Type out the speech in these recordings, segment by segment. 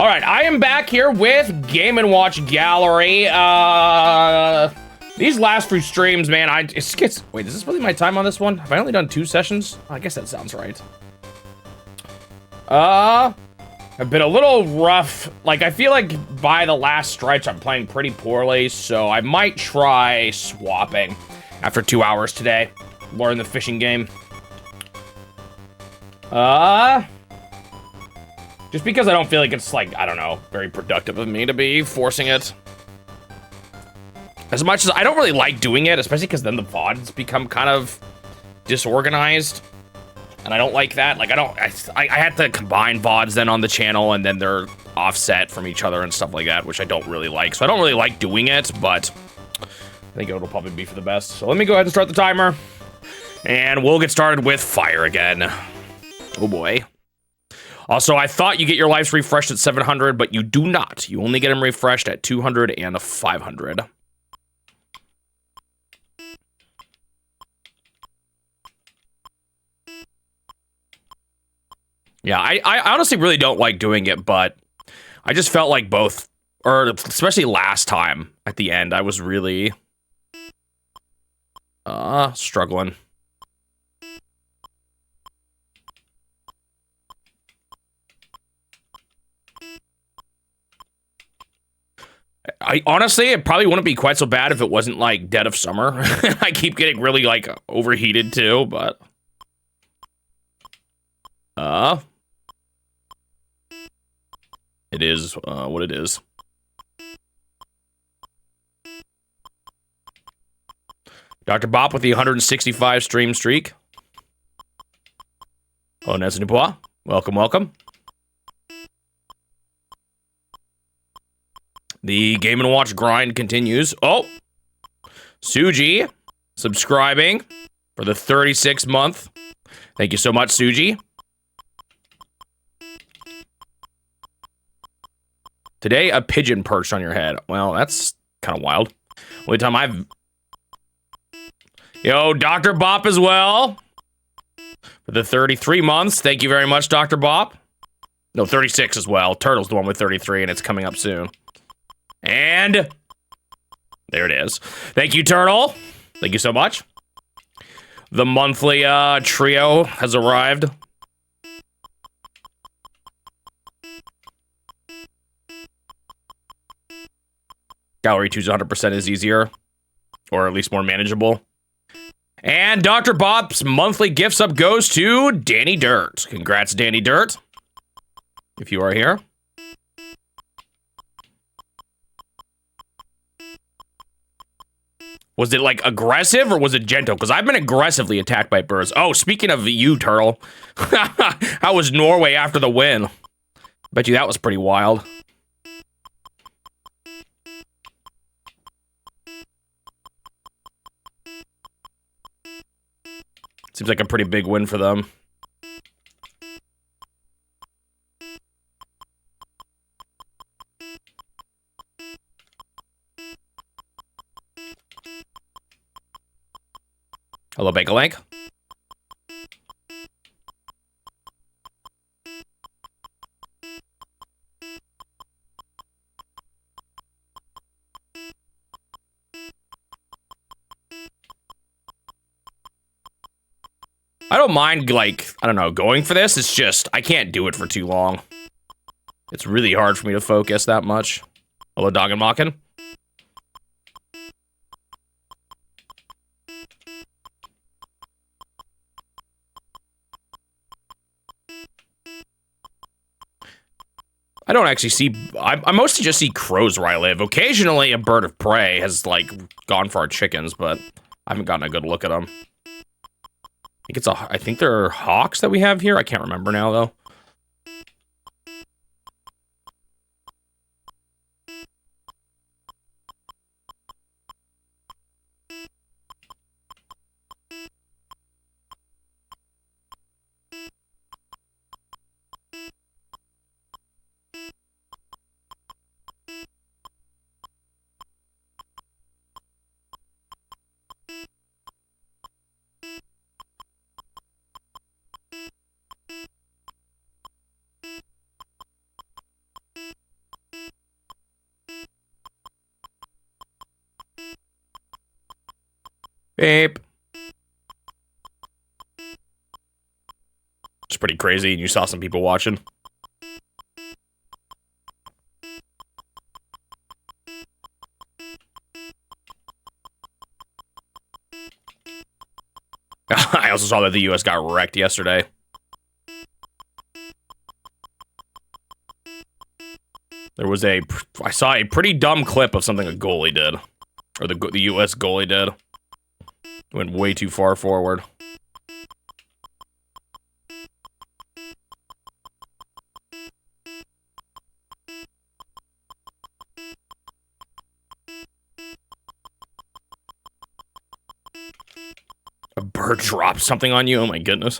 All right, I am back here with Game & Watch Gallery. These last few streams, man, wait, is this really my time on this one? Have I only done 2 sessions? I guess that sounds right. I've been a little rough. Like, I feel like by the last stretch, I'm playing pretty poorly, so I might try swapping after 2 hours today. Learn the fishing game. Just because I don't feel like it's, like, I don't know, very productive of me to be forcing it. As much as I don't really like doing it, especially because then the VODs become kind of disorganized. And I don't like that. Like, I had to combine VODs then on the channel, and then they're offset from each other and stuff like that, which I don't really like. So I don't really like doing it, but I think it'll probably be for the best. So let me go ahead and start the timer. And we'll get started with fire again. Oh boy. Also, I thought you get your lives refreshed at 700, but you do not. You only get them refreshed at 200 and 500. Yeah, I honestly really don't like doing it, but I just felt like both, or especially last time at the end, I was really struggling. Honestly, it probably wouldn't be quite so bad if it wasn't like dead of summer. I keep getting really like overheated too, but it is what it is. Dr. Bop with the 165 stream streak. Oh, Nesnipois. Welcome, welcome. The Game & Watch grind continues. Oh! Suji, subscribing for the 36th month. Thank you so much, Suji. Today, a pigeon perched on your head. Well, that's kind of wild. Only time I've... Yo, Dr. Bop as well. For the 33 months. Thank you very much, Dr. Bop. No, 36 as well. Turtle's the one with 33, and it's coming up soon. And there it is. Thank you, Turtle. Thank you so much. The monthly trio has arrived. Gallery 2's 100% is easier, or at least more manageable. And Dr. Bop's monthly gift sub goes to Danny Dirt. Congrats, Danny Dirt, if you are here. Was it, like, aggressive, or was it gentle? Because I've been aggressively attacked by birds. Oh, speaking of you, Turtle. How was Norway after the win? Bet you that was pretty wild. Seems like a pretty big win for them. Hello, Bakelank. I don't mind, like, I don't know, going for this. It's just, I can't do it for too long. It's really hard for me to focus that much. Hello, Dog and Mockin'. I don't actually see, I mostly just see crows where I live. Occasionally a bird of prey has, like, gone for our chickens, but I haven't gotten a good look at them. I think there are hawks that we have here. I can't remember now, though. Beep. It's pretty crazy, and you saw some people watching. I also saw that the US got wrecked yesterday. There was I saw a pretty dumb clip of something a goalie did. Or the US goalie did. Went way too far forward. A bird dropped something on you? Oh my goodness.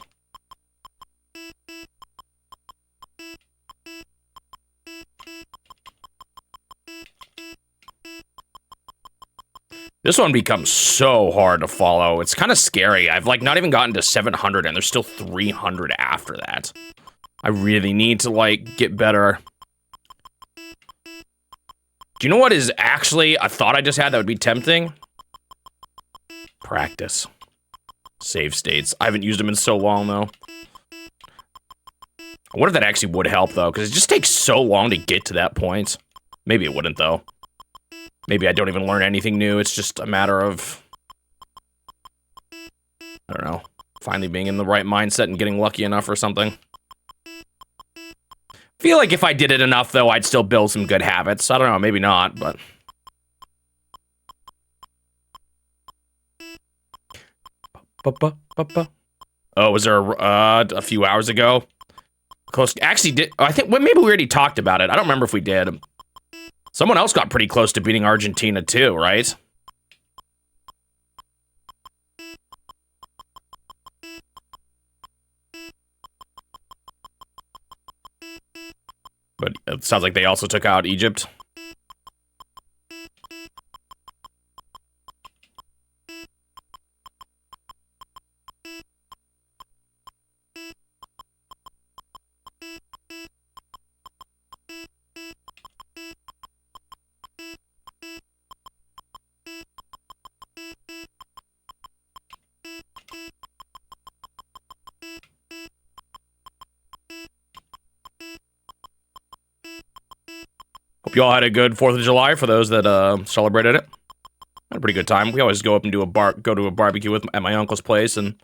This one becomes so hard to follow. It's kind of scary. I've like not even gotten to 700 and there's still 300 after that. I really need to like get better. Do you know what is actually a thought I just had that would be tempting? Practice. Save states. I haven't used them in so long though. I wonder if that actually would help though, because it just takes so long to get to that point. Maybe it wouldn't though. Maybe I don't even learn anything new. It's just a matter of, I don't know, finally being in the right mindset and getting lucky enough or something. Feel like if I did it enough, though, I'd still build some good habits. I don't know, maybe not, but... Oh, was there a few hours ago? Close. Actually, I think well, maybe we already talked about it. I don't remember if we did. Someone else got pretty close to beating Argentina too, right? But it sounds like they also took out Egypt. Hope you all had a good 4th of July for those that celebrated it. Had a pretty good time. We always go up and go to a barbecue at my uncle's place, and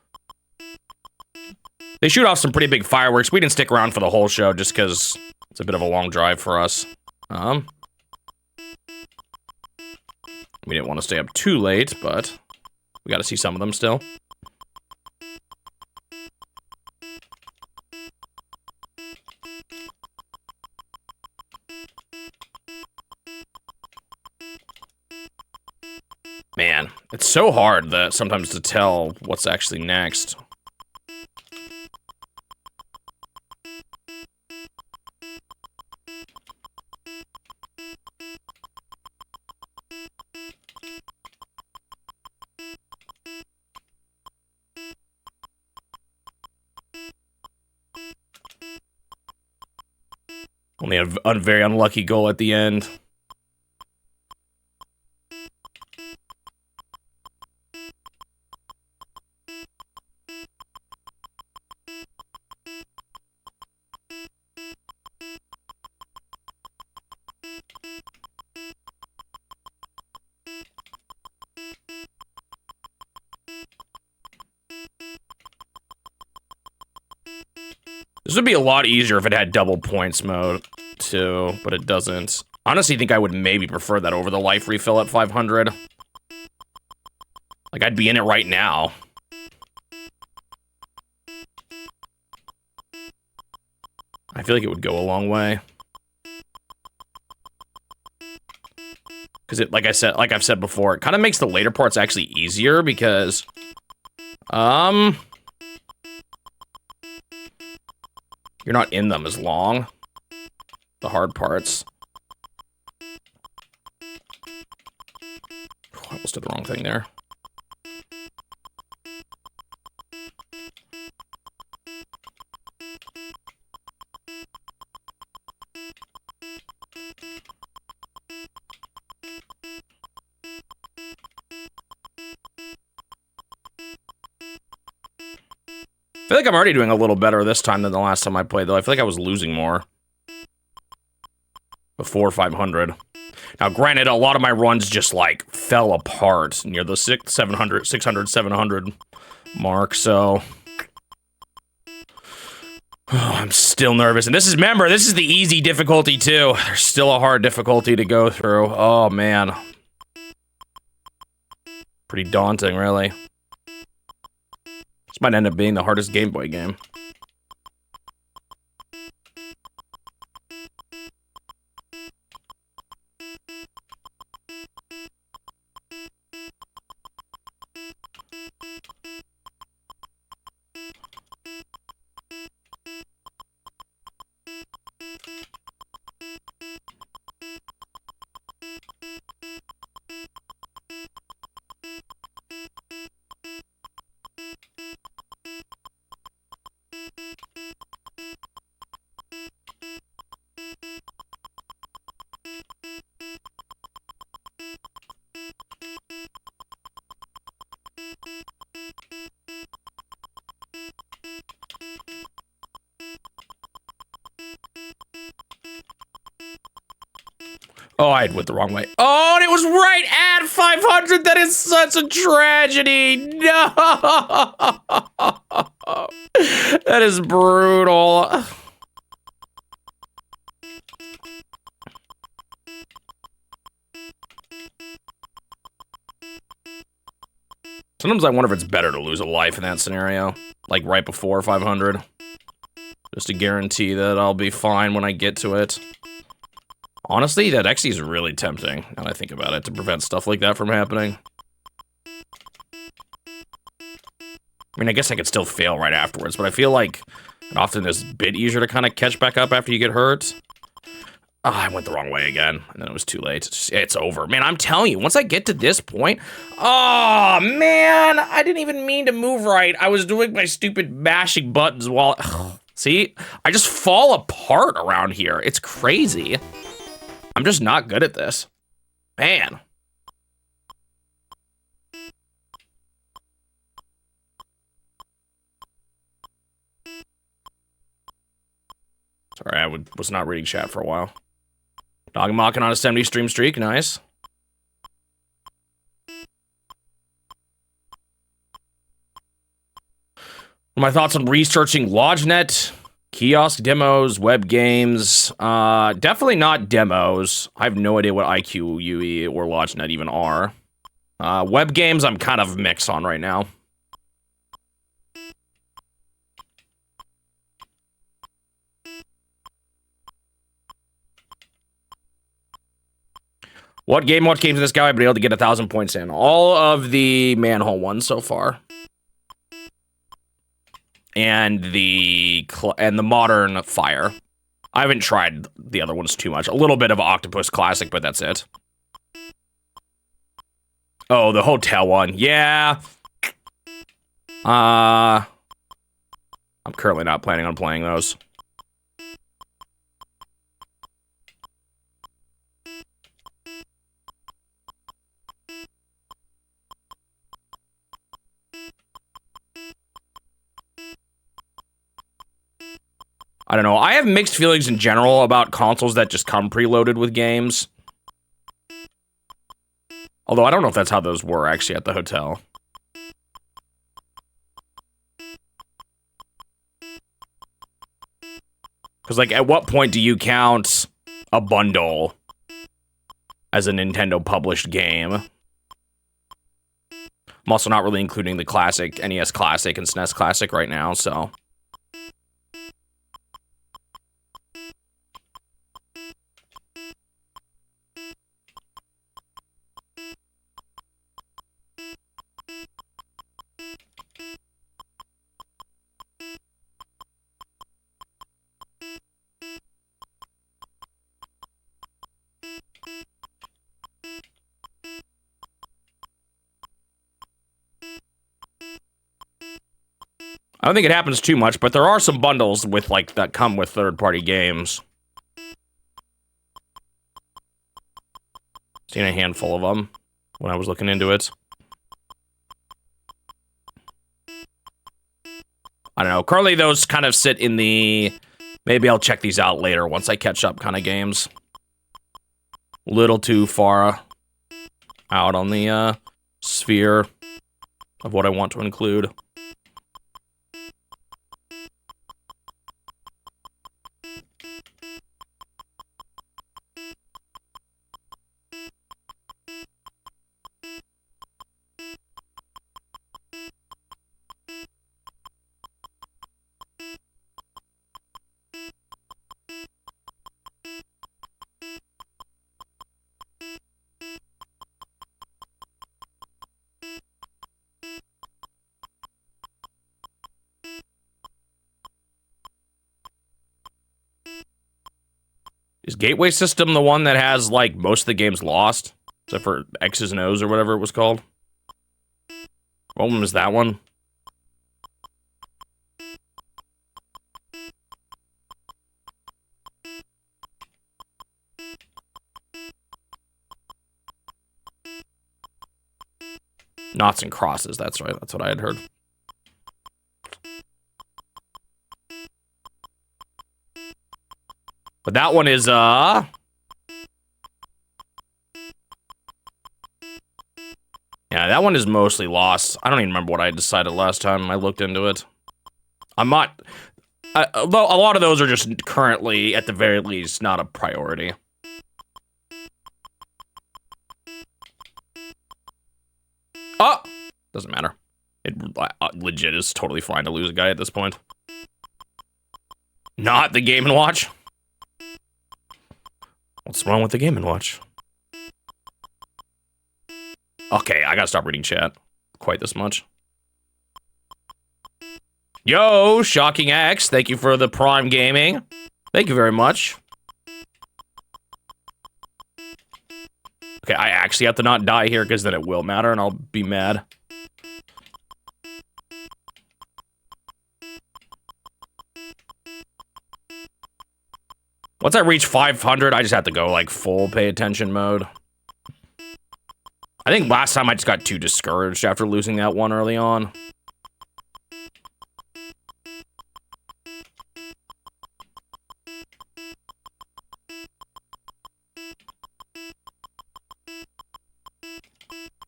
they shoot off some pretty big fireworks. We didn't stick around for the whole show just because it's a bit of a long drive for us. We didn't want to stay up too late, but we got to see some of them still. Man, it's so hard that sometimes to tell what's actually next. Only a very unlucky goal at the end. This would be a lot easier if it had double points mode, too, but it doesn't. Honestly, I think I would maybe prefer that over the life refill at 500. Like, I'd be in it right now. I feel like it would go a long way. Because it, like I've said before, it kind of makes the later parts actually easier because, you're not in them as long. The hard parts. I almost did the wrong thing there. like I'm already doing a little better this time than the last time I played, though. I feel like I was losing more. Before 500. Now, granted, a lot of my runs just, like, fell apart near the 600, 700 mark, so... Oh, I'm still nervous. And this is, remember, this is the easy difficulty, too. There's still a hard difficulty to go through. Oh, man. Pretty daunting, really. This might end up being the hardest Game Boy game. Oh, I went the wrong way. Oh, and it was right at 500. That is such a tragedy. No. That is brutal. Sometimes I wonder if it's better to lose a life in that scenario. Like right before 500. Just to guarantee that I'll be fine when I get to it. Honestly, that XE is really tempting, now that I think about it, to prevent stuff like that from happening. I mean, I guess I could still fail right afterwards, but I feel like it often is a bit easier to kind of catch back up after you get hurt. Oh, I went the wrong way again, and then it was too late. It's over. Man, I'm telling you, once I get to this point... Oh, man! I didn't even mean to move right. I was doing my stupid mashing buttons while... Ugh. See? I just fall apart around here. It's crazy. I'm just not good at this. Man. Sorry, I was not reading chat for a while. Dog mocking on a 70 stream streak, nice. My thoughts on researching LodgeNet, kiosk demos, web games. Definitely not demos. I have no idea what IQUE or LodgeNet even are. Web games, I'm kind of mixed on right now. What games in this guy I've been able to get 1,000 points in? All of the manhole ones so far. And the modern fire. I haven't tried the other ones too much. A little bit of Octopus Classic, but that's it. Oh, the hotel one. Yeah. I'm currently not planning on playing those. I don't know. I have mixed feelings in general about consoles that just come preloaded with games. Although I don't know if that's how those were actually at the hotel. Because, like, at what point do you count a bundle as a Nintendo published game? I'm also not really including the classic, NES Classic and SNES Classic right now, so... I don't think it happens too much, but there are some bundles with, like, that come with third-party games. Seen a handful of them when I was looking into it. I don't know, currently those kind of sit in the, maybe I'll check these out later once I catch up kind of games. Little too far out on the sphere of what I want to include. Is Gateway System the one that has, like, most of the games lost? Except for X's and O's or whatever it was called? What one was that one? Knots and crosses, that's right. That's what I had heard. But that one is, yeah, that one is mostly lost. I don't even remember what I decided last time I looked into it. I'm not, although a lot of those are just currently, at the very least, not a priority. Oh! Doesn't matter. It legit is totally fine to lose a guy at this point. Not the Game & Watch. What's wrong with the Game & Watch? Okay, I gotta stop reading chat. Quite this much. Yo, Shocking X, thank you for the Prime Gaming. Thank you very much. Okay, I actually have to not die here because then it will matter and I'll be mad. Once I reach 500, I just have to go like full pay attention mode. I think last time I just got too discouraged after losing that one early on.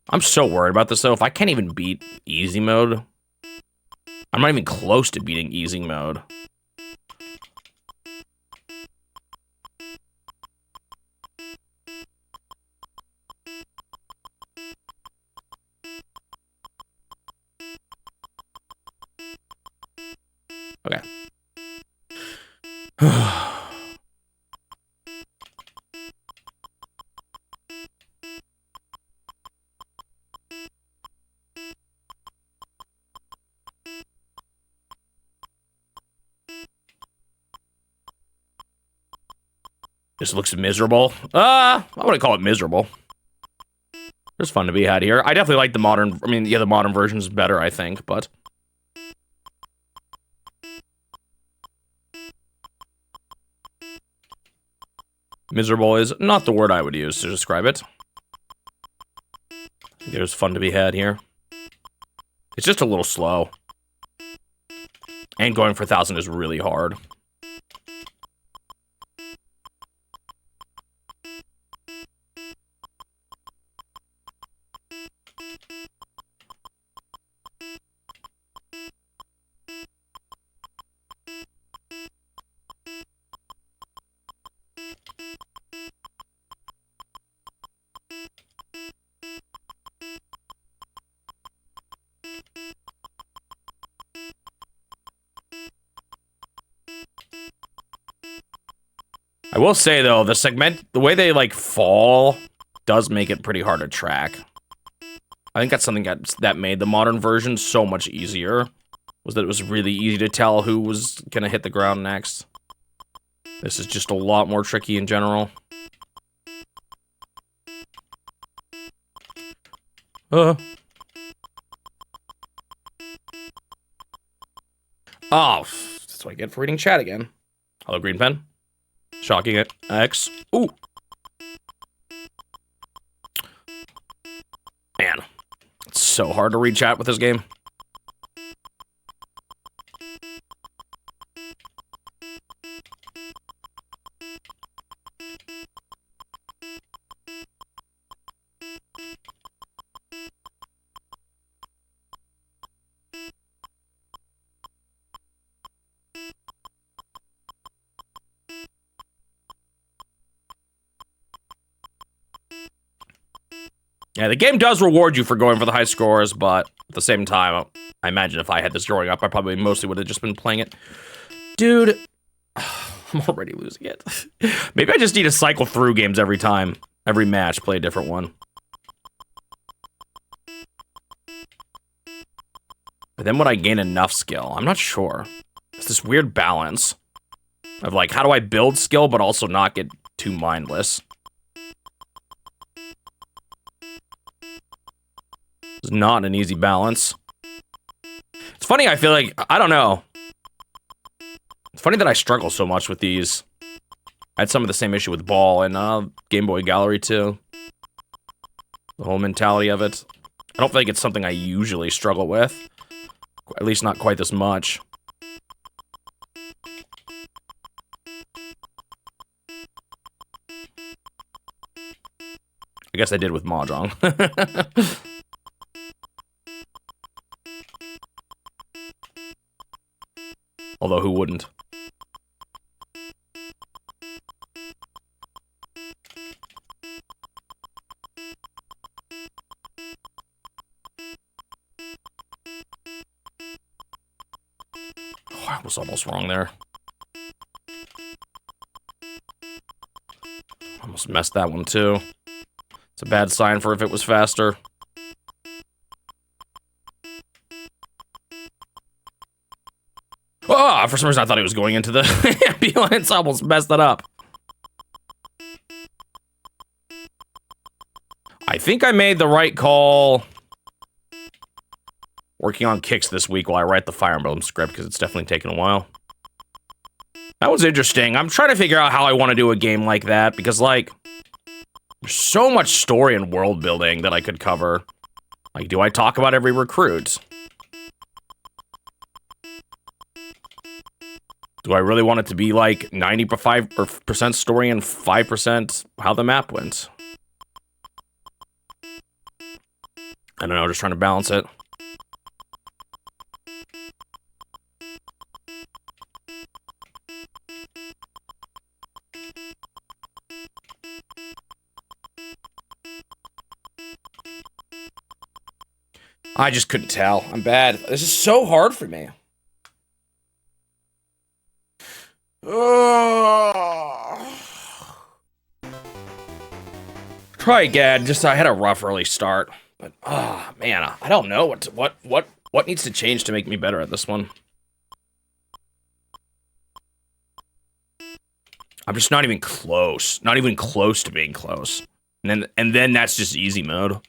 I'm so worried about this though. If I can't even beat easy mode, I'm not even close to beating easy mode. Okay. This looks miserable. I wouldn't call it miserable. There's fun to be had here. I definitely like the modern, I mean, yeah, the modern version is better, I think, but... Miserable is not the word I would use to describe it. There's fun to be had here. It's just a little slow. And going for 1,000 is really hard. I will say though, the way they like fall does make it pretty hard to track. I think that's something that made the modern version so much easier, was that it was really easy to tell who was gonna hit the ground next. This is just a lot more tricky in general. Oh, that's what I get for reading chat again. Hello, Green Pen. Shocking X. Ooh. Man, it's so hard to read chat with this game. Yeah, the game does reward you for going for the high scores, but at the same time, I imagine if I had this growing up, I probably mostly would have just been playing it. Dude, I'm already losing it. Maybe I just need to cycle through games every time. Every match, play a different one. But then would I gain enough skill? I'm not sure. It's this weird balance of like, how do I build skill but also not get too mindless? It's not an easy balance. It's funny, I feel like, I don't know. It's funny that I struggle so much with these. I had some of the same issue with Ball and Game Boy Gallery too. The whole mentality of it. I don't think it's something I usually struggle with. At least not quite this much. I guess I did with Mahjong. Although, who wouldn't? Oh, I was almost wrong there. Almost messed that one too. It's a bad sign for if it was faster. Oh, for some reason I thought he was going into the ambulance. I almost messed it up. I think I made the right call working on kicks this week while I write the Fire Emblem script, because it's definitely taken a while. That was interesting. I'm trying to figure out how I want to do a game like that, because, like, there's so much story and world building that I could cover. Like, do I talk about every recruit? Do I really want it to be, like, 95% story and 5% how the map went? I don't know, just trying to balance it. I just couldn't tell. I'm bad. This is so hard for me. Try again. Just I had a rough early start, but man, I don't know what needs to change to make me better at this one. I'm just not even close. Not even close to being close. And then that's just easy mode.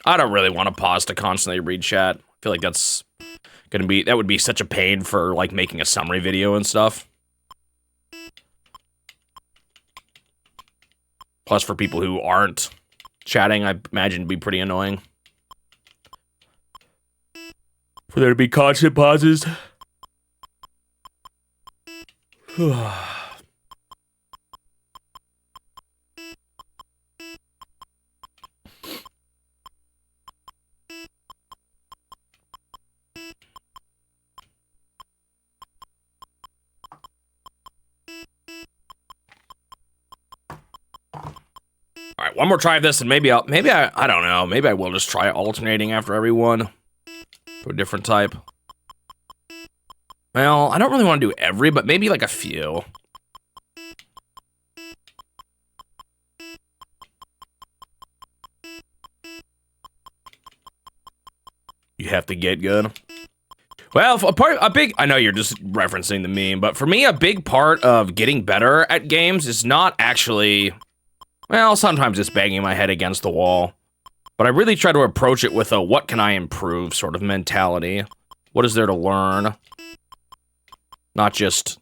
I don't really want to pause to constantly read chat. I feel like that would be such a pain for, like, making a summary video and stuff. Plus, for people who aren't chatting, I imagine it'd be pretty annoying. For there to be constant pauses. All right, one more try of this, and maybe I don't know. Maybe I will just try alternating after every one to a different type. Well, I don't really want to do every, but maybe like a few. You have to get good. Well, I know you're just referencing the meme, but for me, a big part of getting better at games is not actually, well, sometimes it's banging my head against the wall, but I really try to approach it with a what can I improve sort of mentality. What is there to learn? Not just,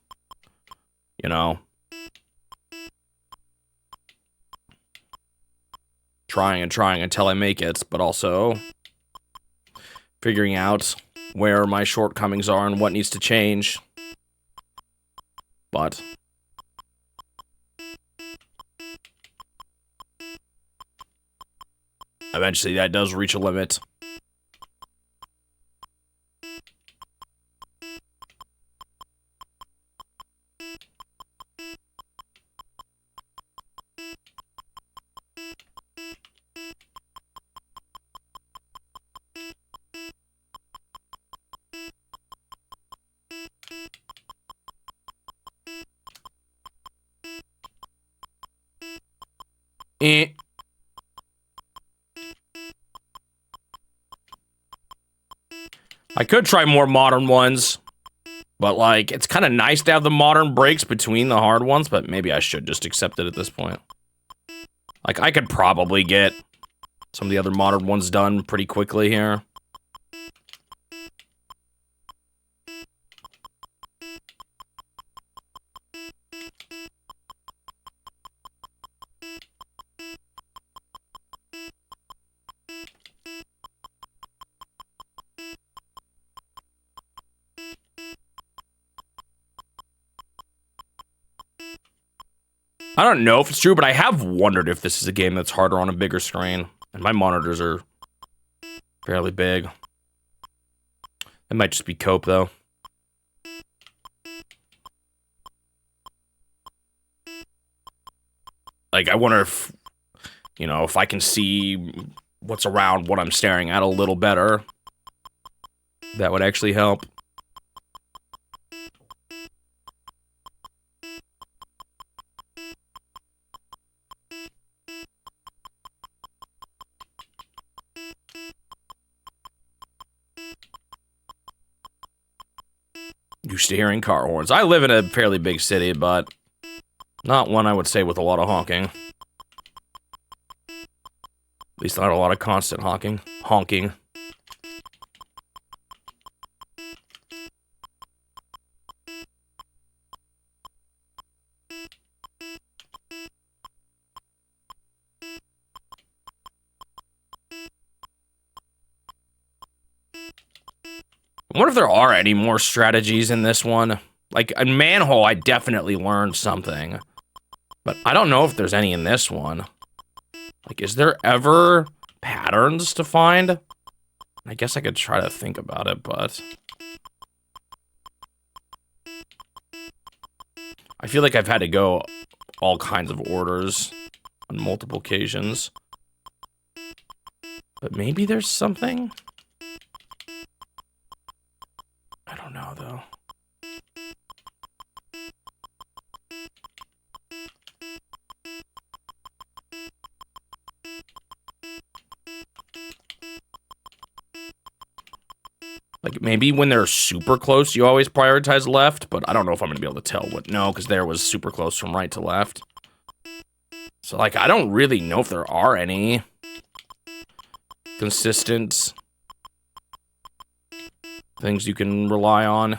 you know, trying and trying until I make it, but also figuring out where my shortcomings are and what needs to change. But eventually that does reach a limit. Eh. I could try more modern ones, but like, it's kind of nice to have the modern breaks between the hard ones, but maybe I should just accept it at this point. Like, I could probably get some of the other modern ones done pretty quickly here. I don't know if it's true, but I have wondered if this is a game that's harder on a bigger screen. And my monitors are fairly big. It might just be cope, though. Like, I wonder if, you know, if I can see what's around what I'm staring at a little better. That would actually help. Used to hearing car horns. I live in a fairly big city, but not one I would say with a lot of honking. At least not a lot of constant honking. I wonder if there are any more strategies in this one. Like, in Manhole, I definitely learned something. But I don't know if there's any in this one. Like, is there ever patterns to find? I guess I could try to think about it, but... I feel like I've had to go all kinds of orders on multiple occasions. But maybe there's something? I don't know, though. Like, maybe when they're super close, you always prioritize left, but I don't know if I'm going to be able to tell what... No, because there was super close from right to left. So, like, I don't really know if there are any consistent things you can rely on.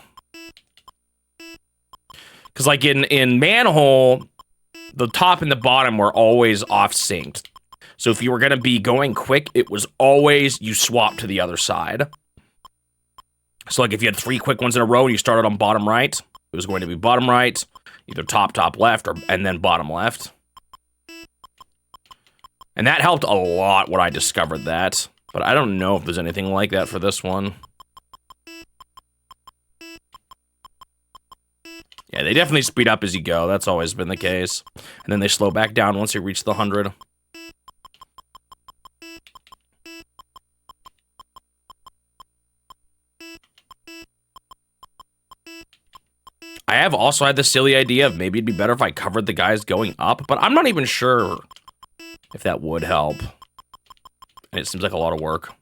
Because, like, in Manhole, the top and the bottom were always off-synced. So if you were going to be going quick, it was always you swap to the other side. So, like, if you had 3 quick ones in a row and you started on bottom right, it was going to be bottom right, either top left, and then bottom left. And that helped a lot when I discovered that. But I don't know if there's anything like that for this one. Yeah, they definitely speed up as you go. That's always been the case. And then they slow back down once you reach the 100. I have also had the silly idea of maybe it'd be better if I covered the guys going up, but I'm not even sure if that would help. And it seems like a lot of work.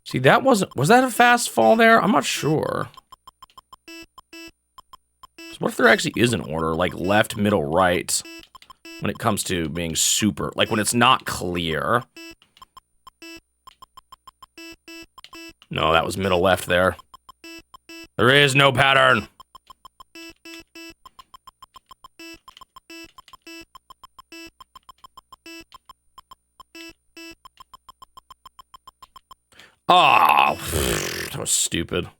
See, that wasn't... Was that a fast fall there? I'm not sure. So what if there actually is an order, like left, middle, right, when it comes to being super... Like, when it's not clear. No, that was middle, left there. There is no pattern. Oh, that was stupid.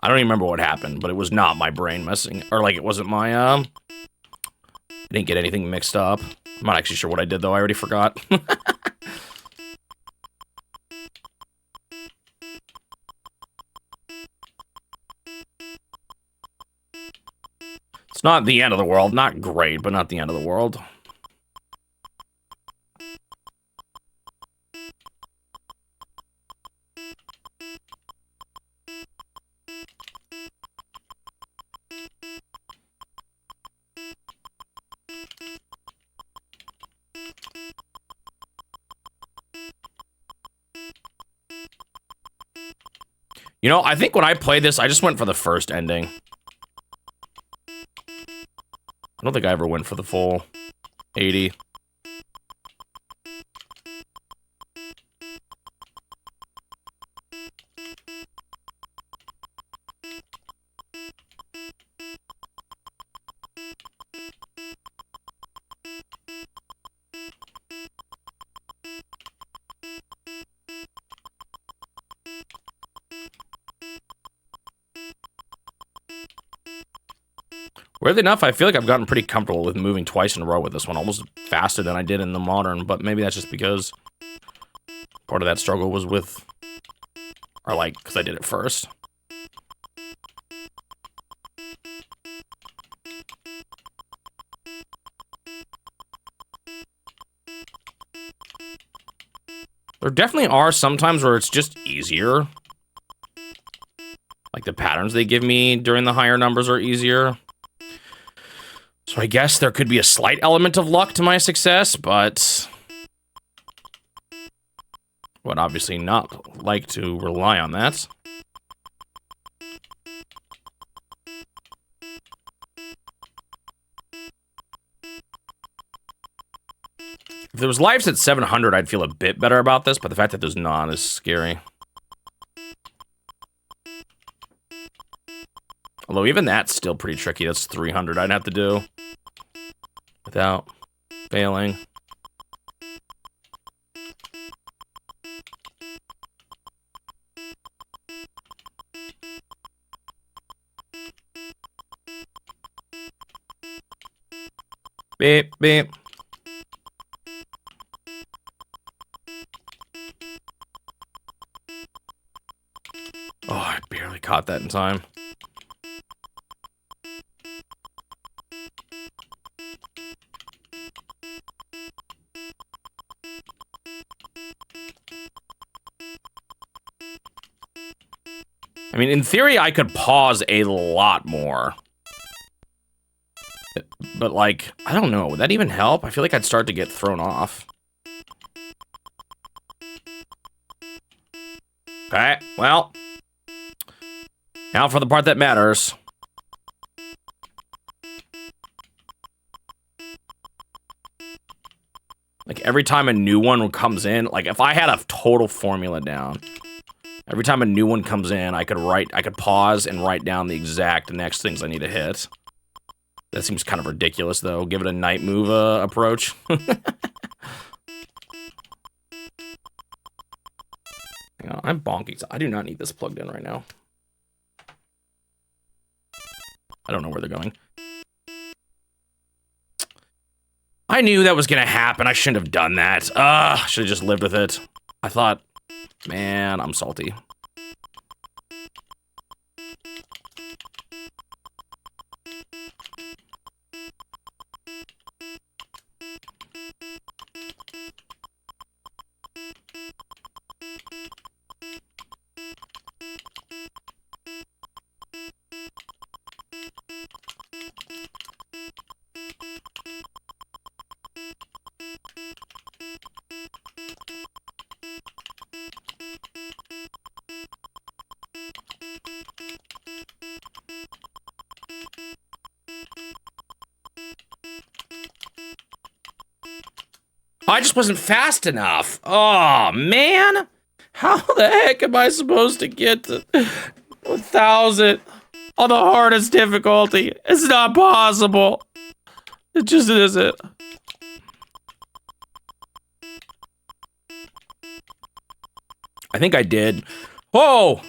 I don't even remember what happened, but it was not my brain messing, or like it wasn't my, I didn't get anything mixed up. I'm not actually sure what I did though, I already forgot. It's not the end of the world. Not great, but not the end of the world. You know, I think when I played this, I just went for the first ending. I don't think I ever went for the full 80. Weirdly enough, I feel like I've gotten pretty comfortable with moving twice in a row with this one, almost faster than I did in the modern, but maybe that's just because part of that struggle was with, or like, because I did it first. There definitely are some times where it's just easier. Like the patterns they give me during the higher numbers are easier. So I guess there could be a slight element of luck to my success, but would obviously not like to rely on that. If there was lives at 700, I'd feel a bit better about this, but the fact that there's none is scary. Although even that's still pretty tricky. That's 300 I'd have to do without failing. Beep, beep. Oh, I barely caught that in time. I mean, in theory, I could pause a lot more. But, like, I don't know. Would that even help? I feel like I'd start to get thrown off. Okay, well. Now for the part that matters. Like, every time a new one comes in, like, if I had a total formula down, every time a new one comes in, I could pause and write down the exact next things I need to hit. That seems kind of ridiculous, though. Give it a night move approach. Hang on, I'm bonking. I do not need this plugged in right now. I don't know where they're going. I knew that was gonna happen. I shouldn't have done that. I should have just lived with it. I thought, man, I'm salty. I just wasn't fast enough. Oh, man. How the heck am I supposed to get to 1,000 on the hardest difficulty? It's not possible. It just isn't. I think I did. Whoa!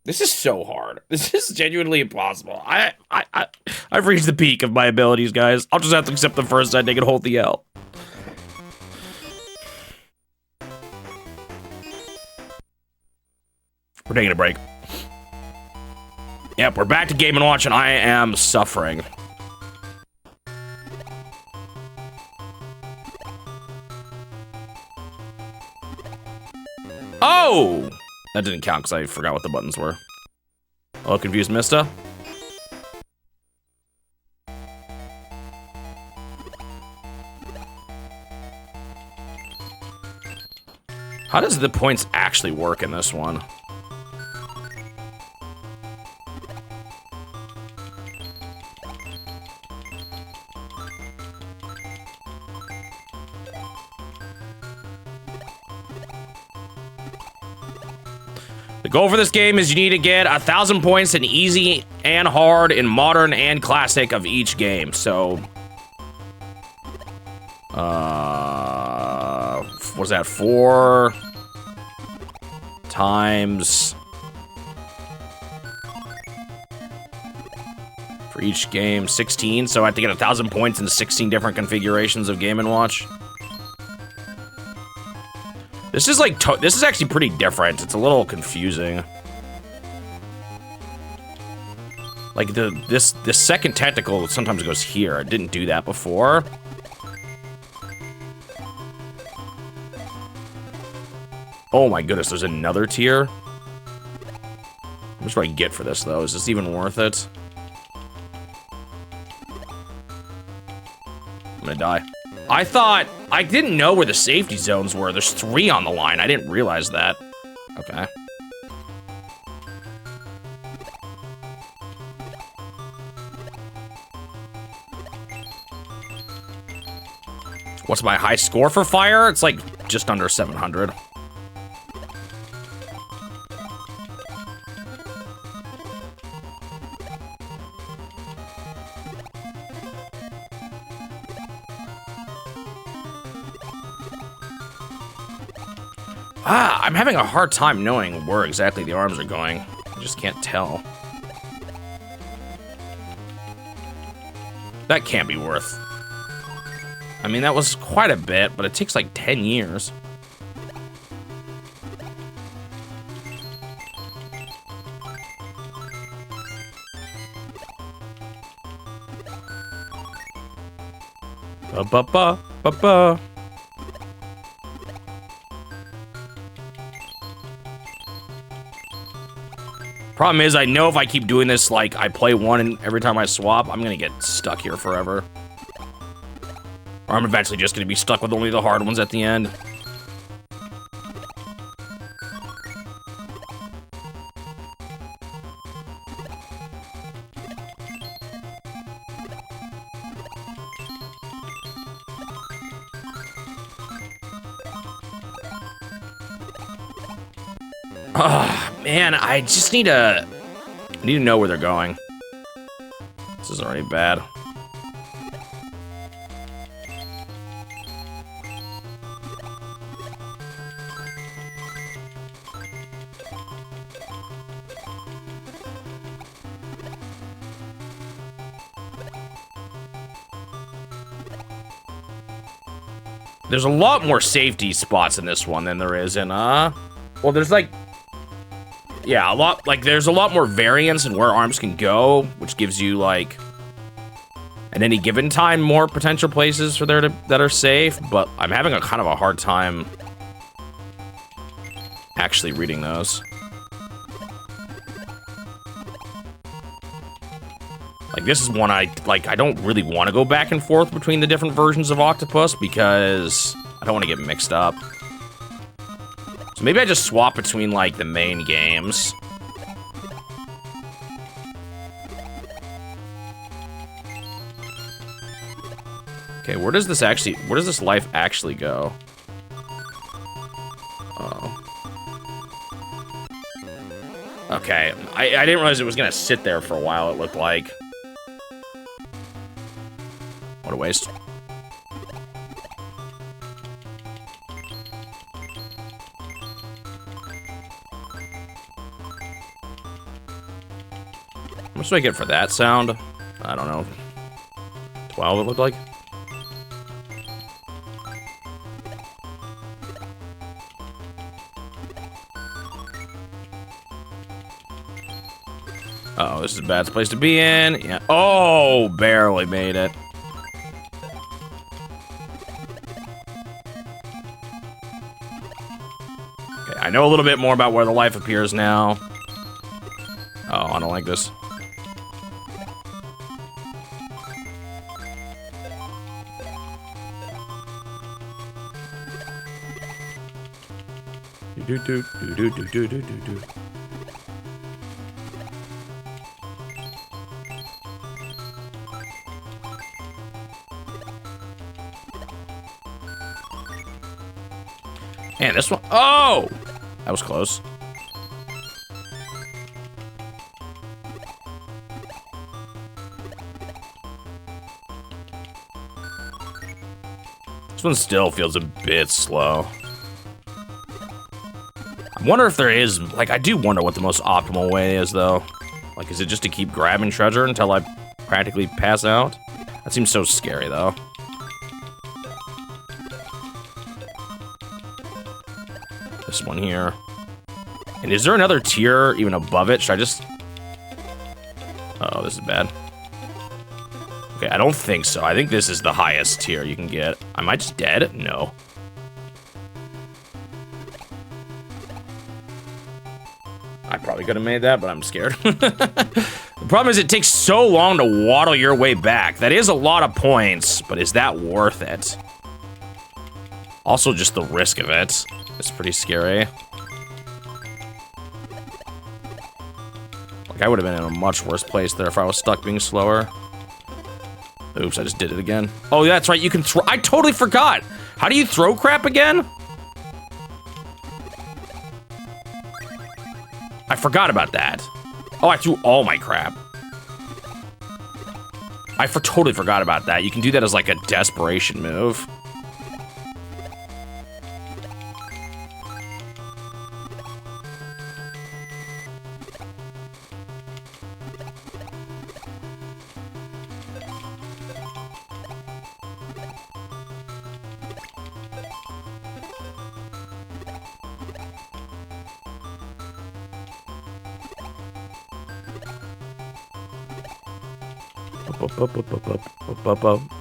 This is so hard. This is genuinely impossible. I've reached the peak of my abilities, guys. I'll just have to accept the first ending and hold the L. We're taking a break. Yep, we're back to Game & Watch, and I am suffering. Oh! That didn't count because I forgot what the buttons were. Oh, confused Mista. How does the points actually work in this one? The goal for this game is you need to get 1,000 points in easy and hard, in modern and classic of each game. So, what's that? 4 times for each game, 16. So I have to get 1,000 points in 16 different configurations of Game & Watch. This is like, this is actually pretty different. It's a little confusing. Like this second tentacle sometimes goes here. It didn't do that before. Oh my goodness, there's another tier. How much do I get for this though? Is this even worth it? I'm gonna die. I didn't know where the safety zones were. There's 3 on the line. I didn't realize that. Okay. What's my high score for fire? It's like just under 700. I'm having a hard time knowing where exactly the arms are going. I just can't tell. That can't be worth. I mean, that was quite a bit, but it takes like 10 years. Ba-ba-ba-ba-ba. Problem is, I know if I keep doing this, like, I play one and every time I swap, I'm gonna get stuck here forever. Or I'm eventually just gonna be stuck with only the hard ones at the end. Man, I just need to know where they're going. This is already bad. There's a lot more safety spots in this one than there is in, well, there's like, yeah, there's a lot more variance in where arms can go, which gives you, like, at any given time, more potential places for there that are safe, but I'm having a kind of a hard time actually reading those. Like, this is one I don't really want to go back and forth between the different versions of Octopus because I don't want to get mixed up. So maybe I just swap between, like, the main games. Okay, where does this life actually go? Oh. Okay, I didn't realize it was gonna sit there for a while, it looked like. What a waste. How much do I get for that sound? I don't know. 12 it looked like. Uh-oh, this is a bad place to be in. Yeah. Oh, barely made it. Okay, I know a little bit more about where the life appears now. Oh, I don't like this. Do. Man, this one. Oh! That was close. This one still feels a bit slow. I wonder if there is, like, I do wonder what the most optimal way is, though. Like, is it just to keep grabbing treasure until I practically pass out? That seems so scary, though. This one here. And is there another tier even above it? Should I just... Oh, this is bad. Okay, I don't think so. I think this is the highest tier you can get. Am I just dead? No. I probably could have made that, but I'm scared. The problem is it takes so long to waddle your way back. That is a lot of points, but is that worth it? Also, just the risk of it. It's pretty scary. Like, I would have been in a much worse place there if I was stuck being slower. Oops, I just did it again. Oh, that's right, you can throw- I totally forgot! How do you throw crap again? I forgot about that. Oh, I threw all my crap. I totally forgot about that. You can do that as like a desperation move.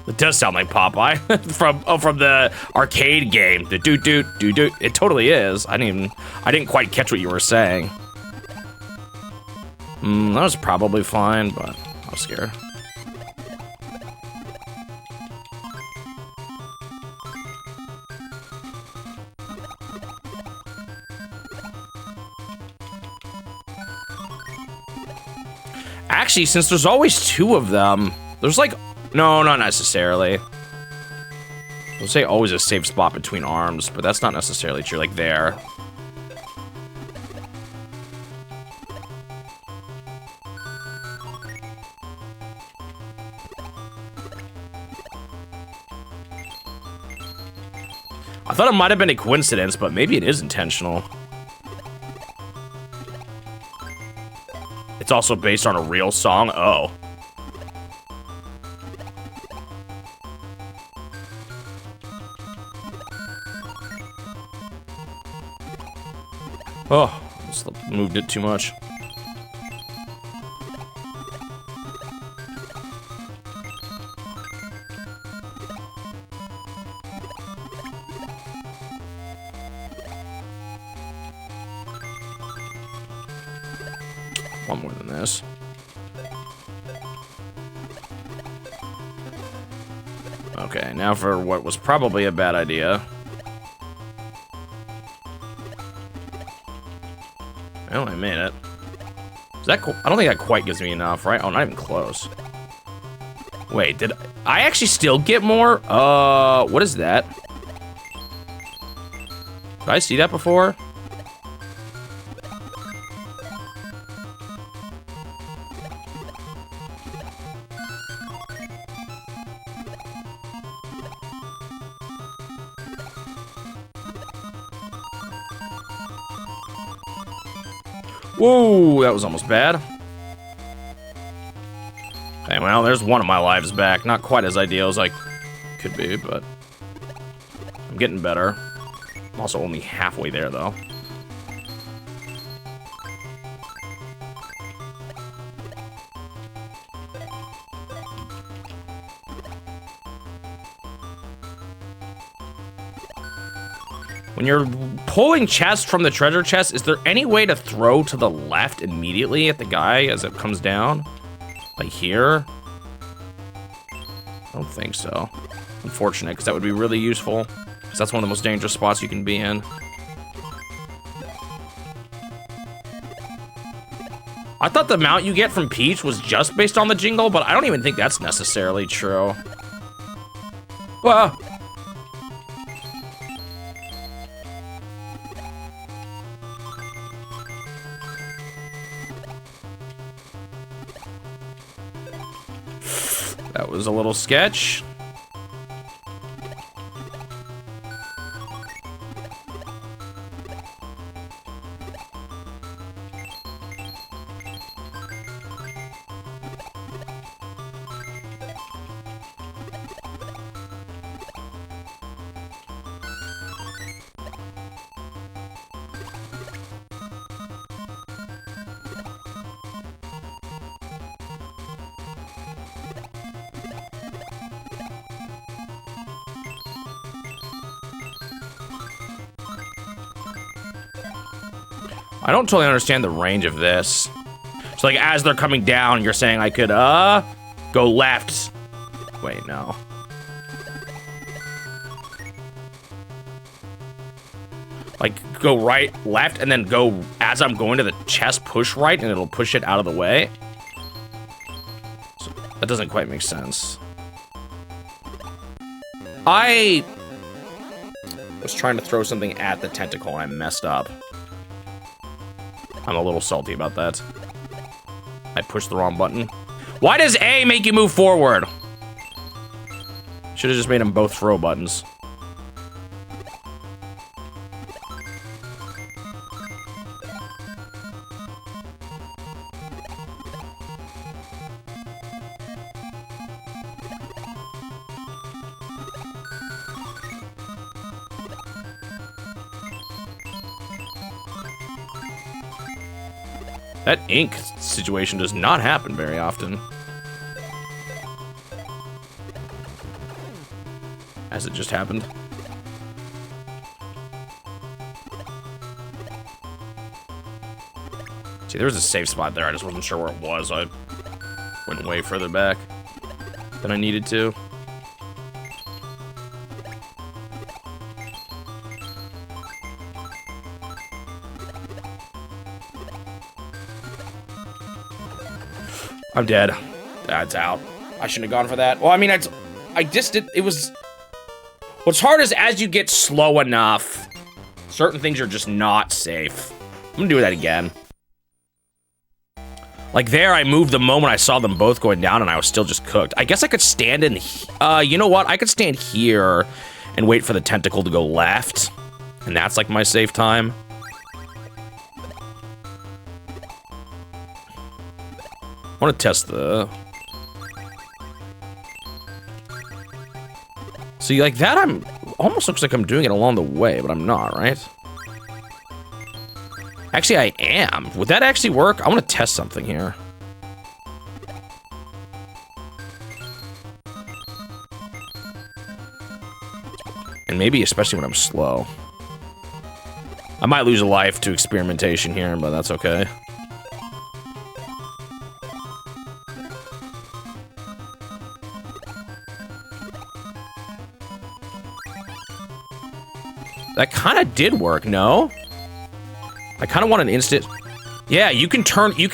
It does sound like Popeye from the arcade game. The doot doot doot doot. It totally is. I didn't quite catch what you were saying. That was probably fine, but I was scared. Actually, since there's always two of them, there's like, no, not necessarily. I'll say always a safe spot between arms, but that's not necessarily true, like there. I thought it might have been a coincidence, but maybe it is intentional. It's also based on a real song. Oh. Oh, just moved it too much. One more than this. Okay, now for what was probably a bad idea. Well, I made it. Is that cool? I don't think that quite gives me enough, right? Oh, not even close. Wait, did I actually still get more? What is that? Did I see that before? Whoa, that was almost bad. Okay, well, there's one of my lives back. Not quite as ideal as I could be, but I'm getting better. I'm also only halfway there, though. When you're pulling chests from the treasure chest, is there any way to throw to the left immediately at the guy as it comes down? Like here? I don't think so. Unfortunate, because that would be really useful. Because that's one of the most dangerous spots you can be in. I thought the mount you get from Peach was just based on the jingle, but I don't even think that's necessarily true. Well... That was a little sketch. I don't totally understand the range of this. So like as they're coming down, you're saying I could go left. Wait, no. Like go right, left, and then go as I'm going to the chest, push right, and it'll push it out of the way. So that doesn't quite make sense. I was trying to throw something at the tentacle and I messed up. I'm a little salty about that. I pushed the wrong button. Why does A make you move forward? Should have just made them both throw buttons. That ink situation does not happen very often. As it just happened. See, there was a safe spot there. I just wasn't sure where it was. I went way further back than I needed to. I'm dead. That's out. I shouldn't have gone for that. Well, I mean, I just did. It was. What's hard is as you get slow enough, certain things are just not safe. I'm gonna do that again. Like there, I moved the moment I saw them both going down, and I was still just cooked. I guess I could stand in. You know what? I could stand here and wait for the tentacle to go left, and that's like my safe time. I want to test the... See, like that, almost looks like I'm doing it along the way, but I'm not, right? Actually, I am. Would that actually work? I want to test something here. And maybe especially when I'm slow. I might lose a life to experimentation here, but that's okay. That kind of did work, no? I kind of want an instant... Yeah, you can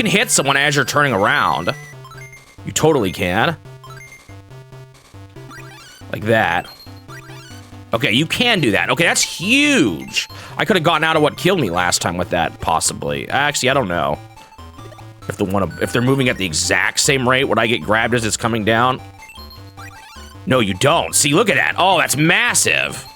hit someone as you're turning around. You totally can. Like that. Okay, you can do that. Okay, that's huge. I could have gotten out of what killed me last time with that, possibly. Actually, I don't know. If they're moving at the exact same rate, would I get grabbed as it's coming down? No, you don't. See, look at that. Oh, that's massive.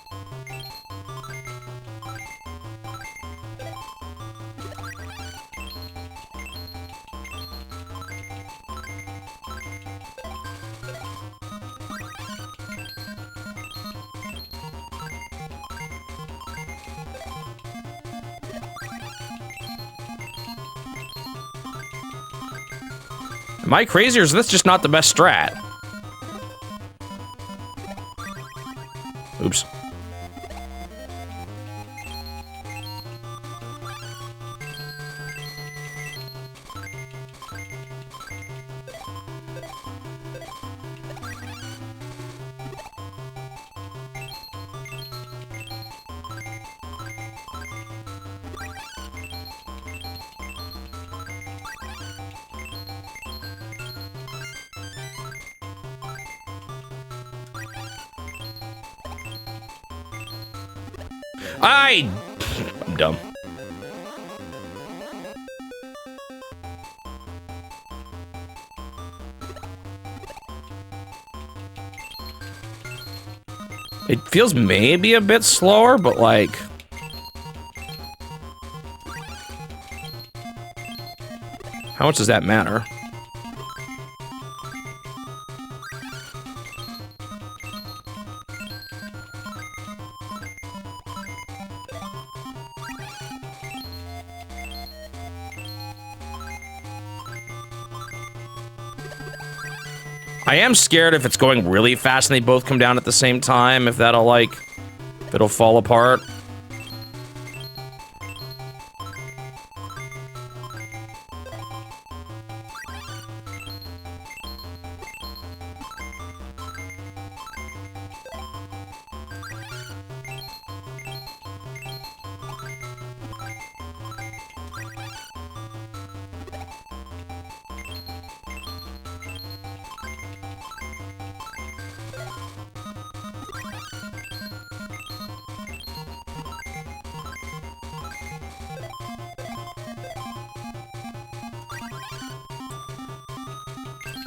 Am I crazy, or is this just not the best strat? Oops. I'm dumb. It feels maybe a bit slower, but like... How much does that matter? I am scared if it's going really fast and they both come down at the same time, if that'll like, if it'll fall apart.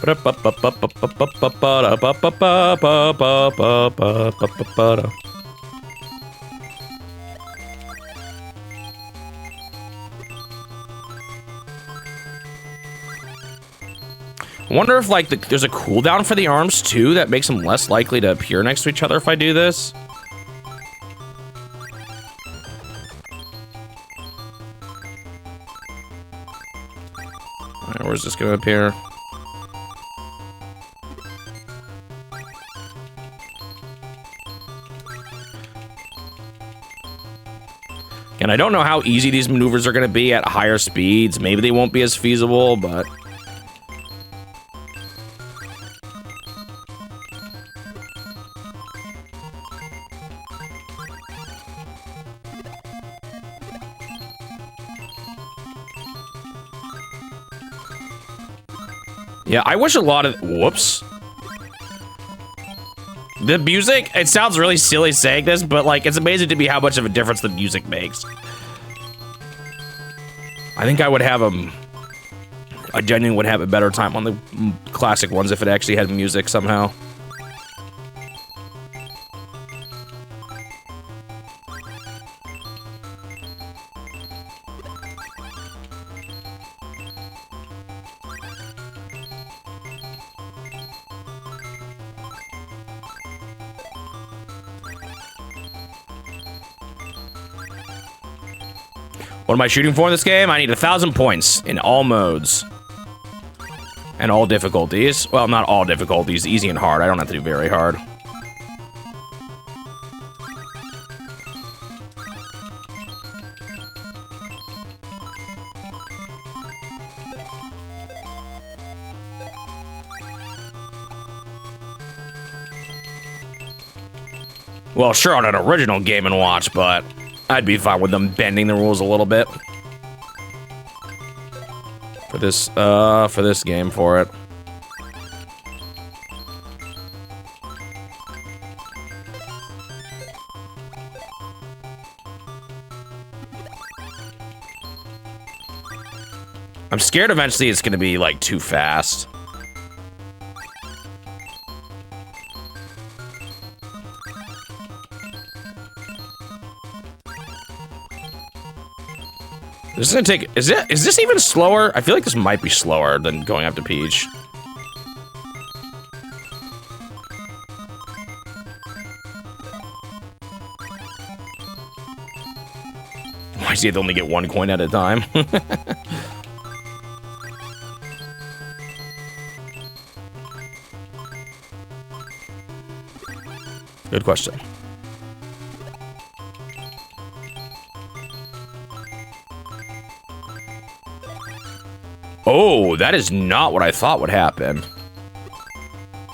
I wonder if, like, there's a cooldown for the arms, too, that makes them less likely to appear next to each other if I do this. Alright, where's this gonna appear? And I don't know how easy these maneuvers are gonna be at higher speeds. Maybe they won't be as feasible, but... Yeah, I wish a lot of... Whoops. The music, it sounds really silly saying this, but, like, it's amazing to me how much of a difference the music makes. I think I would have I genuinely would have a better time on the classic ones if it actually had music somehow. What am I shooting for in this game? I need 1,000 points in all modes. And all difficulties. Well, not all difficulties, easy and hard. I don't have to do very hard. Well, sure, on an original Game & Watch, but I'd be fine with them bending the rules a little bit. For this game, for it. I'm scared eventually it's gonna be, like, too fast. This is gonna take... Is this even slower? I feel like this might be slower than going up to Peach. Why does he have to only get one coin at a time? Good question. Oh, that is not what I thought would happen.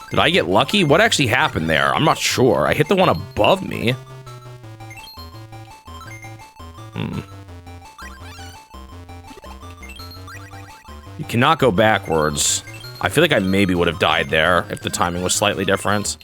Did I get lucky? What actually happened there? I'm not sure. I hit the one above me. You cannot go backwards. I feel like I maybe would have died there if the timing was slightly different.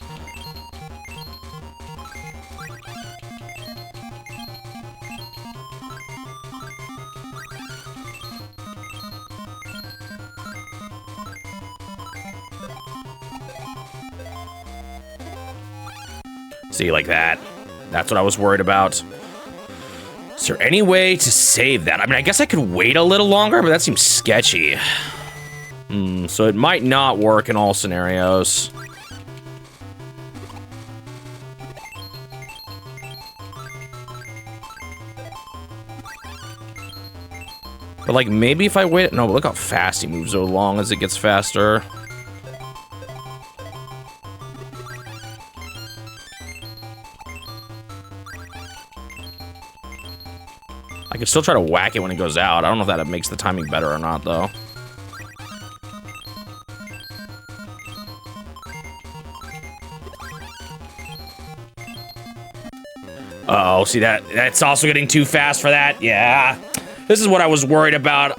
See, like that. That's what I was worried about. Is there any way to save that? I mean, I guess I could wait a little longer, but that seems sketchy. So it might not work in all scenarios. But, like, maybe if I wait... No, look how fast he moves so long as it gets faster. I can still try to whack it when it goes out. I don't know if that makes the timing better or not, though. Uh-oh, see that? That's also getting too fast for that. Yeah. This is what I was worried about.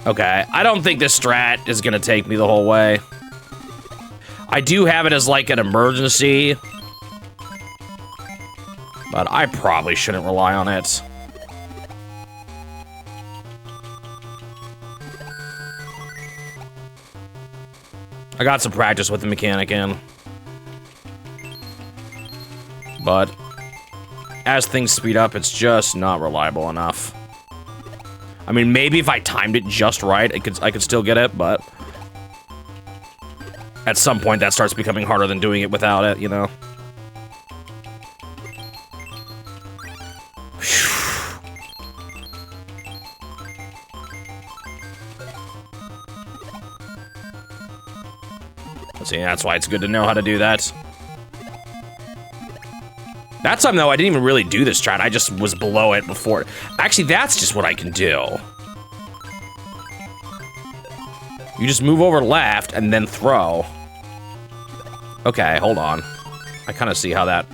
Okay, I don't think this strat is gonna take me the whole way. I do have it as like an emergency, but I probably shouldn't rely on it. I got some practice with the mechanic in, but as things speed up, it's just not reliable enough. I mean, maybe if I timed it just right, I could still get it, but at some point that starts becoming harder than doing it without it, you know? See, that's why it's good to know how to do that. That time, though, I didn't even really do this strat. I just was below it before. Actually, that's just what I can do. You just move over left and then throw. Okay, hold on. I kind of see how that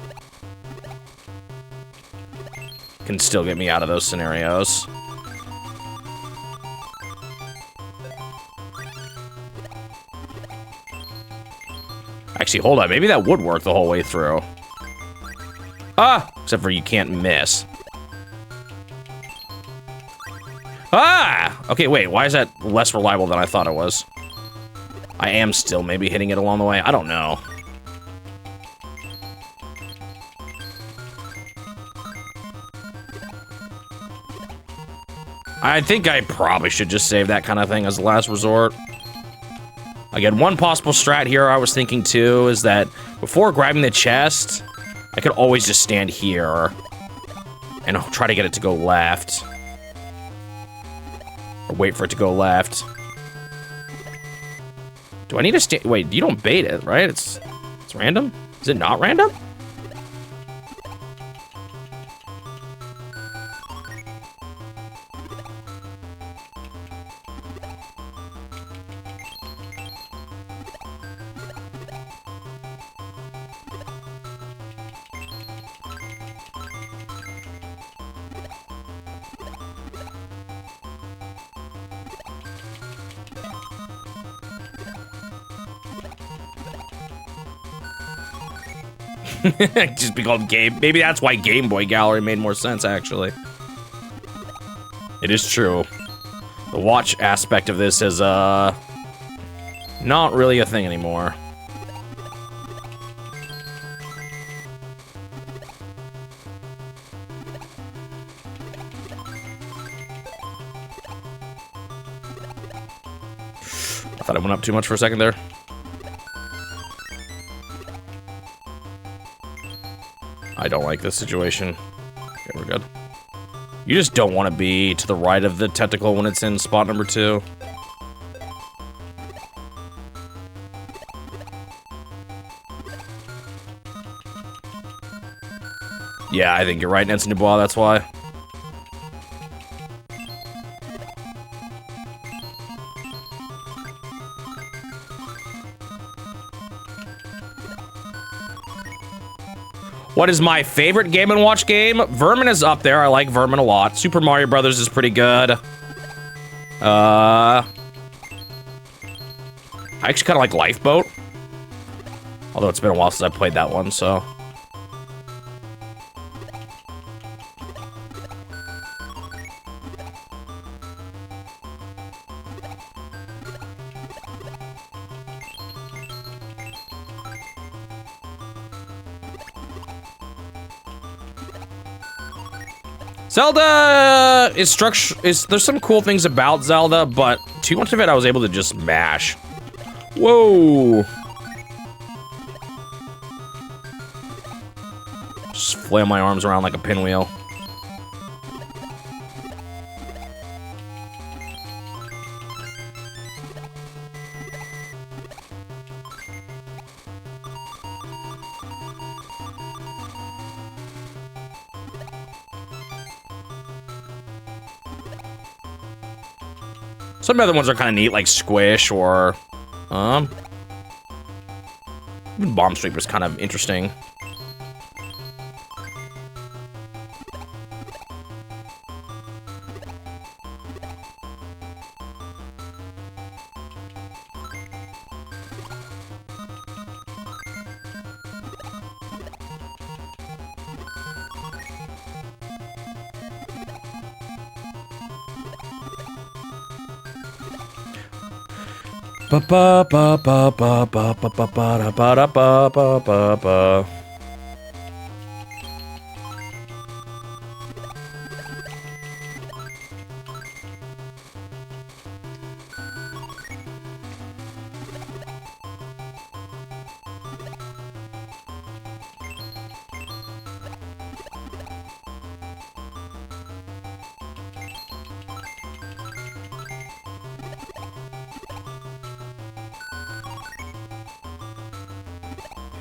can still get me out of those scenarios. Actually, hold on. Maybe that would work the whole way through. Ah! Except for you can't miss. Ah! Okay, wait. Why is that less reliable than I thought it was? I am still maybe hitting it along the way. I don't know. I think I probably should just save that kind of thing as the last resort. Again, one possible strat here I was thinking too is that before grabbing the chest, I could always just stand here and try to get it to go left. Or wait for it to go left. Do I need to stand? Wait, you don't bait it, right? It's random? Is it not random? Just be called Game. Maybe that's why Game Boy Gallery made more sense, actually. It is true. The watch aspect of this is, not really a thing anymore. I thought I went up too much for a second there. I don't like this situation. Okay, we're good. You just don't want to be to the right of the tentacle when it's in spot number 2. Yeah, I think you're right, Nancy Dubois, that's why. What is my favorite Game & Watch game? Vermin is up there. I like Vermin a lot. Super Mario Brothers is pretty good. I actually kind of like Lifeboat. Although it's been a while since I played that one, so. Zelda is there's some cool things about Zelda, but too much of it I was able to just mash. Whoa. Just flail my arms around like a pinwheel. Some other ones are kind of neat, like Squish or, even Bomb Sweeper's kind of interesting. Ba ba ba ba ba ba ba ba ba ba ba ba ba ba.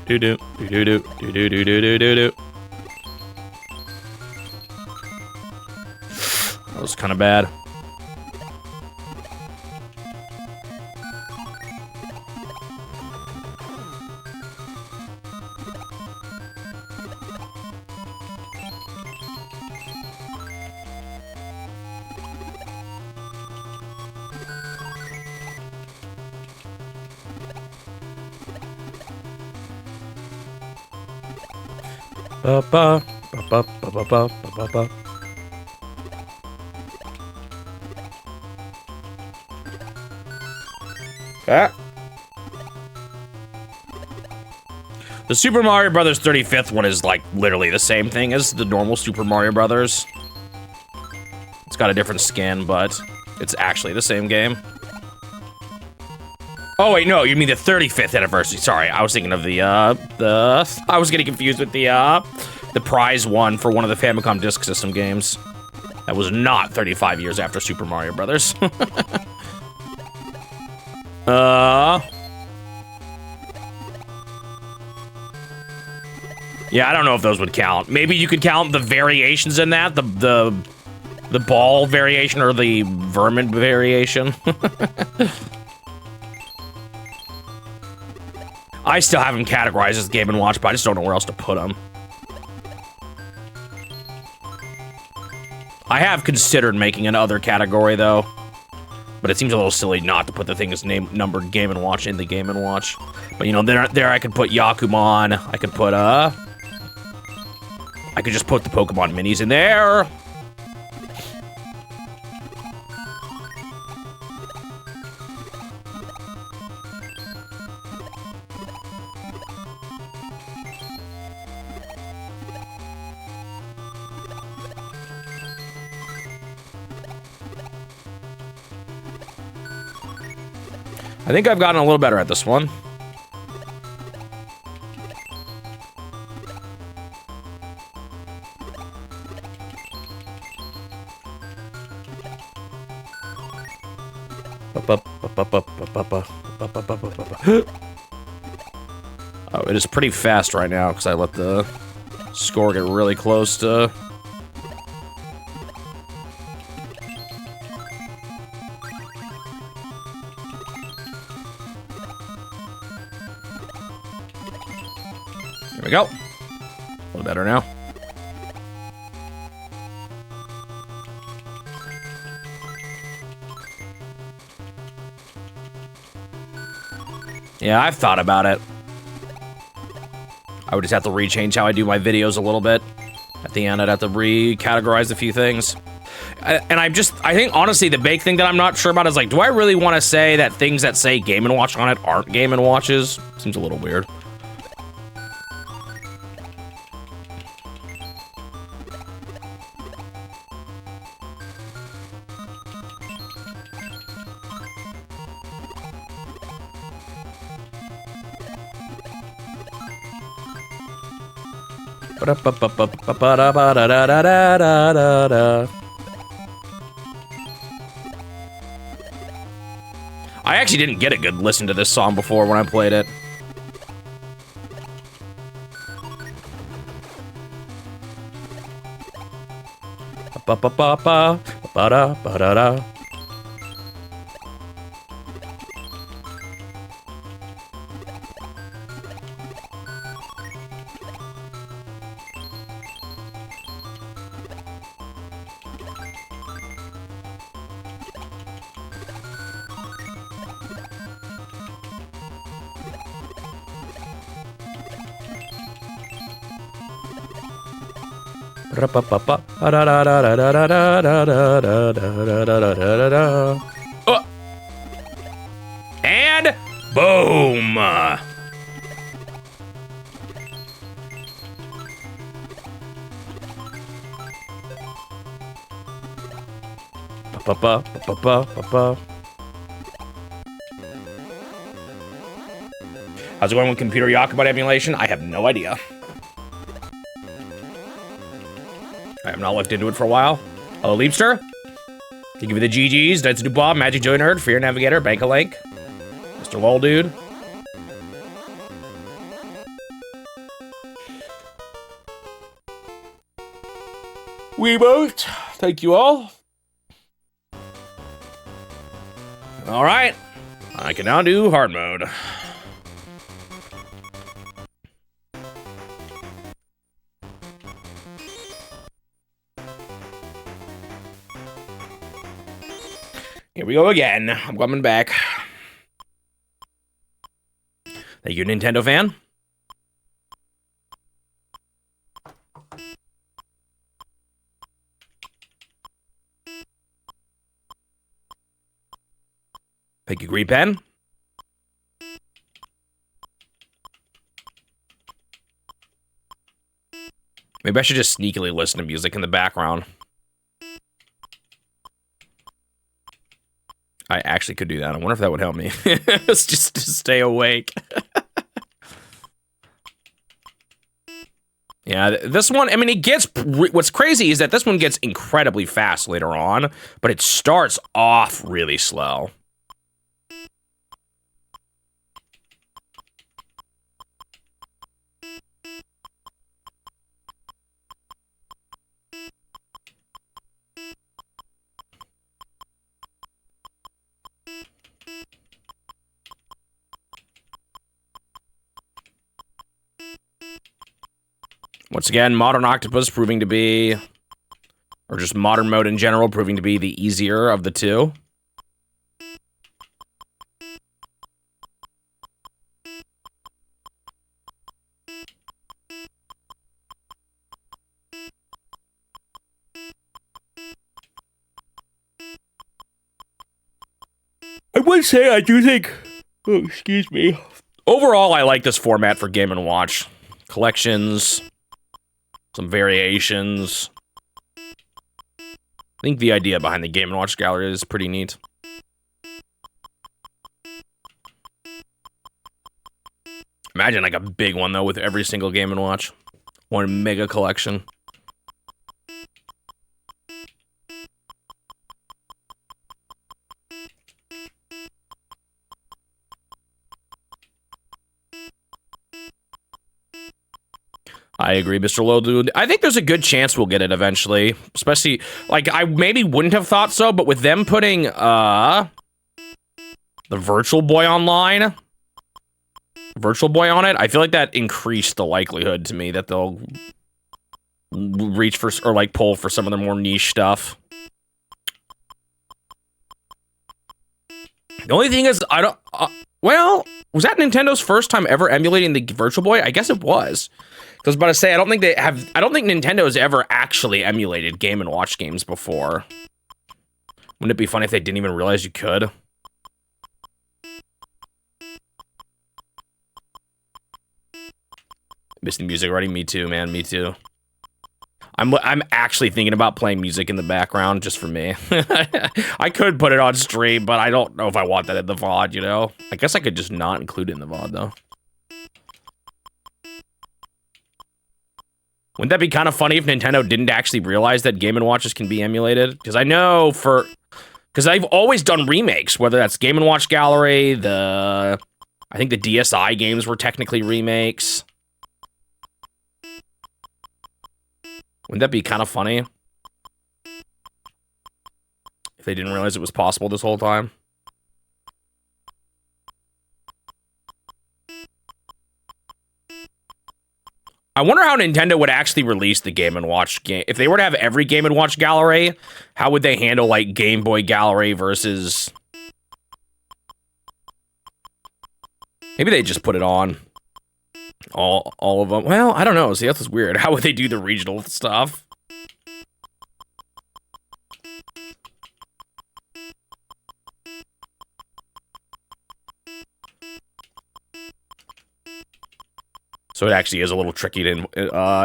Do do do do do do do do do do do. That was kind of bad. Ba ba ba ba ba ba ba ba. Ah. The Super Mario Brothers 35th one is like literally the same thing as the normal Super Mario Brothers. It's got a different skin, but it's actually the same game. Oh wait, no, you mean the 35th anniversary. Sorry, I was thinking of I was getting confused with the prize one for one of the Famicom Disk System games. That was not 35 years after Super Mario Brothers. Yeah, I don't know if those would count. Maybe you could count the variations in that, the ball variation or the vermin variation. I still have them categorized as Game & Watch, but I just don't know where else to put them. I have considered making another category, though. But it seems a little silly not to put the thing as numbered Game & Watch in the Game & Watch. But, you know, there I could put Yakuman. I could put, I could just put the Pokemon minis in there. I think I've gotten a little better at this one. Oh, it is pretty fast right now because I let the score get really close to... There we go. A little better now. Yeah, I've thought about it. I would just have to rechange how I do my videos a little bit. At the end, I'd have to recategorize a few things. And I think, honestly, the big thing that I'm not sure about is, like, do I really want to say that things that say Game & Watch on it aren't Game & Watches? Seems a little weird. I actually didn't get a good listen to this song before when I played it. Ba-da-ba-da-da. And boom! How's it going with Computer Yakuba emulation? I have no idea. I have not looked into it for a while. Hello, Leapster. Thank you for the GGs. That's Dubois, Magic Joy Nerd, Fear Navigator, Bank a Link, Mr. Lol Dude. We both. Thank you all. All right. I can now do hard mode. Here we go again. I'm coming back. Thank you, Nintendo fan. Thank you, Green Pen. Maybe I should just sneakily listen to music in the background. I actually could do that. I wonder if that would help me. It's just to stay awake. Yeah, this one, I mean, it gets, what's crazy is that this one gets incredibly fast later on, but it starts off really slow. Once again, Modern Octopus proving to be, or just modern mode in general, proving to be the easier of the two. I would say I do think, oh, excuse me. Overall, I like this format for Game & Watch. Collections, some variations. I think the idea behind the Game & Watch gallery is pretty neat. Imagine like a big one though with every single Game & Watch. One mega collection. I agree, Mr. Low Dude. I think there's a good chance we'll get it eventually. Especially, like, I maybe wouldn't have thought so, but with them putting, the Virtual Boy online, Virtual Boy on it, I feel like that increased the likelihood to me that they'll reach for, or, like, pull for some of the more niche stuff. The only thing is, I don't, well, was that Nintendo's first time ever emulating the Virtual Boy? I guess it was. I was about to say, I don't think Nintendo has ever actually emulated Game & Watch games before. Wouldn't it be funny if they didn't even realize you could? Missed the music already? Me too, man, me too. I'm actually thinking about playing music in the background just for me. I could put it on stream, but I don't know if I want that in the VOD, you know? I guess I could just not include it in the VOD, though. Wouldn't that be kind of funny if Nintendo didn't actually realize that Game & Watches can be emulated? Because I know because I've always done remakes, whether that's Game & Watch Gallery, I think the DSi games were technically remakes. Wouldn't that be kind of funny? If they didn't realize it was possible this whole time. I wonder how Nintendo would actually release the Game & Watch game. If they were to have every Game & Watch Gallery, how would they handle, like, Game Boy Gallery versus... Maybe they just put it on. All of them. Well, I don't know. See, that's weird. How would they do the regional stuff? So it actually is a little tricky to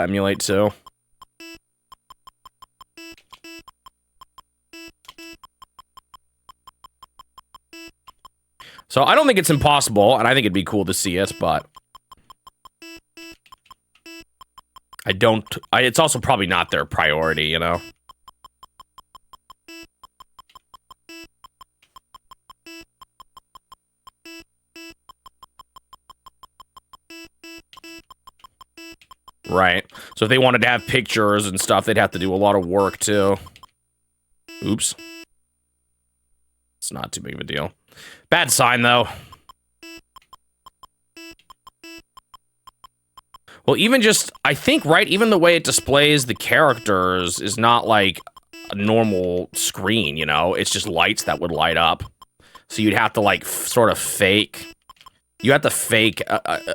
emulate, too. So I don't think it's impossible, and I think it'd be cool to see it, but... it's also probably not their priority, you know? Right. So if they wanted to have pictures and stuff, they'd have to do a lot of work, too. Oops. It's not too big of a deal. Bad sign, though. Well, even just, I think, right, even the way it displays the characters is not like a normal screen, you know? It's just lights that would light up. So you'd have to, like, sort of fake... You have to fake,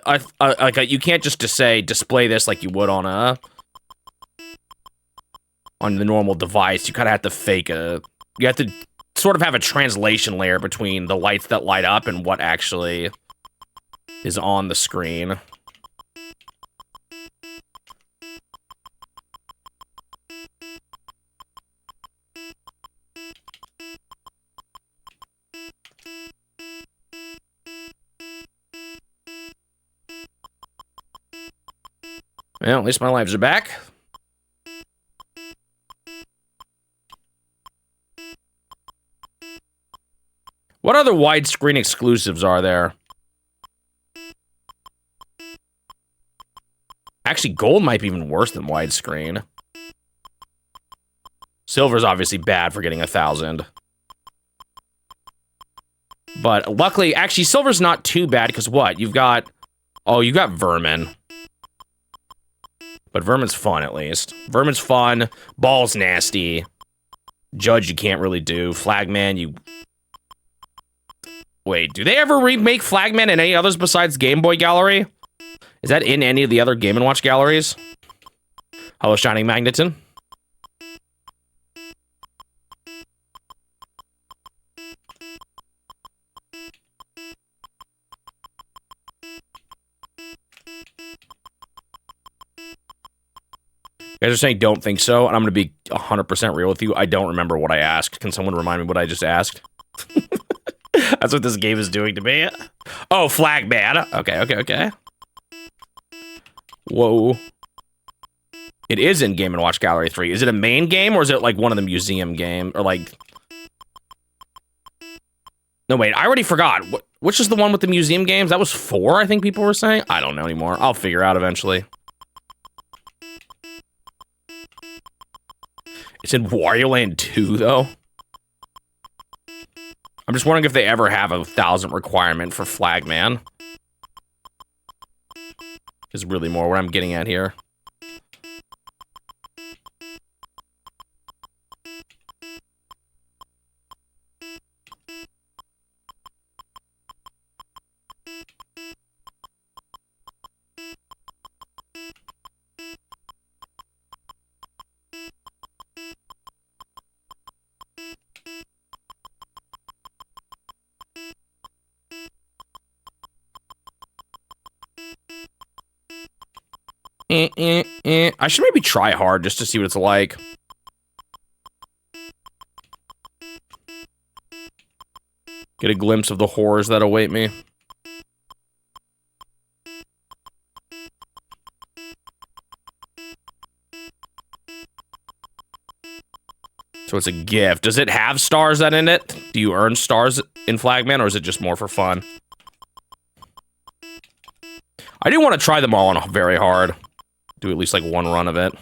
you can't just say display this like you would on the normal device. You kind of have to fake you have to sort of have a translation layer between the lights that light up and what actually is on the screen. Well, at least my lives are back. What other widescreen exclusives are there? Actually, gold might be even worse than widescreen. Silver's obviously bad for getting 1,000. But luckily, actually, silver's not too bad, because what? You've got... Oh, you got Vermin. But Vermin's fun, at least. Vermin's fun. Ball's nasty. Judge, you can't really do. Flagman, you... Wait, do they ever remake Flagman and any others besides Game Boy Gallery? Is that in any of the other Game & Watch galleries? Hello, Shining Magneton. You guys are saying don't think so, and I'm going to be 100% real with you. I don't remember what I asked. Can someone remind me what I just asked? That's what this game is doing to me. Oh, Flagman. Okay. Whoa. It is in Game & Watch Gallery 3. Is it a main game, or is it like one of the museum game? Or like... No, wait, I already forgot. Which is the one with the museum games? That was 4, I think people were saying? I don't know anymore. I'll figure out eventually. It's in Wario Land 2, though. I'm just wondering if they ever have a 1,000 requirement for Flagman. Is really more what I'm getting at here. I should maybe try hard just to see what it's like. Get a glimpse of the horrors that await me. So it's a gift. Does it have stars in it? Do you earn stars in Flagman, or is it just more for fun? I do want to try them all on very hard. Do at least like one run of it.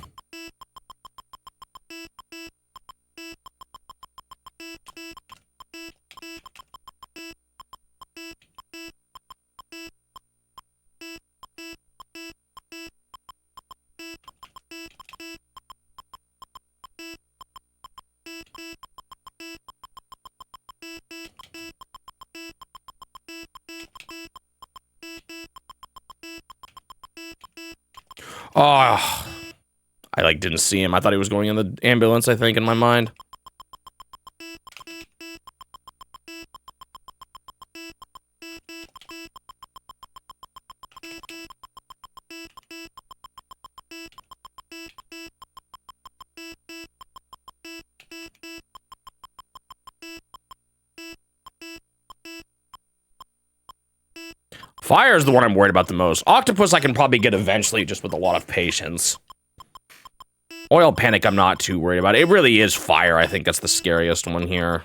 Oh, I like didn't see him. I thought he was going in the ambulance, I think, in my mind. Fire is the one I'm worried about the most. Octopus I can probably get eventually just with a lot of patience. Oil Panic I'm not too worried about. It really is fire. I think that's the scariest one here.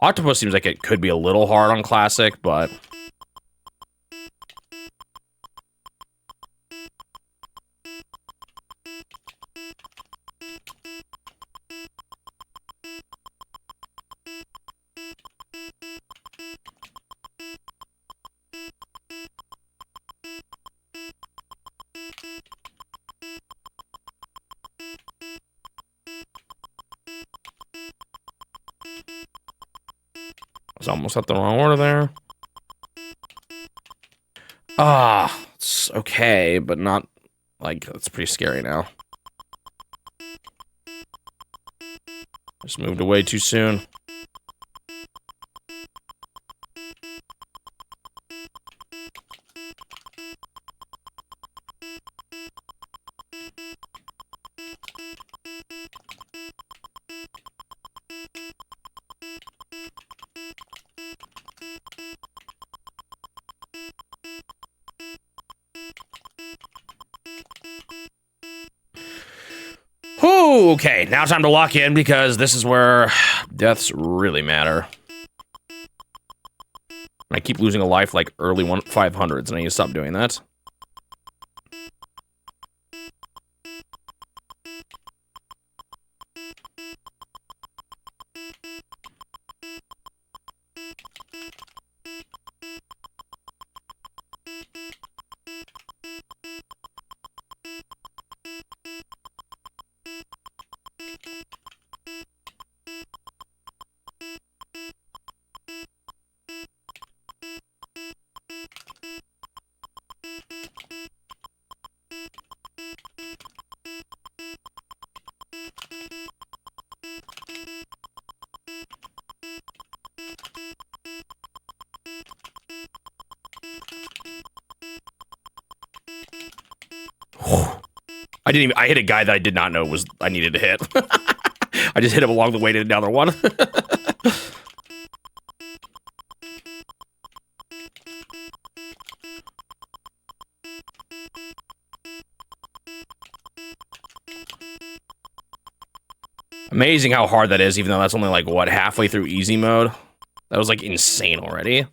Octopus seems like it could be a little hard on Classic, but... I was almost at the wrong order there. Ah, it's okay, but not, like, it's pretty scary now. Just moved away too soon. Whew, okay, now time to lock in because this is where deaths really matter. I keep losing a life like early 500s, and I need to stop doing that. I hit a guy that I did not know I needed to hit. I just hit him along the way to another one. Amazing how hard that is, even though that's only like, what, halfway through easy mode? That was like insane already.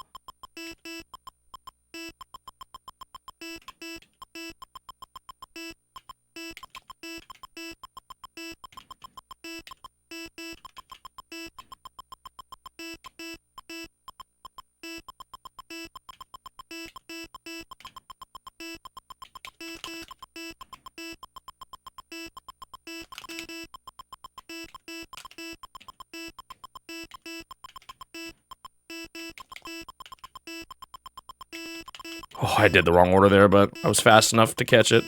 Oh, I did the wrong order there, but I was fast enough to catch it.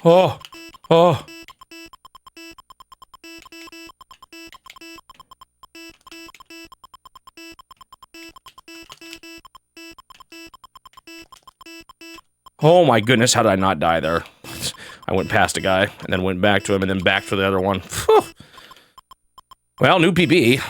Oh, oh. Oh my goodness, how did I not die there? I went past a guy, and then went back to him, and then back to the other one. Well, new PB.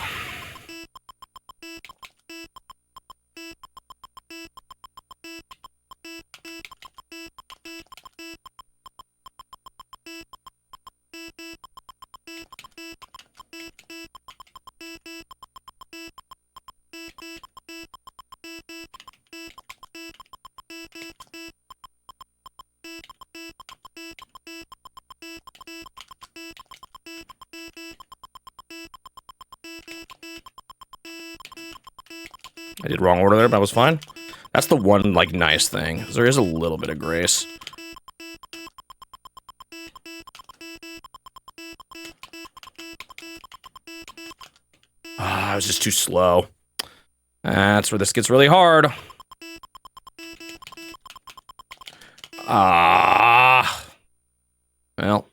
I did wrong order there, but that was fine. That's the one, like, nice thing. There is a little bit of grace. I was just too slow. That's where this gets really hard. Well.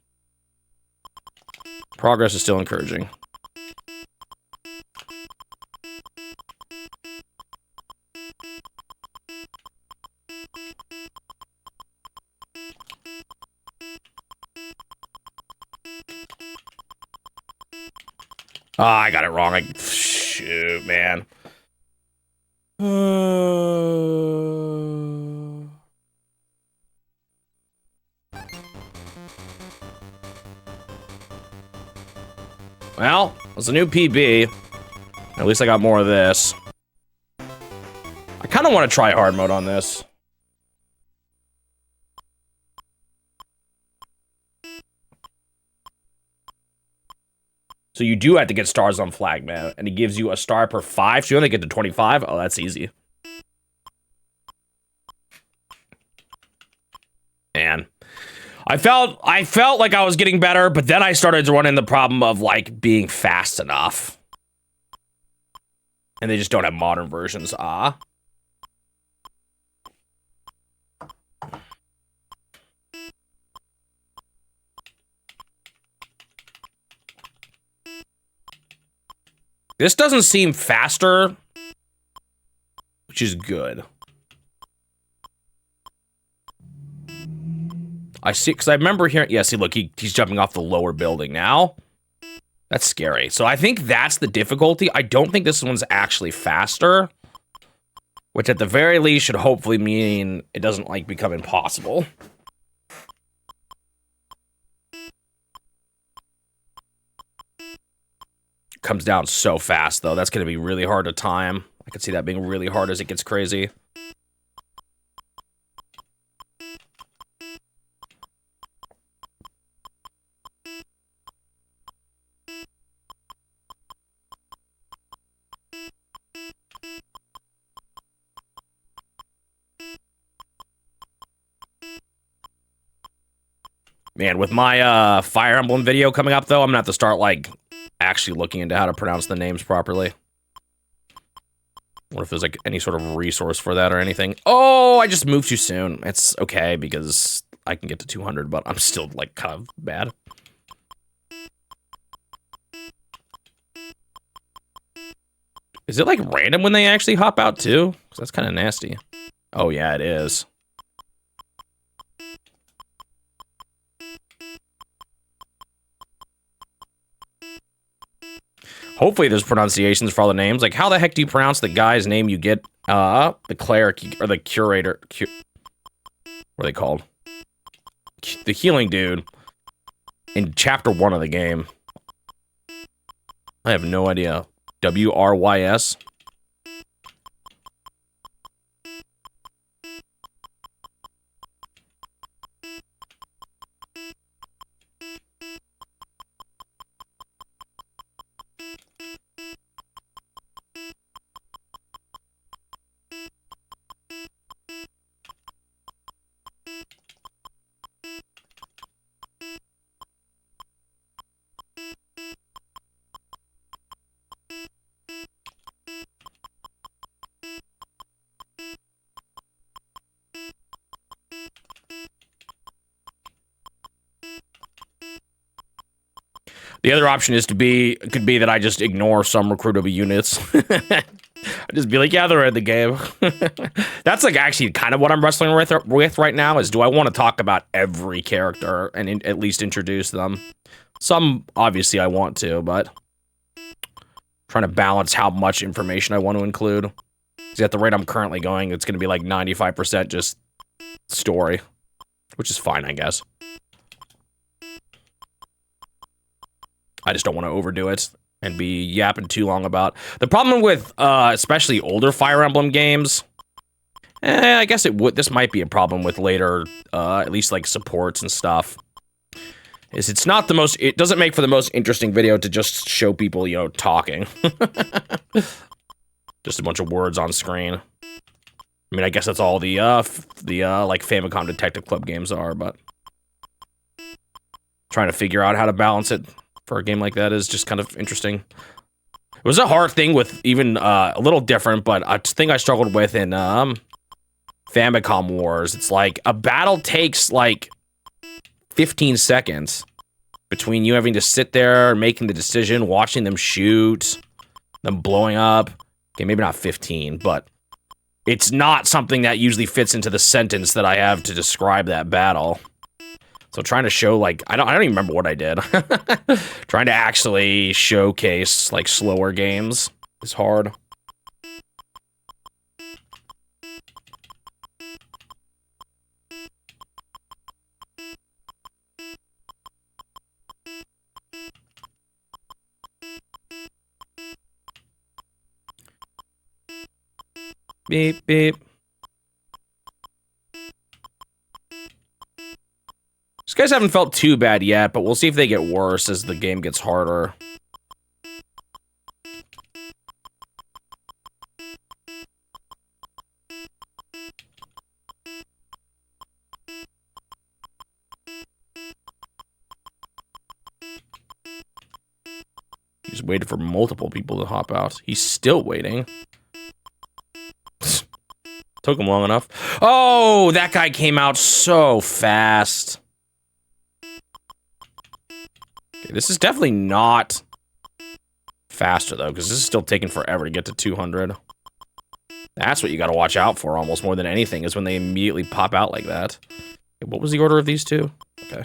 Progress is still encouraging. I got it wrong. Shoot, man. Well, it's a new PB. At least I got more of this. I kind of want to try hard mode on this. So you do have to get stars on flag, man. And it gives you a star per 5. So you only get to 25. Oh, that's easy. Man. I felt like I was getting better, but then I started to run into the problem of, like, being fast enough. And they just don't have modern versions. This doesn't seem faster, which is good. I see, because I remember hearing, yeah, see, look, he's jumping off the lower building now. That's scary. So I think that's the difficulty. I don't think this one's actually faster, which at the very least should hopefully mean it doesn't, like, become impossible. Comes down so fast, though. That's going to be really hard to time. I can see that being really hard as it gets crazy. Man, with my Fire Emblem video coming up, though, I'm gonna have to start, like, actually looking into how to pronounce the names properly. What if there's, like, any sort of resource for that or anything? Oh, I just moved too soon. It's okay, because I can get to 200, but I'm still, like, kind of bad. Is it, like, random when they actually hop out, too? Because that's kind of nasty. Oh, yeah, it is. Hopefully there's pronunciations for all the names. Like, how the heck do you pronounce the guy's name you get, the cleric, or the curator, what are they called? The healing dude in chapter 1 of the game. I have no idea. W-R-Y-S? The other option is could be that I just ignore some recruitable units. I just be like, yeah, they're in the game. That's like actually kind of what I'm wrestling with right now is do I want to talk about every character and at least introduce them? Some, obviously, I want to, but trying to balance how much information I want to include. See, at the rate I'm currently going, it's going to be like 95% just story, which is fine, I guess. I just don't want to overdo it and be yapping too long about. The problem with especially older Fire Emblem games I guess it would. This might be a problem with later, at least like supports and stuff. It's not the most. It doesn't make for the most interesting video to just show people, you know, talking. Just a bunch of words on screen. I mean, I guess that's all the like Famicom Detective Club games are, but trying to figure out how to balance it for a game like that is just kind of interesting. It was a hard thing with even a little different, but a thing I struggled with in Famicom Wars. It's like a battle takes like 15 seconds between you having to sit there, making the decision, watching them shoot, them blowing up. Okay, maybe not 15, but it's not something that usually fits into the sentence that I have to describe that battle. So trying to show, like, I don't even remember what I did. Trying to actually showcase, like, slower games is hard. Beep, beep. These guys haven't felt too bad yet, but we'll see if they get worse as the game gets harder. He's waited for multiple people to hop out. He's still waiting. Took him long enough. Oh, that guy came out so fast. Okay, this is definitely not faster, though, because this is still taking forever to get to 200. That's what you gotta watch out for, almost more than anything, is when they immediately pop out like that. Okay, what was the order of these two? Okay.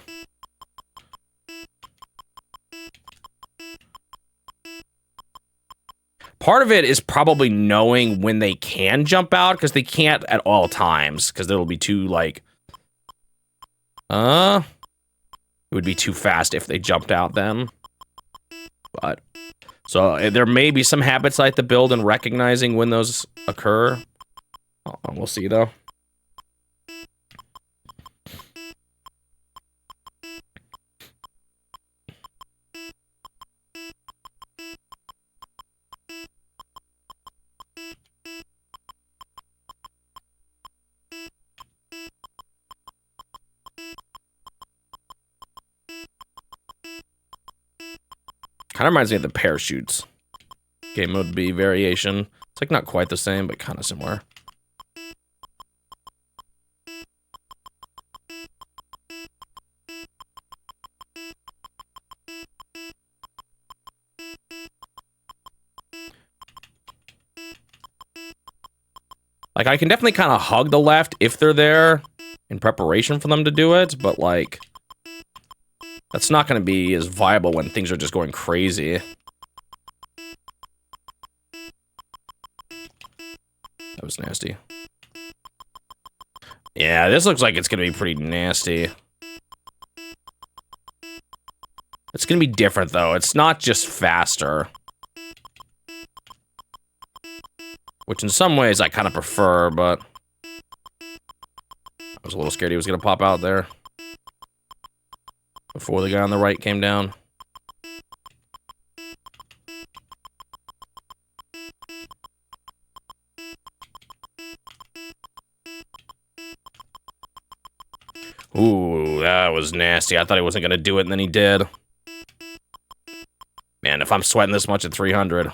Part of it is probably knowing when they can jump out, because they can't at all times, because it'll be too, like... It would be too fast if they jumped out then. But... So, there may be some habits I have to build in recognizing when those occur. Oh, we'll see, though. Kind of reminds me of the parachutes. Game mode B variation. It's like not quite the same, but kind of similar. Like, I can definitely kind of hug the left if they're there in preparation for them to do it, but like... That's not going to be as viable when things are just going crazy. That was nasty. Yeah, this looks like it's going to be pretty nasty. It's going to be different, though. It's not just faster. Which in some ways I kind of prefer, but... I was a little scared he was going to pop out there. Before the guy on the right came down. Ooh, that was nasty. I thought he wasn't going to do it, and then he did. Man, if I'm sweating this much at 300...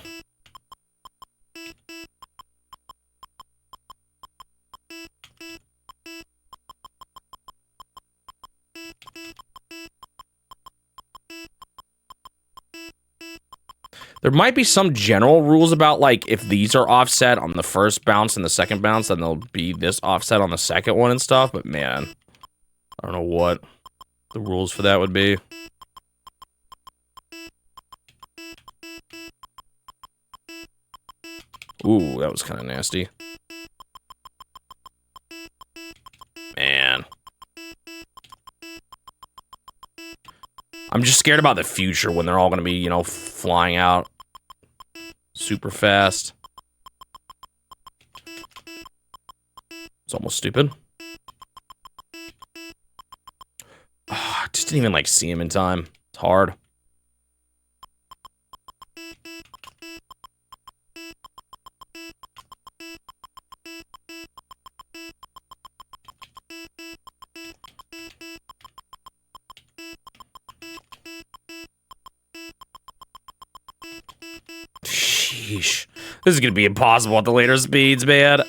There might be some general rules about, like, if these are offset on the first bounce and the second bounce, then there'll be this offset on the second one and stuff, but man, I don't know what the rules for that would be. Ooh, that was kind of nasty. Man. I'm just scared about the future when they're all going to be, you know, flying out super fast. It's almost stupid. Oh, I just didn't even, like, see him in time. It's hard. Sheesh. This is gonna be impossible at the later speeds, man.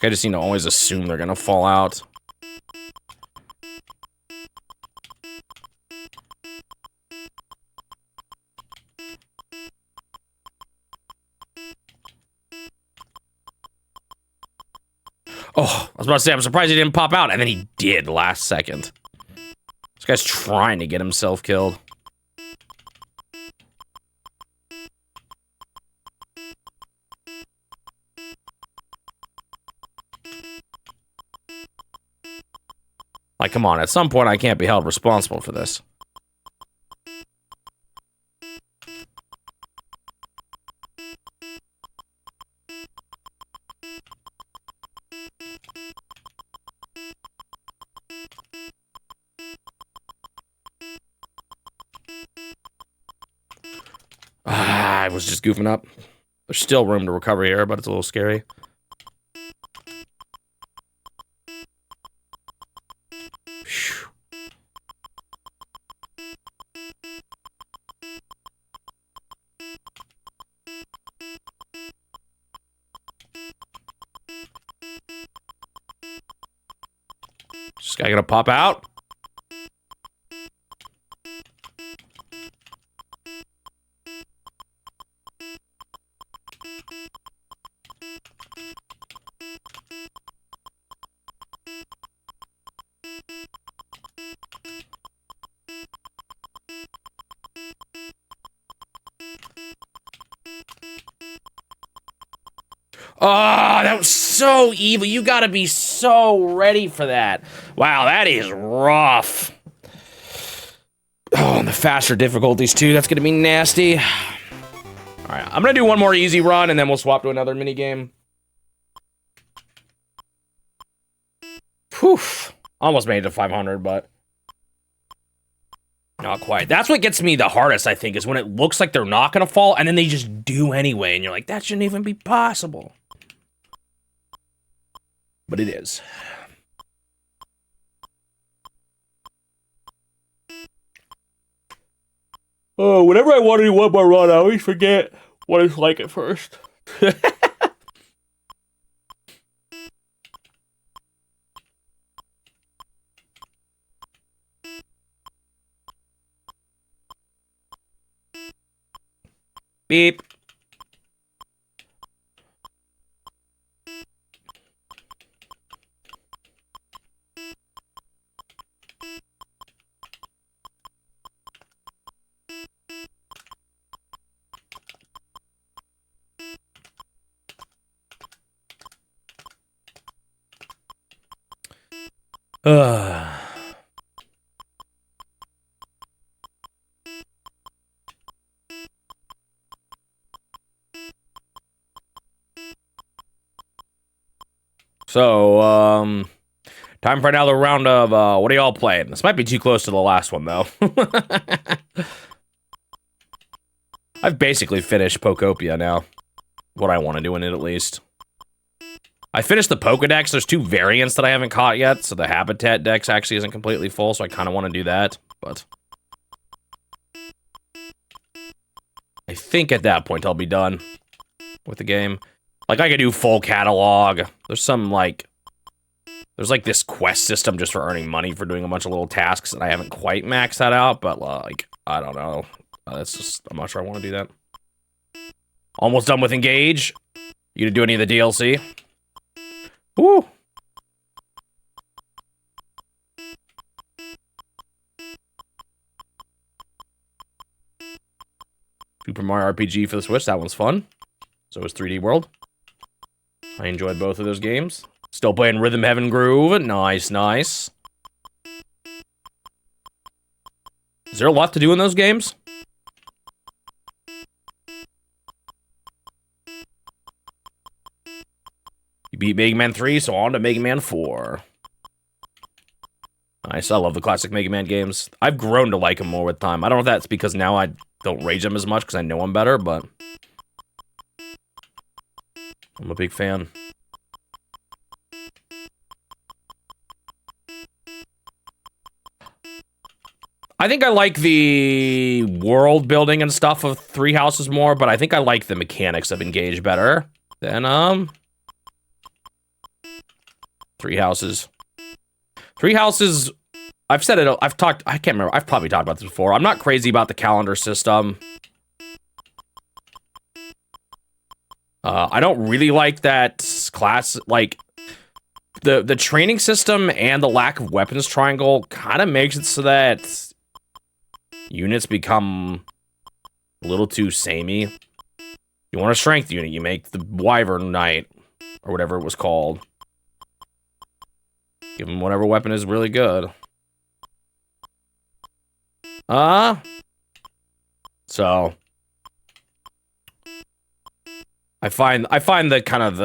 I just need to always assume they're gonna fall out. Oh, I was about to say, I'm surprised he didn't pop out, and then he did last second. This guy's trying to get himself killed. Like, come on, at some point I can't be held responsible for this. I was just goofing up. There's still room to recover here, but it's a little scary. This guy gonna pop out? Oh, that was so evil. You gotta be so ready for that. Wow, that is rough. Oh, and the faster difficulties too. That's gonna be nasty. All right, I'm gonna do one more easy run and then we'll swap to another mini game. Poof. Almost made it to 500, but not quite. That's what gets me the hardest, I think, is when it looks like they're not gonna fall and then they just do anyway, and you're like, that shouldn't even be possible. But it is. Oh, whenever I want to do one more run, I always forget what it's like at first. Beep. So, time for another round of, what are y'all playing? This might be too close to the last one, though. I've basically finished Pokopia now. What I want to do in it, at least. I finished the Pokedex. There's 2 variants that I haven't caught yet, so the Habitat Dex actually isn't completely full, so I kind of want to do that, but I think at that point I'll be done with the game. Like, I could do full catalog. There's some, like, there's, like, this quest system just for earning money for doing a bunch of little tasks that I haven't quite maxed that out, but, like, I don't know. That's just, I'm not sure I want to do that. Almost done with Engage. You gonna do any of the DLC? Woo! Super Mario RPG for the Switch, that one's fun. So is 3D World. I enjoyed both of those games. Still playing Rhythm Heaven Groove. Nice, nice. Is there a lot to do in those games? You beat Mega Man 3, so on to Mega Man 4. Nice, I love the classic Mega Man games. I've grown to like them more with time. I don't know if that's because now I don't rage them as much because I know them better, but I'm a big fan. I think I like the world building and stuff of Three Houses more, but I think I like the mechanics of Engage better than, Three Houses. Three Houses, I've said it, I can't remember, I've probably talked about this before. I'm not crazy about the calendar system. I don't really like that class, like, the training system and the lack of weapons triangle kind of makes it so that units become a little too samey. You want a strength unit, you make the Wyvern Knight, or whatever it was called. Give him whatever weapon is really good. So I find the kind of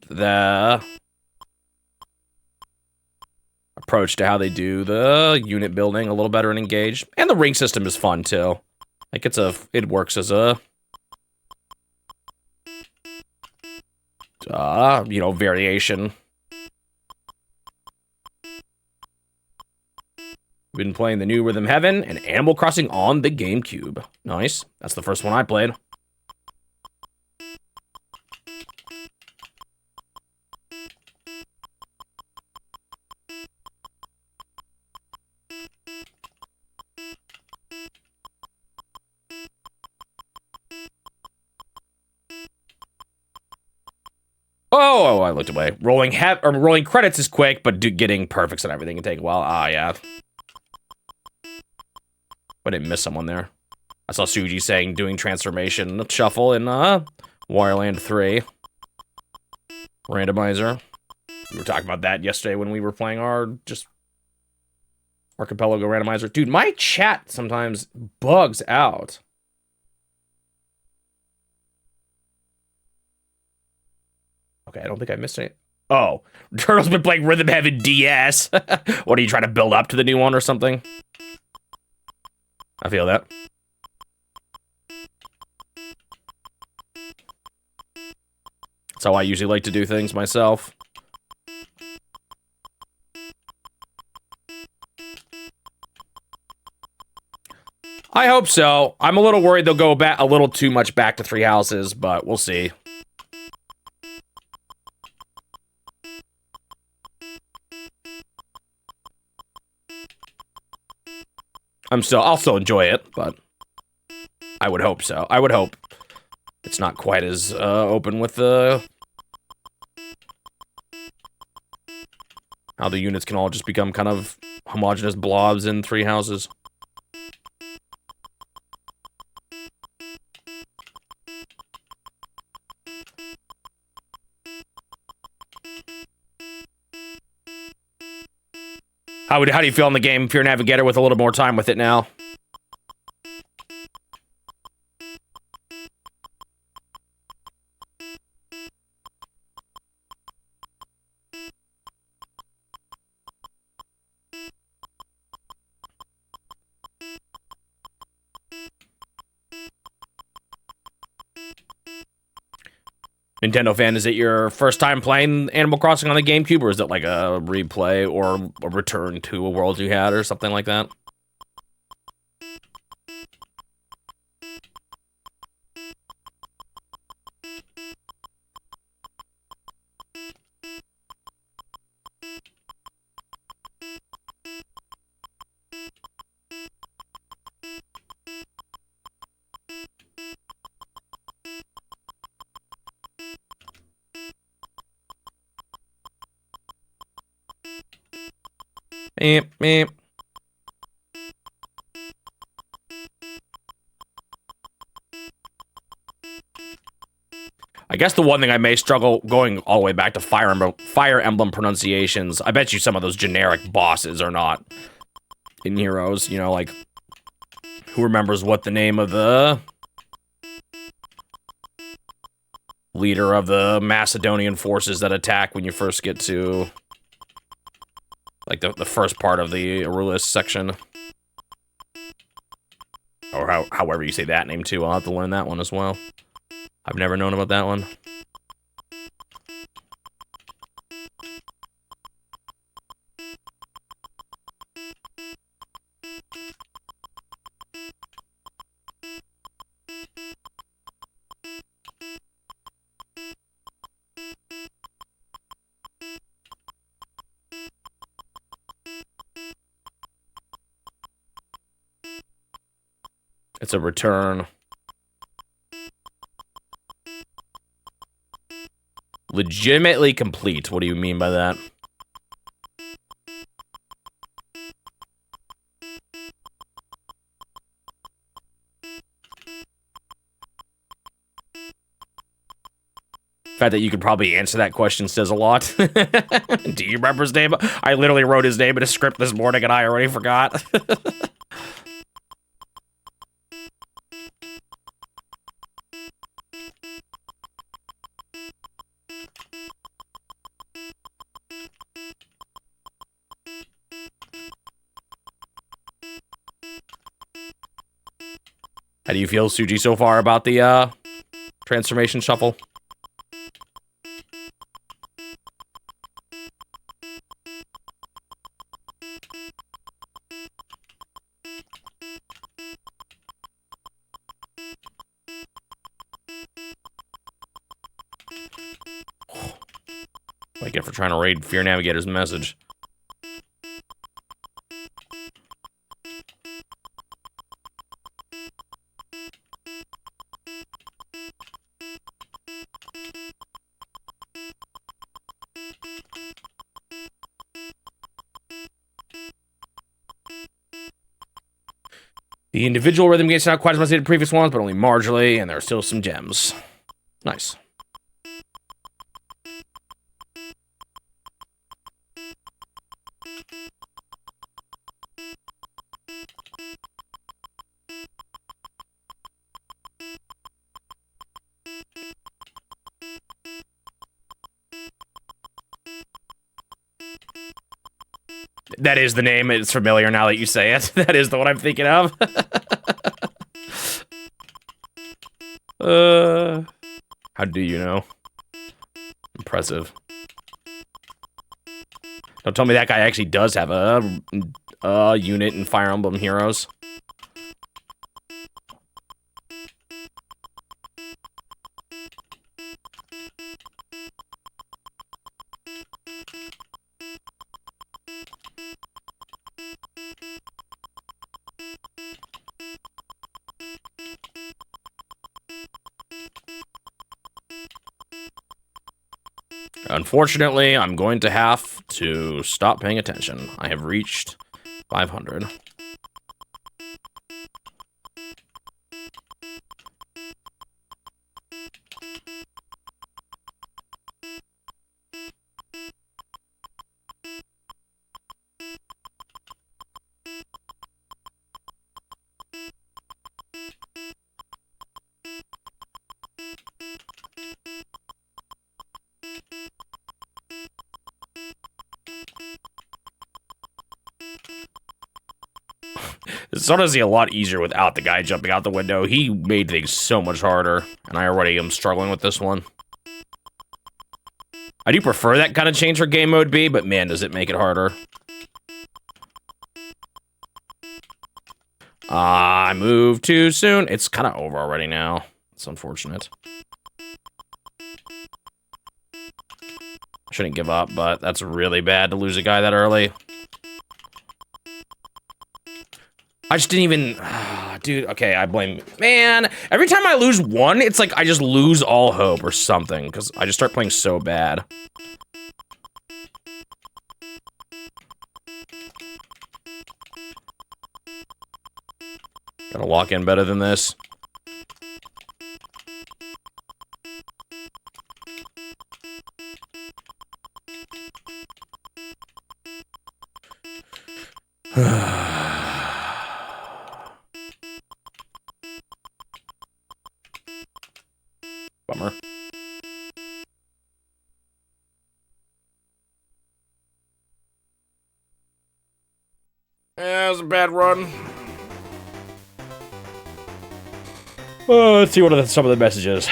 the approach to how they do the unit building a little better in Engage, and the ring system is fun too. Like it works as a you know, variation. Been playing the new Rhythm Heaven and Animal Crossing on the GameCube. Nice. That's the first one I played. Oh, I looked away. Rolling credits is quick, but getting perfects and everything can take a while. Ah, yeah. I didn't miss someone there. I saw Suji saying doing transformation shuffle in Wireland 3 randomizer. We were talking about that yesterday when we were playing our Archipelago randomizer. Dude, my chat sometimes bugs out. Okay, I don't think I missed any. Oh, Turtle's been playing Rhythm Heaven DS. What, are you trying to build up to the new one or something? I feel that. That's how I usually like to do things myself. I hope so. I'm a little worried they'll go back a little too much back to Three Houses, but we'll see. I'll still enjoy it, but I would hope so. I would hope it's not quite as open with how the units can all just become kind of homogenous blobs in Three Houses. How do you feel in the game, Pure Navigator, with a little more time with it now? Nintendo fan, is it your first time playing Animal Crossing on the GameCube, or is it like a replay or a return to a world you had or something like that? Meep, meep. I guess the one thing I may struggle going all the way back to Fire Emblem pronunciations, I bet you some of those generic bosses are not in Heroes, you know, like, who remembers what the name of the leader of the Macedonian forces that attack when you first get to, like, the first part of the Arulis section. Or however you say that name, too. I'll have to learn that one as well. I've never known about that one. It's a return. Legitimately complete. What do you mean by that? The fact that you could probably answer that question says a lot. Do you remember his name? I literally wrote his name in a script this morning and I already forgot. How do you feel, Suji, so far about the transformation shuffle? What I get for trying to raid Fear Navigator's message. The individual rhythm gates not quite as much as the previous ones, but only marginally, and there are still some gems. Nice. That is the name. It's familiar now that you say it. That is the one I'm thinking of. How do you know? Impressive. Don't tell me that guy actually does have a unit in Fire Emblem Heroes. Unfortunately, I'm going to have to stop paying attention. I have reached 500. It's honestly a lot easier without the guy jumping out the window. He made things so much harder, and I already am struggling with this one. I do prefer that kind of change for game mode B, but man, does it make it harder. I moved too soon. It's kind of over already now. It's unfortunate. I shouldn't give up, but that's really bad to lose a guy that early. I just didn't even... dude, okay, I blame... Man, every time I lose one, it's like I just lose all hope or something, because I just start playing so bad. Gotta lock in better than this. Bummer. That was a bad run. Let's see what are some of the messages.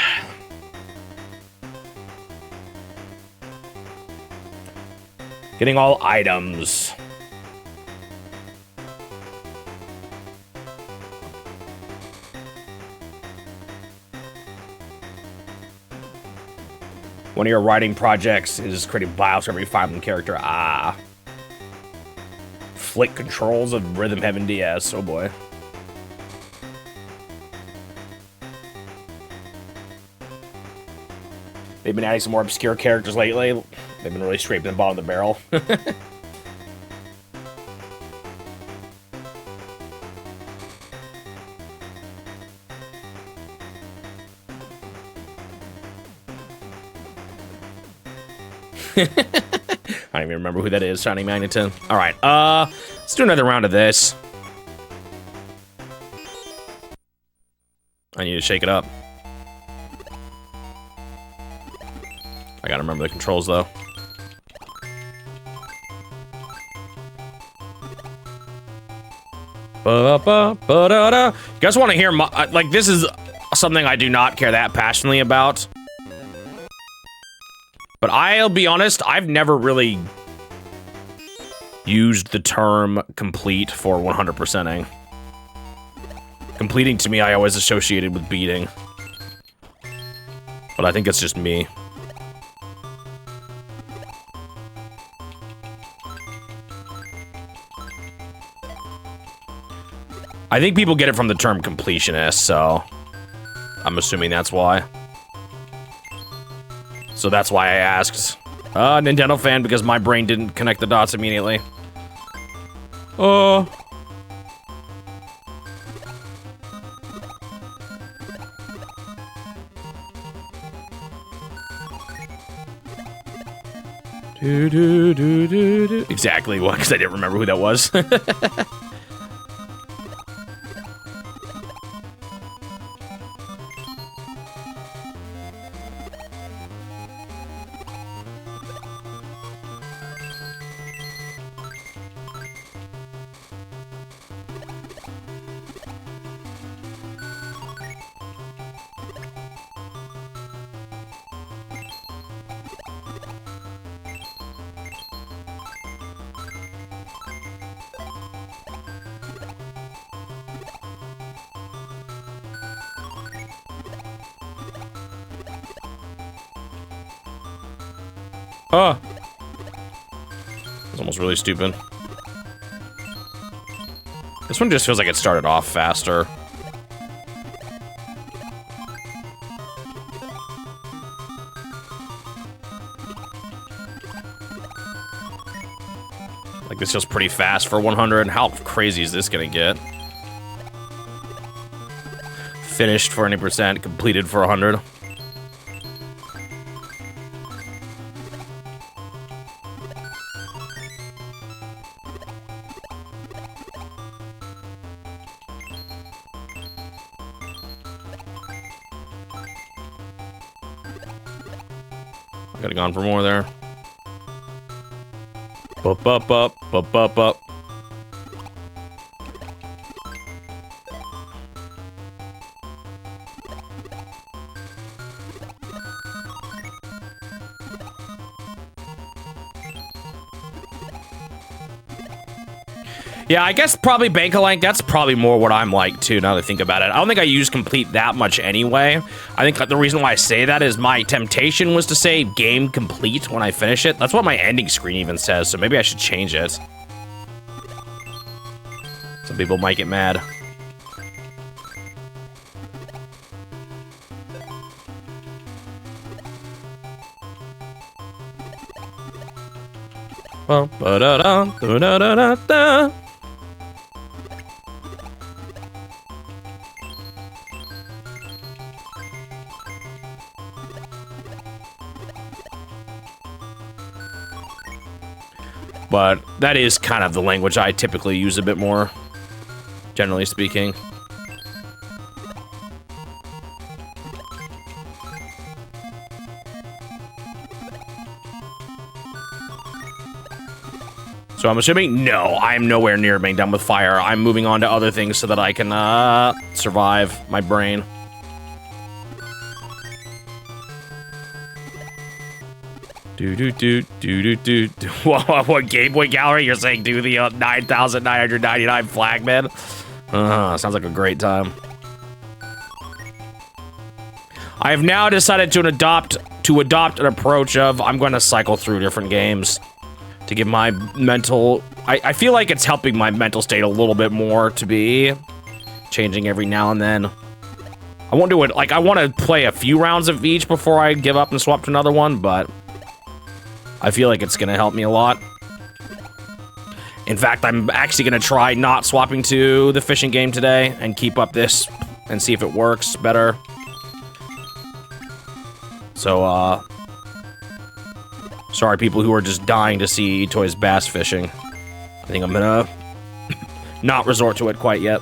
Getting all items. One of your writing projects is creating bios for every Fire Emblem character. Ah. Flick controls of Rhythm Heaven DS. Oh boy. They've been adding some more obscure characters lately. They've been really scraping the bottom of the barrel. I don't even remember who that is, Shining Magneton. All right, let's do another round of this. I need to shake it up. I gotta remember the controls, though. You guys want to hear my, like, this is something I do not care that passionately about. But I'll be honest, I've never really used the term complete for 100%ing. Completing to me, I always associated with beating. But I think it's just me. I think people get it from the term completionist, so I'm assuming that's why. So that's why I asked. Nintendo fan, because my brain didn't connect the dots immediately. Oh. Exactly, well, because I didn't remember who that was. Oh. It's almost really stupid. This one just feels like it started off faster. Like, this feels pretty fast for 100. How crazy is this gonna get? Finished for 90%, completed for 100. Could have gone for more there. Up, up, up, up, up, up. Yeah, I guess probably Bank-A-Lank, that's probably more what I'm like, too, now that I think about it. I don't think I use complete that much anyway. I think the reason why I say that is my temptation was to say game complete when I finish it. That's what my ending screen even says, so maybe I should change it. Some people might get mad. Ba-da-da-da-da-da-da. But that is kind of the language I typically use a bit more, generally speaking. So I'm assuming, no, I am nowhere near being done with fire. I'm moving on to other things so that I can survive my brain. What Game Boy Gallery? You're saying do the 9,999 flagman? Sounds like a great time. I have now decided to adopt an approach of I'm going to cycle through different games to give my mental... I feel like it's helping my mental state a little bit more to be changing every now and then. I won't do it... Like, I want to play a few rounds of each before I give up and swap to another one, but I feel like it's going to help me a lot. In fact, I'm actually going to try not swapping to the fishing game today and keep up this and see if it works better. So, sorry people who are just dying to see Toys bass fishing. I think I'm gonna not resort to it quite yet.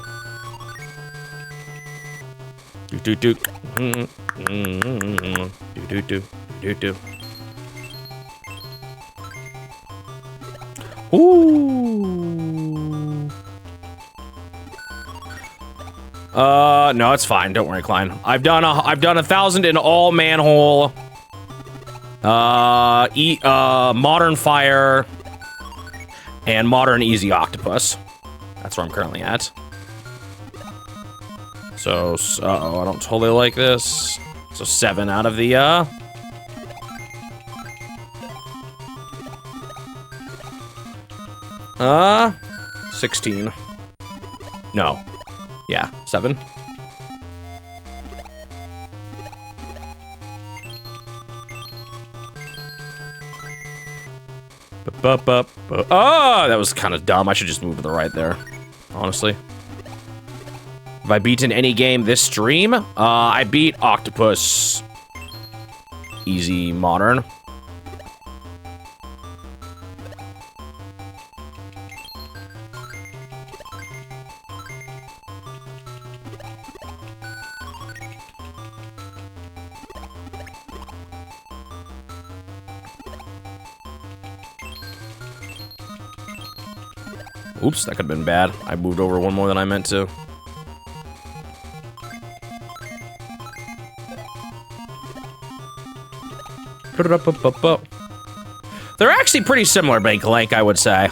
Ooh. No, it's fine. Don't worry, Klein. I've done 1,000 in all manhole. Modern fire and modern easy octopus. That's where I'm currently at. So, uh-oh, I don't totally like this. So 7 out of the, 16. No. Yeah, 7. Oh, that was kind of dumb. I should just move to the right there, honestly. Have I beaten any game this stream? I beat Octopus. Easy modern. Oops, that could have been bad. I moved over one more than I meant to. They're actually pretty similar, Bank Link, I would say.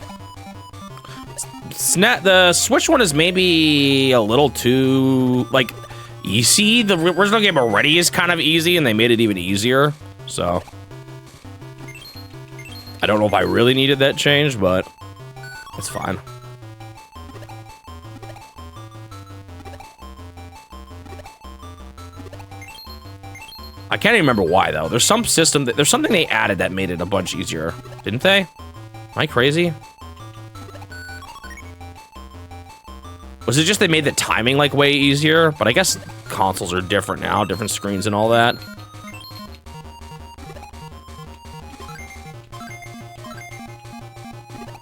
The Switch one is maybe a little too, like, easy. The original game already is kind of easy, and they made it even easier, so. I don't know if I really needed that change, but it's fine. I can't even remember why, though. There's some system there's something they added that made it a bunch easier, didn't they? Am I crazy? Was it just they made the timing, like, way easier? But I guess consoles are different now, different screens and all that.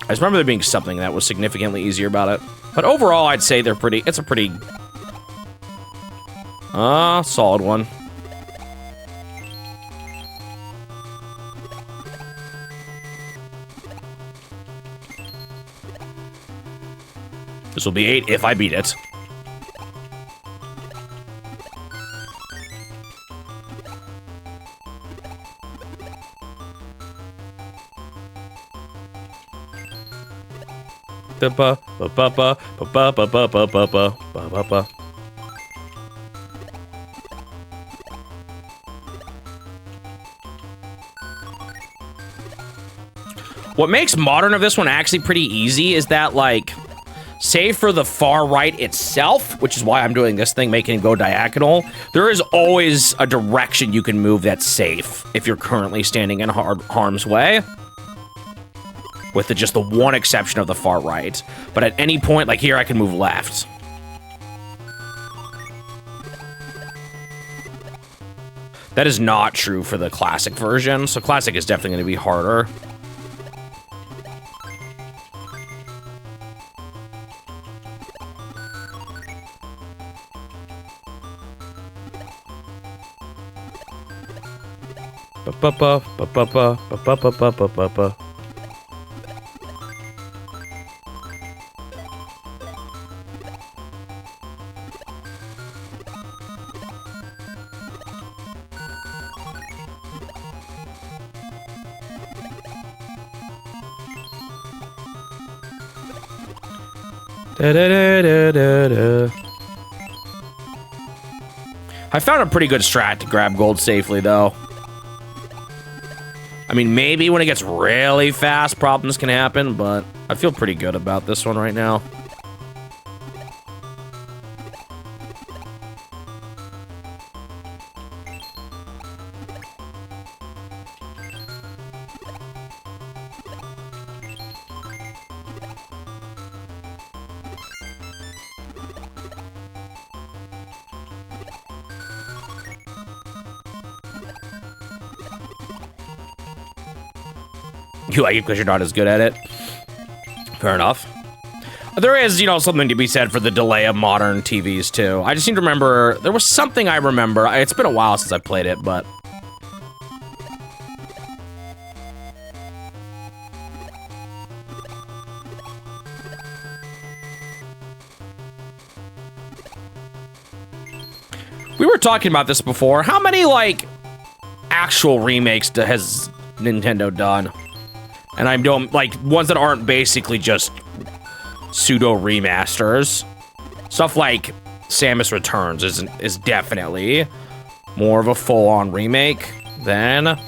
I just remember there being something that was significantly easier about it. But overall, I'd say it's a pretty... solid one. This will be 8 if I beat it. What makes modern of this one actually pretty easy is that, like, save for the far right itself, which is why I'm doing this thing, making it go diagonal, there is always a direction you can move that's safe if you're currently standing in harm's way. With just the one exception of the far right. But at any point, like here, I can move left. That is not true for the classic version, so classic is definitely going to be harder. I found a pretty good strat to grab gold safely, though. I mean, maybe when it gets really fast, problems can happen, but I feel pretty good about this one right now. You like it because you're not as good at it? Fair enough. There is, you know, something to be said for the delay of modern TVs, too. I just seem to remember... There was something I remember. It's been a while since I played it, but... We were talking about this before. How many, like, actual remakes has Nintendo done? And I'm doing, like, ones that aren't basically just pseudo remasters. Stuff like Samus Returns is definitely more of a full-on remake than,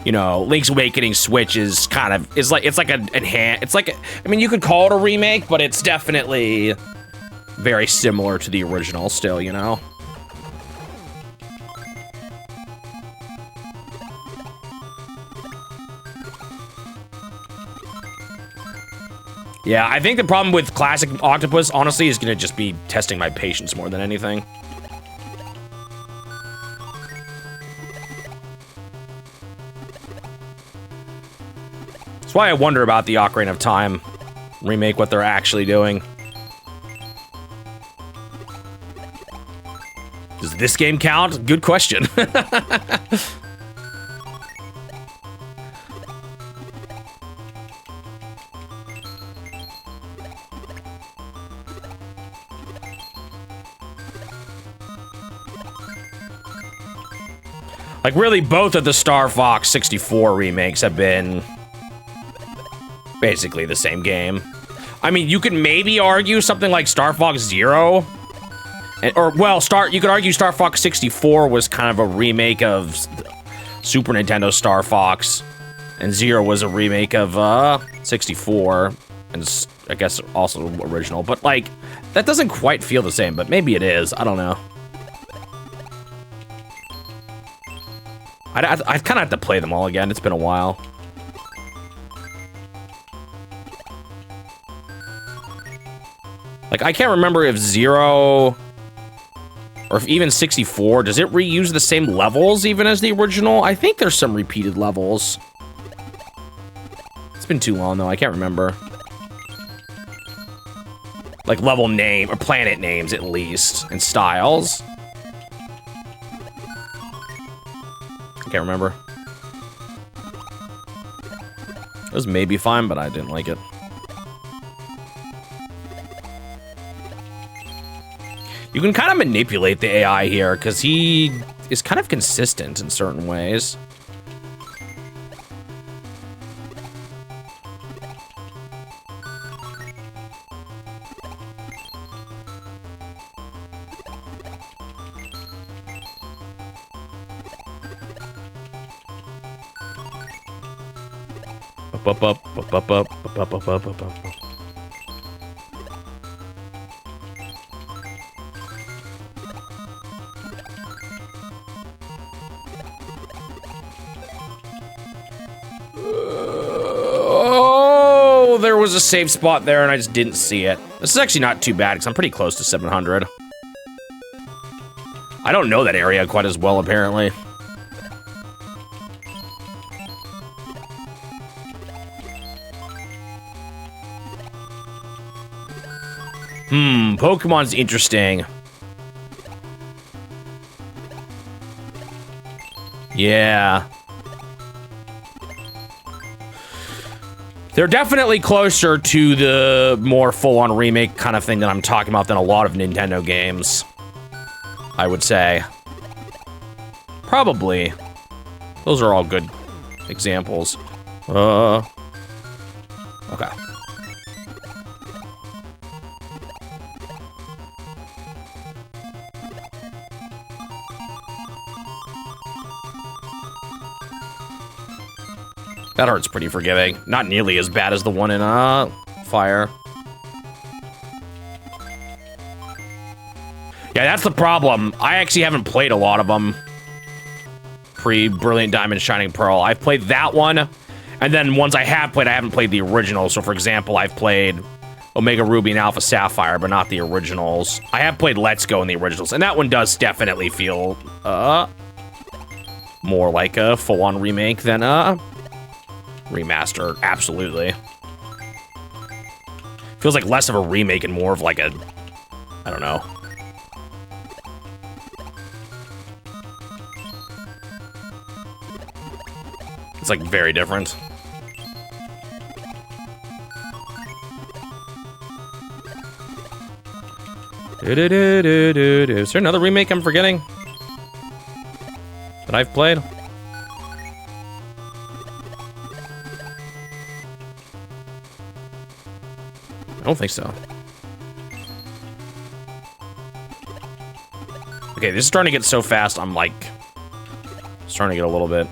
you know, Link's Awakening Switch is kind of, it's like an enhanced, it's like, I mean, you could call it a remake, but it's definitely very similar to the original still, you know? Yeah, I think the problem with Classic Octopus, honestly, is going to just be testing my patience more than anything. That's why I wonder about the Ocarina of Time remake, what they're actually doing. Does this game count? Good question. Like, really, both of the Star Fox 64 remakes have been basically the same game. I mean, you could maybe argue something like Star Fox Zero, or, well, you could argue Star Fox 64 was kind of a remake of Super Nintendo Star Fox, and Zero was a remake of 64, and I guess also original, but, like, that doesn't quite feel the same, but maybe it is. I don't know. I kind of have to play them all again. It's been a while. Like, I can't remember if Zero or if even 64, does it reuse the same levels even as the original? I think there's some repeated levels. It's been too long, though. I can't remember. Like, level name, or planet names, at least, and styles. I can't remember. It was maybe fine, but I didn't like it. You can kind of manipulate the AI here, because he is kind of consistent in certain ways. Oh, there was a save spot there and I just didn't see it. This is actually not too bad because I'm pretty close to 700. I don't know that area quite as well, apparently. Pokemon's interesting. Yeah. They're definitely closer to the more full-on remake kind of thing that I'm talking about than a lot of Nintendo games, I would say. Probably. Those are all good examples. Okay. That hurt's pretty forgiving. Not nearly as bad as the one in, Fire. Yeah, that's the problem. I actually haven't played a lot of them. Pre-Brilliant Diamond, Shining Pearl. I've played that one, and then ones I have played, I haven't played the original. So, for example, I've played Omega Ruby and Alpha Sapphire, but not the originals. I have played Let's Go in the originals, and that one does definitely feel, more like a full-on remake than a remaster. Absolutely. Feels like less of a remake and more of like a, I don't know. It's like very different. Is there another remake I'm forgetting that I've played? I don't think so. Okay, this is starting to get so fast, I'm like starting to get a little bit.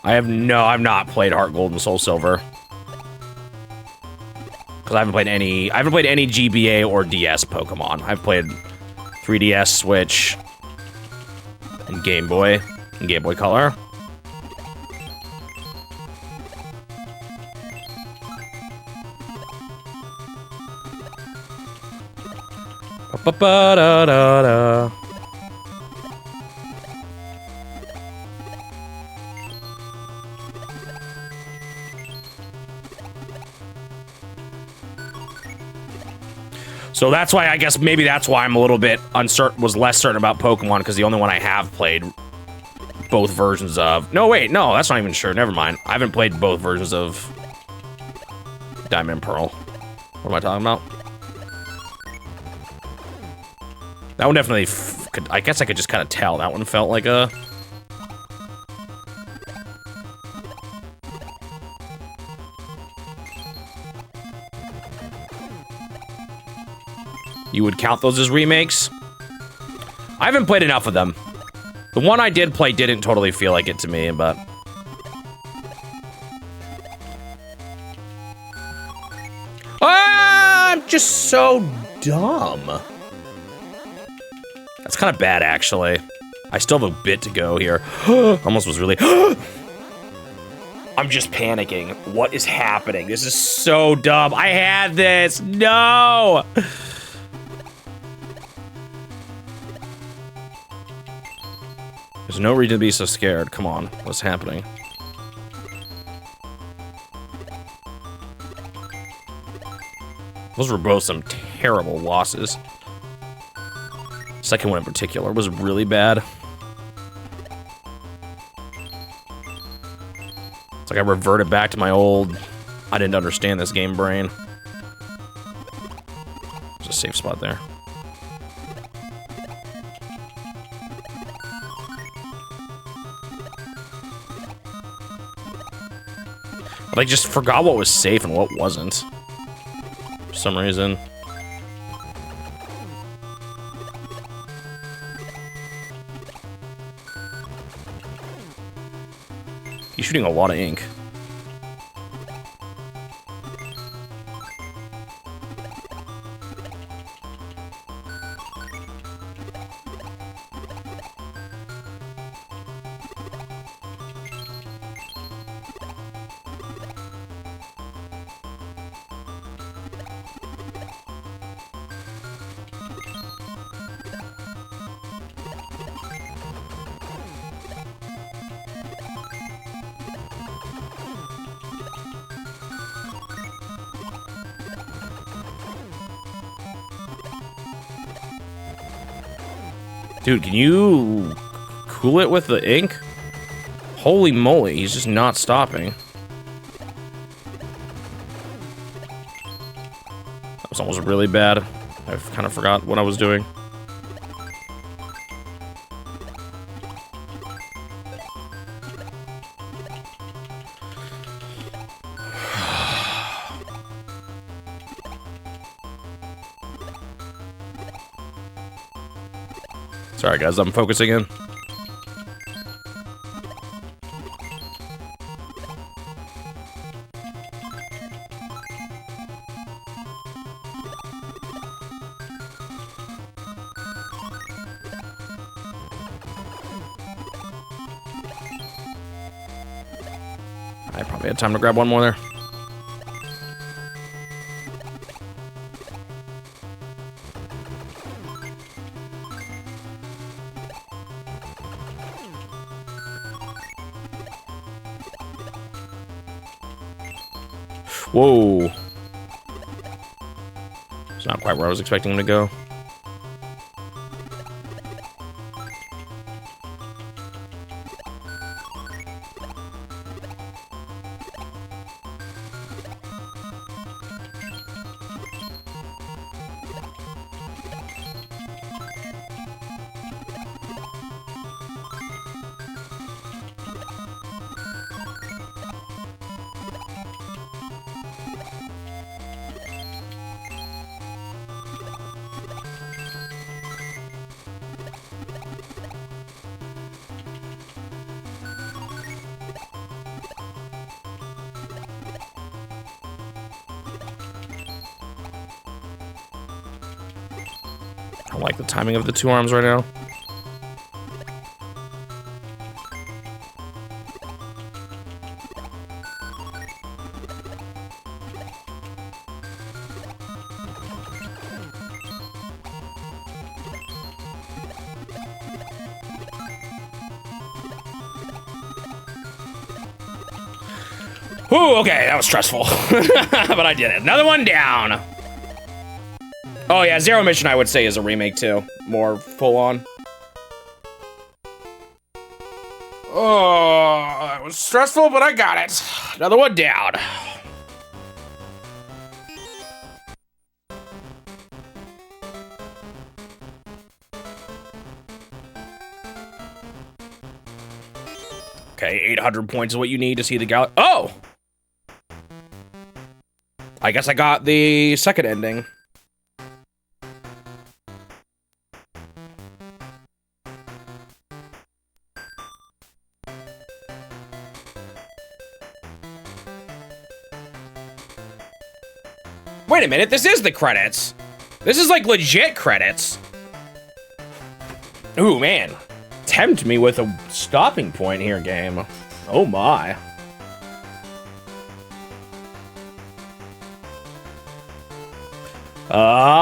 I've not played Heart Gold and Soul Silver. Because I haven't played any GBA or DS Pokemon. I've played 3DS, Switch, and Game Boy Color. Ba-ba-da-da-da. So that's why, I guess maybe that's why I'm a little bit uncertain, was less certain about Pokemon, because the only one I have played both versions of. No, wait, no, that's not even sure. Never mind. I haven't played both versions of Diamond and Pearl. What am I talking about? That one definitely I guess I could just kind of tell. That one felt like a... You would count those as remakes? I haven't played enough of them. The one I did play didn't totally feel like it to me, but... Ah, I'm just so dumb. That's kind of bad, actually. I still have a bit to go here. Almost was really... I'm just panicking. What is happening? This is so dumb. I had this. No! There's no reason to be so scared. Come on. What's happening? Those were both some terrible losses. Second one in particular was really bad. It's like I reverted back to my old, I didn't understand this game brain. There's a safe spot there. I like just forgot what was safe and what wasn't. For some reason. He's shooting a lot of ink. Dude, can you cool it with the ink? Holy moly, he's just not stopping. That was almost really bad. I kind of forgot what I was doing. Sorry guys, I'm focusing in. I probably had time to grab one more there. Whoa. It's not quite where I was expecting him to go. I like the timing of the two arms right now. Ooh, okay, that was stressful. But I did it. Another one down. Oh yeah, Zero Mission I would say is a remake too. More full on. Oh, that was stressful, but I got it. Another one down. Okay, 800 points is what you need to see the gal. Oh! I guess I got the second ending. Wait a minute, this is the credits. This is like legit credits. Ooh, man. Tempt me with a stopping point here, game. Oh my.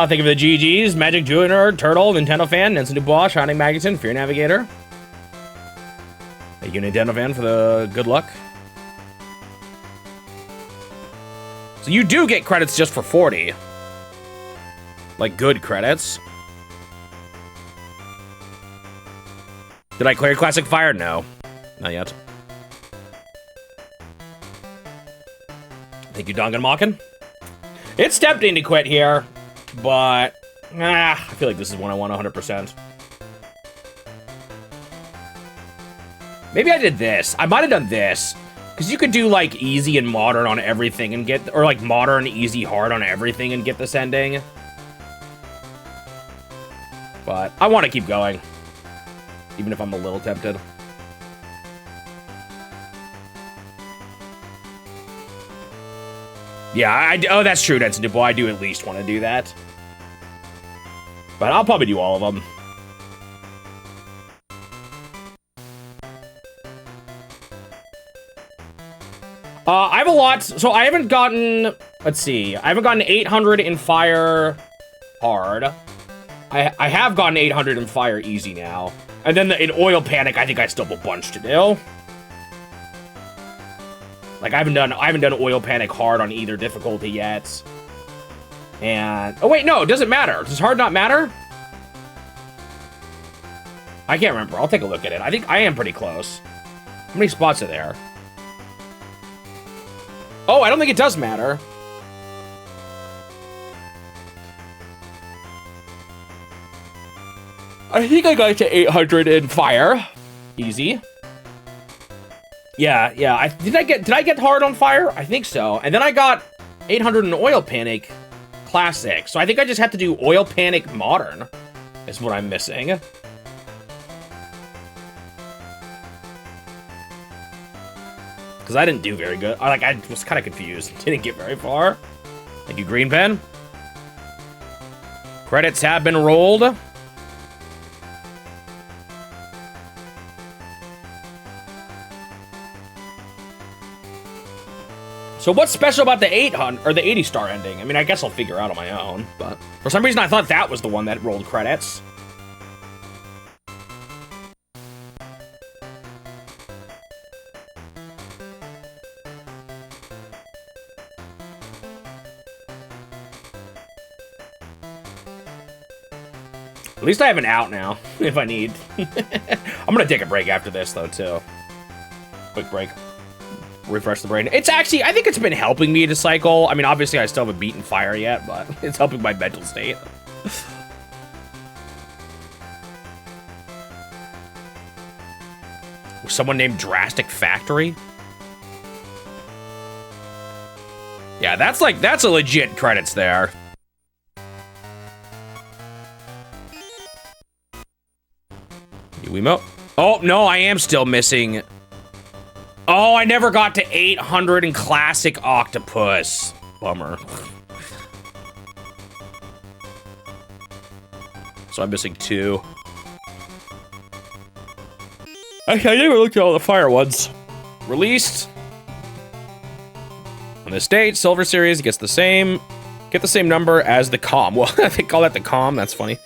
Think of the GGs, Magic Junior, Turtle, Nintendo fan, Nancy Dubois, Shining Magazine, Fear Navigator. Thank you, Nintendo fan, for the good luck. So you do get credits just for 40. Like, good credits. Did I clear Classic Fire? No. Not yet. Thank you, Dongan It's tempting to quit here, but I feel like this is one I want 100%. Maybe I did this. I might have done this. Because you could do, like, easy and modern on everything and get... Or, like, modern, easy, hard on everything and get this ending. But I want to keep going. Even if I'm a little tempted. Yeah, oh, that's true, Denson Dubois. I do at least want to do that. But I'll probably do all of them. I have a lot, so I haven't gotten, let's see, I haven't gotten 800 in Fire hard. I have gotten 800 in Fire easy now. And then in Oil Panic, I think I still have a bunch to do. Like, I haven't done Oil Panic hard on either difficulty yet. And, oh wait, no, it doesn't matter. Does hard not matter? I can't remember. I'll take a look at it. I think I am pretty close. How many spots are there? Oh, I don't think it does matter. I think I got to 800 in Fire. Easy. Yeah. Did I get hard on Fire? I think so. And then I got 800 in Oil Panic Classic. So I think I just have to do Oil Panic Modern. Is what I'm missing. Because I didn't do very good. I was kind of confused. Didn't get very far. Thank you, Green Pen. Credits have been rolled. So what's special about the 800 or the 80-star ending? I mean, I guess I'll figure out on my own, but for some reason I thought that was the one that rolled credits. At least I have an out now, if I need. I'm gonna take a break after this, though, too. Quick break. Refresh the brain. It's actually, I think it's been helping me to cycle. I mean, obviously, I still haven't beaten fire yet, but it's helping my mental state. Someone named Drastic Factory? Yeah, that's a legit credits there. Wiimote. Oh, no, I am still missing. Oh, I never got to 800 in Classic Octopus. Bummer. So I'm missing 2. Actually, I didn't even look at all the fire ones. Released. On this date, Silver Series gets the same number as the COM. Well, they call that the COM. That's funny.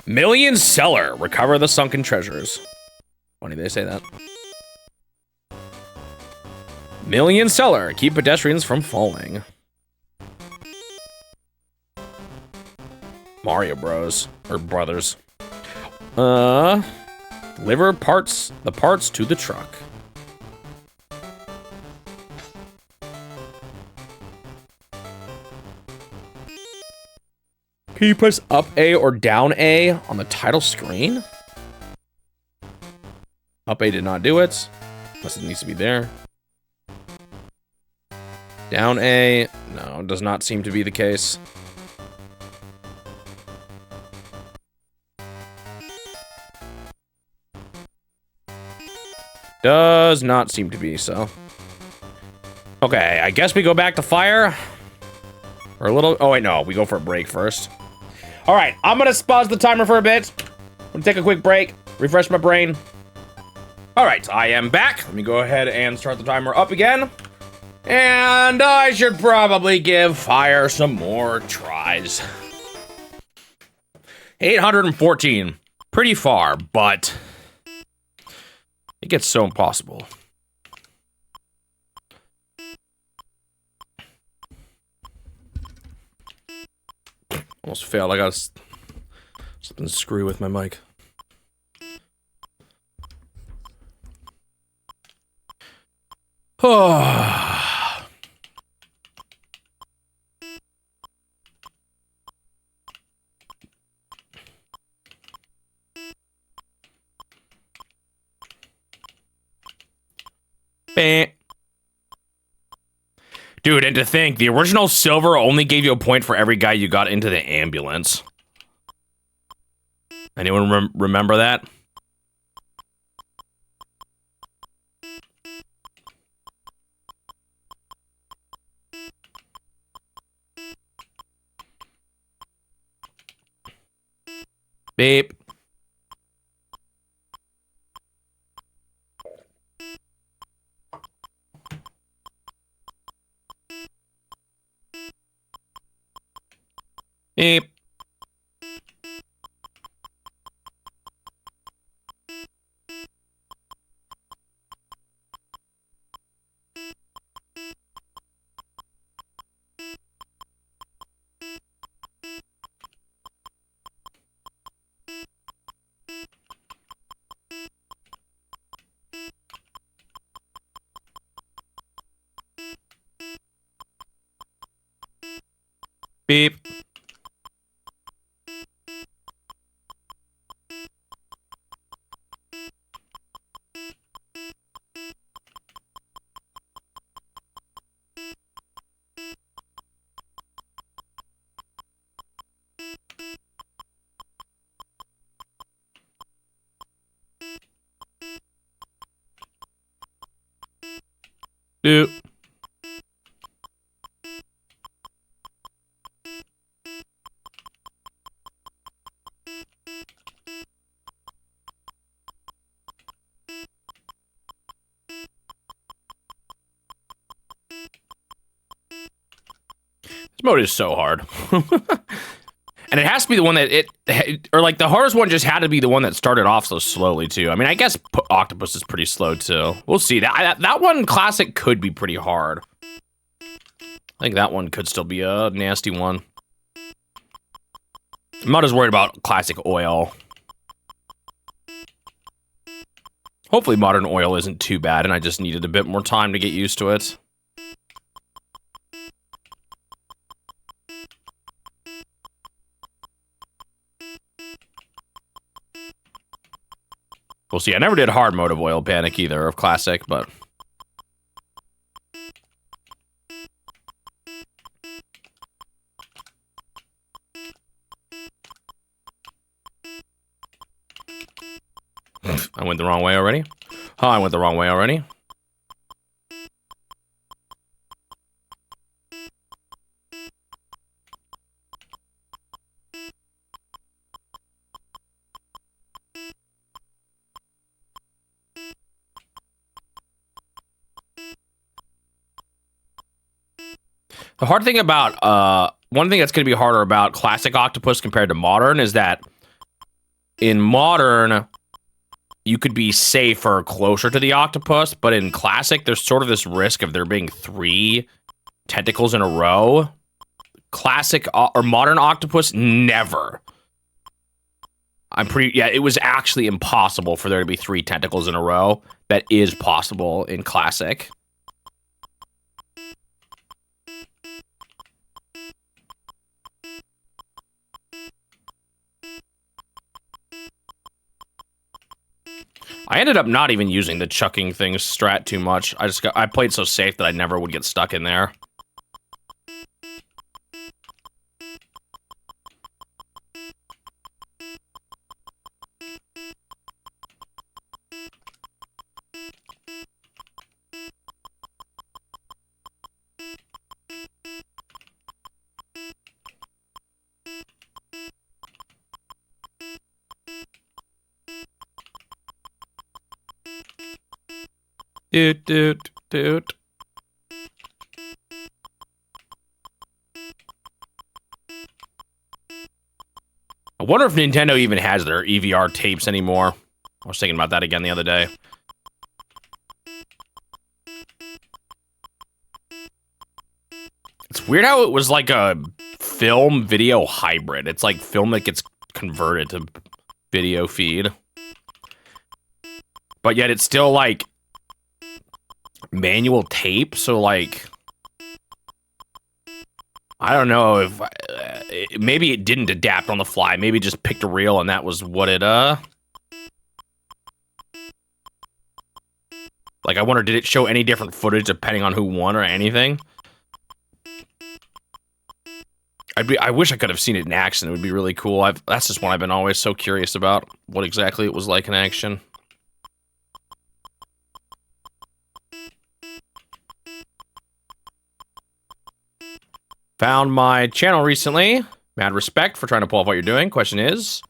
Million Seller, recover the sunken treasures. Funny they say that. Million Seller, keep pedestrians from falling. Mario Bros. Or Brothers. Deliver the parts to the truck. Can you press up A or down A on the title screen? Up A did not do it. Unless it needs to be there. Down A, no, does not seem to be the case. Does not seem to be so. Okay, I guess we go back to fire. Or a little, oh wait, no, we go for a break first. All right, I'm gonna pause the timer for a bit. I'm gonna take a quick break, refresh my brain. All right, I am back. Let me go ahead and start the timer up again. And I should probably give fire some more tries. 814, pretty far, but it gets so impossible. Almost failed. I got something screwy with my mic. Oh. Dude, and to think, the original silver only gave you a point for every guy you got into the ambulance. Anyone remember that? Beep. Beep. Beep. Doop. This mode is so hard. And it has to be the one that or like the hardest one just had to be the one that started off so slowly too. I mean, I guess Octopus is pretty slow too. We'll see. That one classic could be pretty hard. I think that one could still be a nasty one. I'm not as worried about classic oil. Hopefully modern oil isn't too bad and I just needed a bit more time to get used to it. We'll see. I never did hard mode of Oil Panic either, of classic, but... I went the wrong way already? Oh, I went the wrong way already? The hard thing about, one thing that's going to be harder about classic Octopus compared to modern is that in modern, you could be safer closer to the octopus, but in classic, there's sort of this risk of there being 3 tentacles in a row. Classic or modern Octopus, never. Yeah, it was actually impossible for there to be 3 tentacles in a row. That is possible in classic. I ended up not even using the chucking things strat too much. I played so safe that I never would get stuck in there. Doot. I wonder if Nintendo even has their EVR tapes anymore. I was thinking about that again the other day. It's weird how it was like a film video hybrid. It's like film that gets converted to video feed. But yet it's still like manual tape, so like I don't know if maybe it didn't adapt on the fly. Maybe it just picked a reel and that was what it like I wonder, did it show any different footage depending on who won or anything? I wish I could have seen it in action. It would be really cool. That's just one I've been always so curious about, what exactly it was like in action. Found my channel recently. Mad respect for trying to pull off what you're doing. Question is,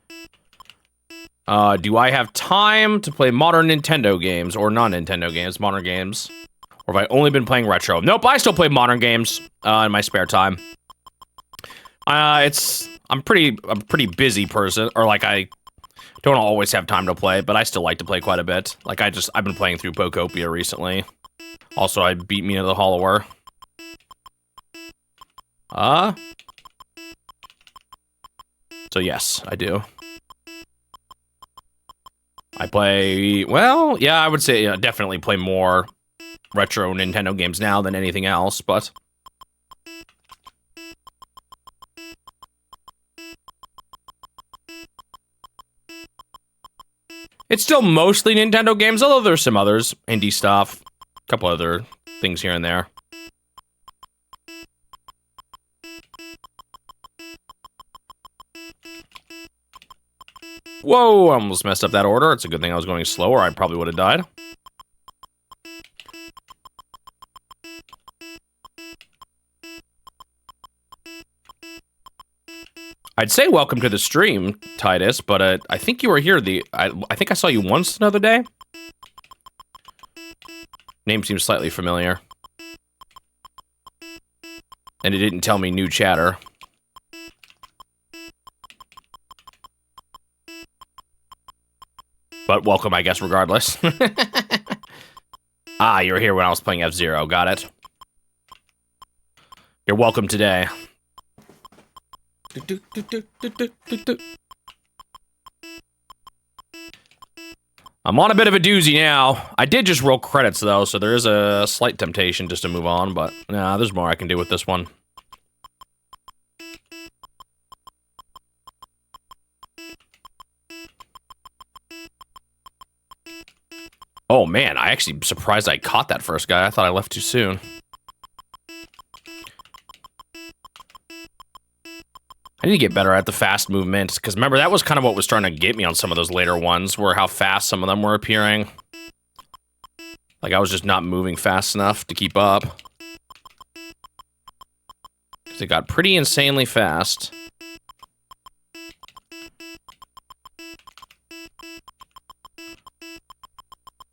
do I have time to play modern Nintendo games or non-Nintendo games, modern games? Or have I only been playing retro? Nope, I still play modern games in my spare time. I'm a pretty busy person, or like I don't always have time to play, but I still like to play quite a bit. Like I've been playing through Pokopia recently. Also, I beat Mina the Hollower. So yes, I do. I play, well, yeah, I would say definitely play more retro Nintendo games now than anything else, but... It's still mostly Nintendo games, although there's some others, indie stuff, a couple other things here and there. Whoa, I almost messed up that order. It's a good thing I was going slower. I probably would have died. I'd say welcome to the stream, Titus, but I think you were here I think I saw you once another day. Name seems slightly familiar. And it didn't tell me new chatter. But welcome, I guess, regardless. Ah, you were here when I was playing F-Zero. Got it. You're welcome today. I'm on a bit of a doozy now. I did just roll credits, though, so there is a slight temptation just to move on, but nah, there's more I can do with this one. Oh, man, I actually am surprised I caught that first guy. I thought I left too soon. I need to get better at the fast movement, because remember, that was kind of what was trying to get me on some of those later ones, were how fast some of them were appearing. Like, I was just not moving fast enough to keep up. Because it got pretty insanely fast.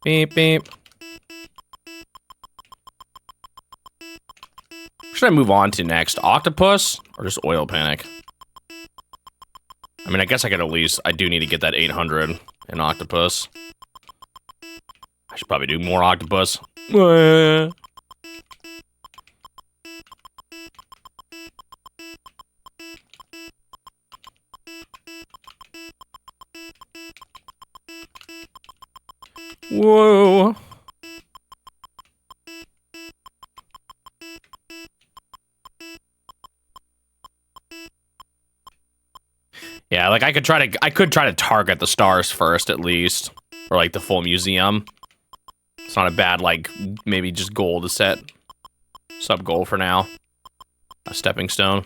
Beep, beep. What should I move on to next? Octopus? Or just Oil Panic? I mean, I guess I could at least... I do need to get that 800 in Octopus. I should probably do more Octopus. Whoa. Yeah, like I could try to target the stars first at least, or like the full museum. It's not a bad like maybe just goal to set, sub goal for now. A stepping stone.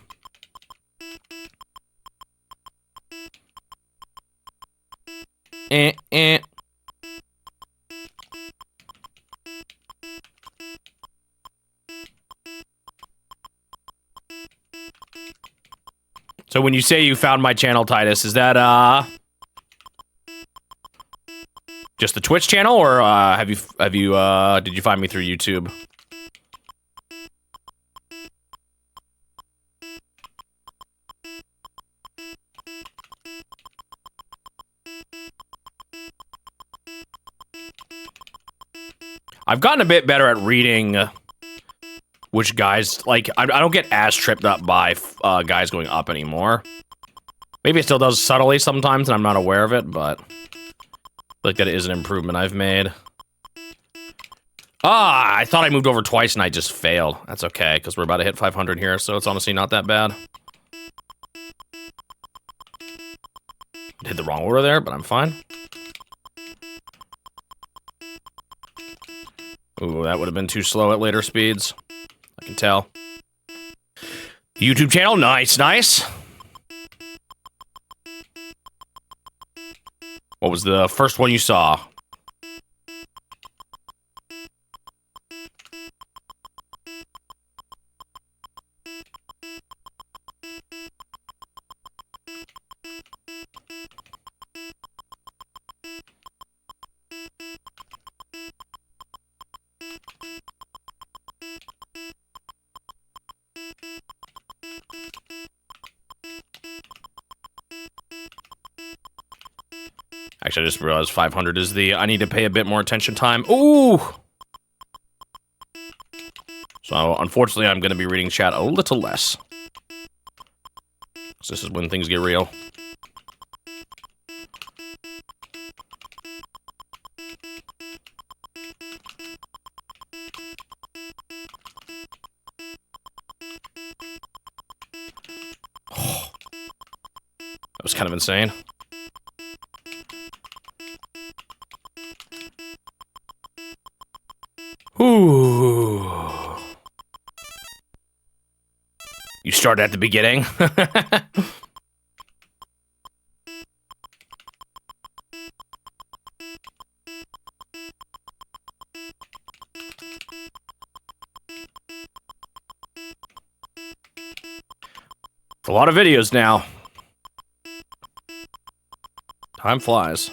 Eh. So when you say you found my channel, Titus, is that just the Twitch channel, or did you find me through YouTube? I've gotten a bit better at reading which guys, like, I don't get as tripped up by guys going up anymore. Maybe it still does subtly sometimes and I'm not aware of it, but I feel like that is an improvement I've made. Ah, I thought I moved over twice and I just failed. That's okay, because we're about to hit 500 here, so it's honestly not that bad. Hit the wrong order there, but I'm fine. Ooh, that would have been too slow at later speeds. I can tell. YouTube channel, nice. What was the first one you saw? Actually, I just realized 500 is the I need to pay a bit more attention time. Ooh! So, unfortunately, I'm going to be reading chat a little less. So this is when things get real. That was kind of insane. Ooh. You start at the beginning. It's a lot of videos now. Time flies.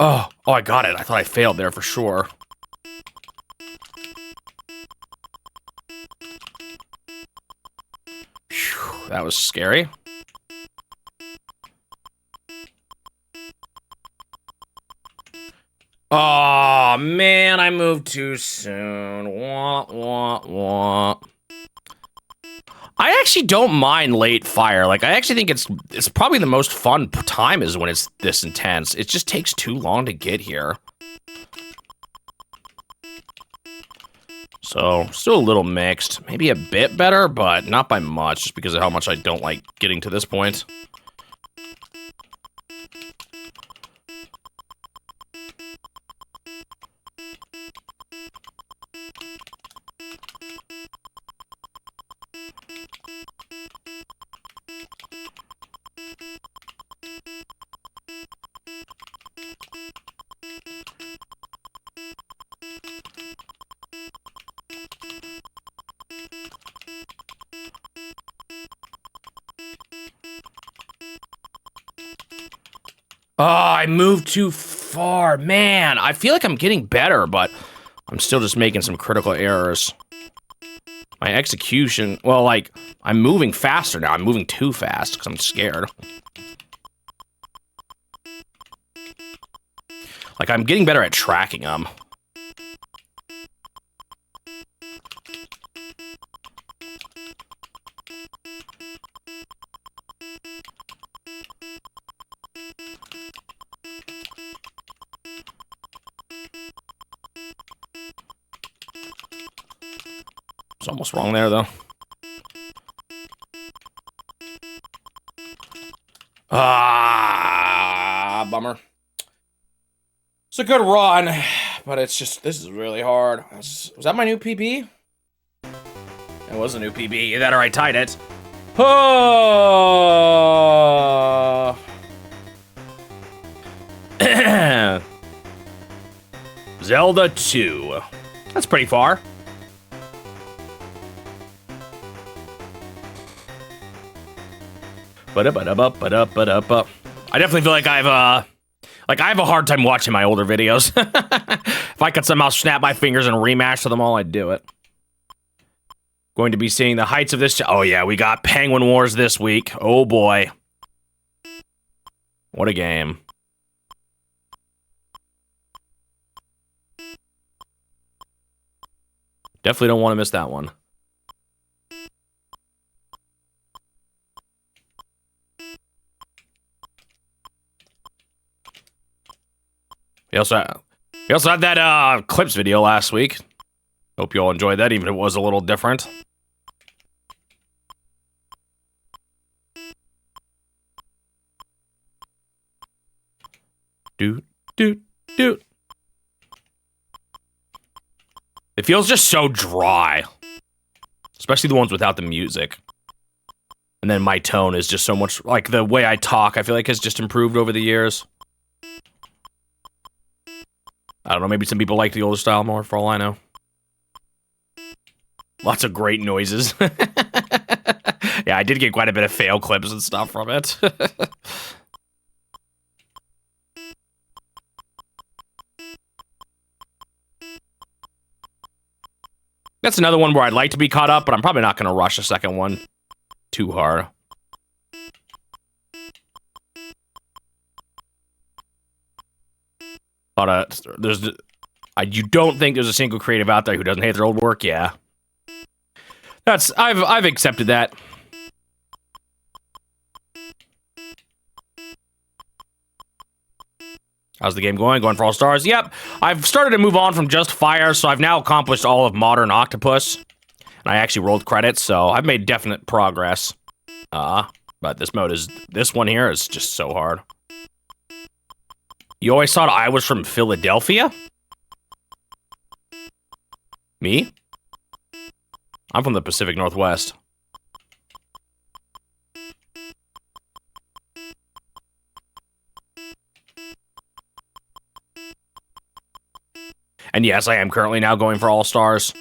Oh, I got it. I thought I failed there for sure. Whew, that was scary. Oh, man, I moved too soon. Wah, wah, wah. I actually don't mind late fire. Like, I actually think it's probably the most fun time is when it's this intense. It just takes too long to get here. So, still a little mixed. Maybe a bit better, but not by much, just because of how much I don't like getting to this point. Oh, I moved too far. Man, I feel like I'm getting better, but I'm still just making some critical errors. My execution, well, like, I'm moving faster now. I'm moving too fast because I'm scared. Like, I'm getting better at tracking them. It's almost wrong there, though. Ah, bummer. It's a good run, but it's just, this is really hard. Was that my new PB? It was a new PB. That or I tied it. Oh. Zelda 2. That's pretty far. I definitely feel like I have a hard time watching my older videos. If I could somehow snap my fingers and remaster them all, I'd do it. Going to be seeing the heights of this. Oh yeah, we got Penguin Wars this week. Oh boy. What a game. Definitely don't want to miss that one. We also had that clips video last week. Hope you all enjoyed that, even if it was a little different. Doot, doot, doot. It feels just so dry. Especially the ones without the music. And then my tone is just so much, like the way I talk, I feel like has just improved over the years. I don't know, maybe some people like the older style more, for all I know. Lots of great noises. Yeah, I did get quite a bit of fail clips and stuff from it. That's another one where I'd like to be caught up, but I'm probably not going to rush a second one too hard. You don't think there's a single creative out there who doesn't hate their old work? Yeah. I've accepted that. How's the game going? Going for all stars? Yep. I've started to move on from just fire, so I've now accomplished all of Modern Octopus. And I actually rolled credits, so I've made definite progress. But this one here is just so hard. You always thought I was from Philadelphia? Me? I'm from the Pacific Northwest. And yes, I am currently now going for all stars.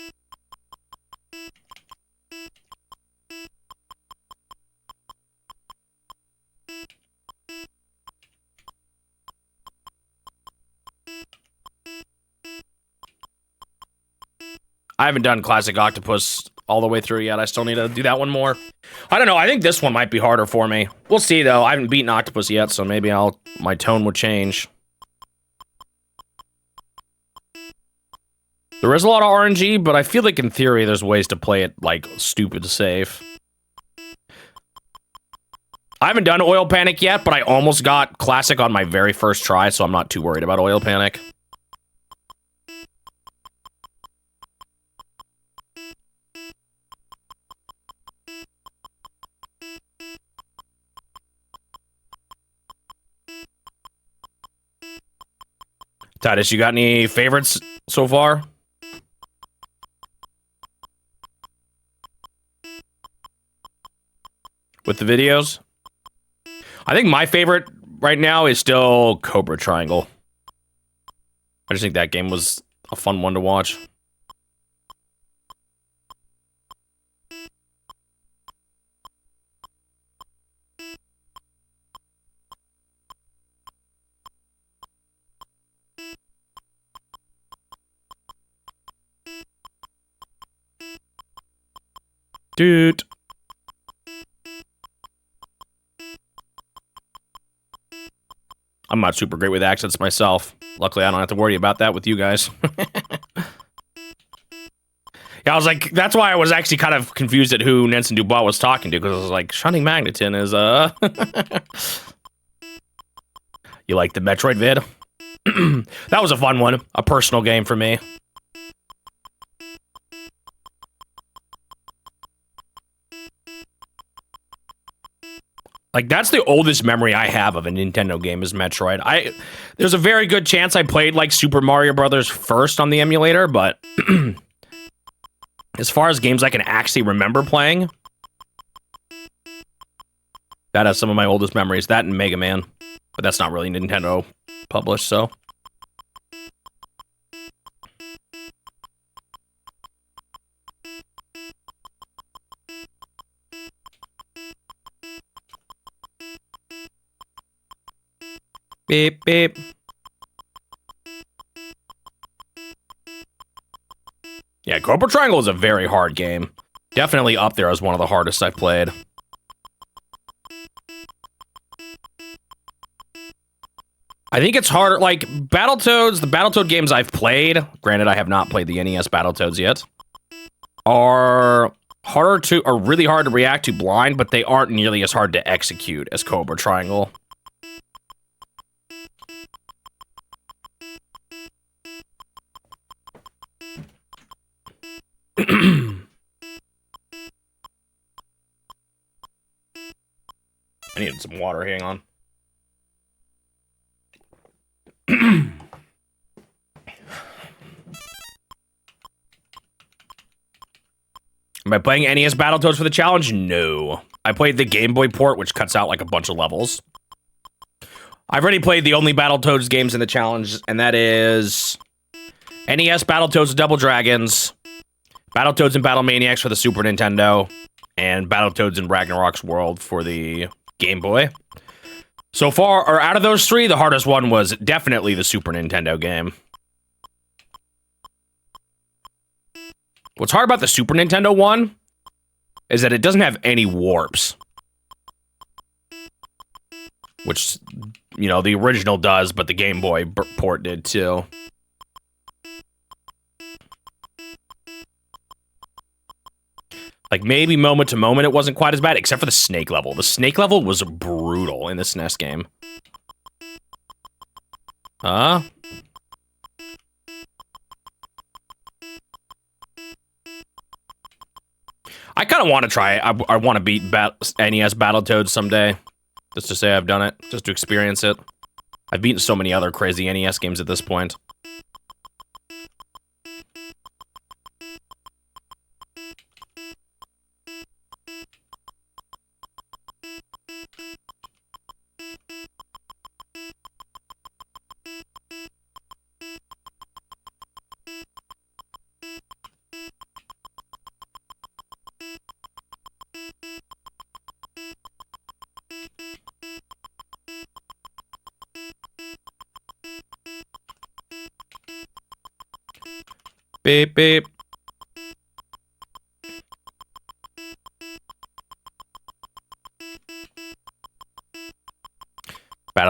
I haven't done Classic Octopus all the way through yet. I still need to do that one more. I don't know. I think this one might be harder for me. We'll see, though. I haven't beaten Octopus yet, so maybe my tone will change. There is a lot of RNG, but I feel like in theory there's ways to play it, like, stupid safe. I haven't done Oil Panic yet, but I almost got Classic on my very first try, so I'm not too worried about Oil Panic. Titus, you got any favorites so far? With the videos? I think my favorite right now is still Cobra Triangle. I just think that game was a fun one to watch. Dude. I'm not super great with accents myself. Luckily, I don't have to worry about that with you guys. Yeah, I was like, that's why I was actually kind of confused at who Nenson Dubois was talking to, because I was like, Shunning Magneton is, You like the Metroid vid? That was a fun one. A personal game for me. Like, that's the oldest memory I have of a Nintendo game is Metroid. There's a very good chance I played, like, Super Mario Brothers first on the emulator, but as far as games I can actually remember playing, that has some of my oldest memories. That and Mega Man. But that's not really Nintendo published, so. Beep, beep. Yeah, Cobra Triangle is a very hard game. Definitely up there as one of the hardest I've played. I think it's harder, like, Battletoads, the Battletoad games I've played, granted I have not played the NES Battletoads yet, are really hard to react to blind, but they aren't nearly as hard to execute as Cobra Triangle. I needed some water, hang on. Am I playing NES Battletoads for the challenge? No. I played the Game Boy port, which cuts out like a bunch of levels. I've already played the only Battletoads games in the challenge, and that is NES Battletoads Double Dragons, Battletoads and Battle Maniacs for the Super Nintendo, and Battletoads in Ragnarok's World for the Game Boy. So far, or out of those three, the hardest one was definitely the Super Nintendo game. What's hard about the Super Nintendo one is that it doesn't have any warps. Which, you know, the original does, but the Game Boy port did too. Like, maybe moment to moment it wasn't quite as bad, except for the snake level. The snake level was brutal in the SNES game. Huh? I kind of want to try it. I want to beat NES Battletoads someday. Just to say I've done it. Just to experience it. I've beaten so many other crazy NES games at this point. Beep, beep.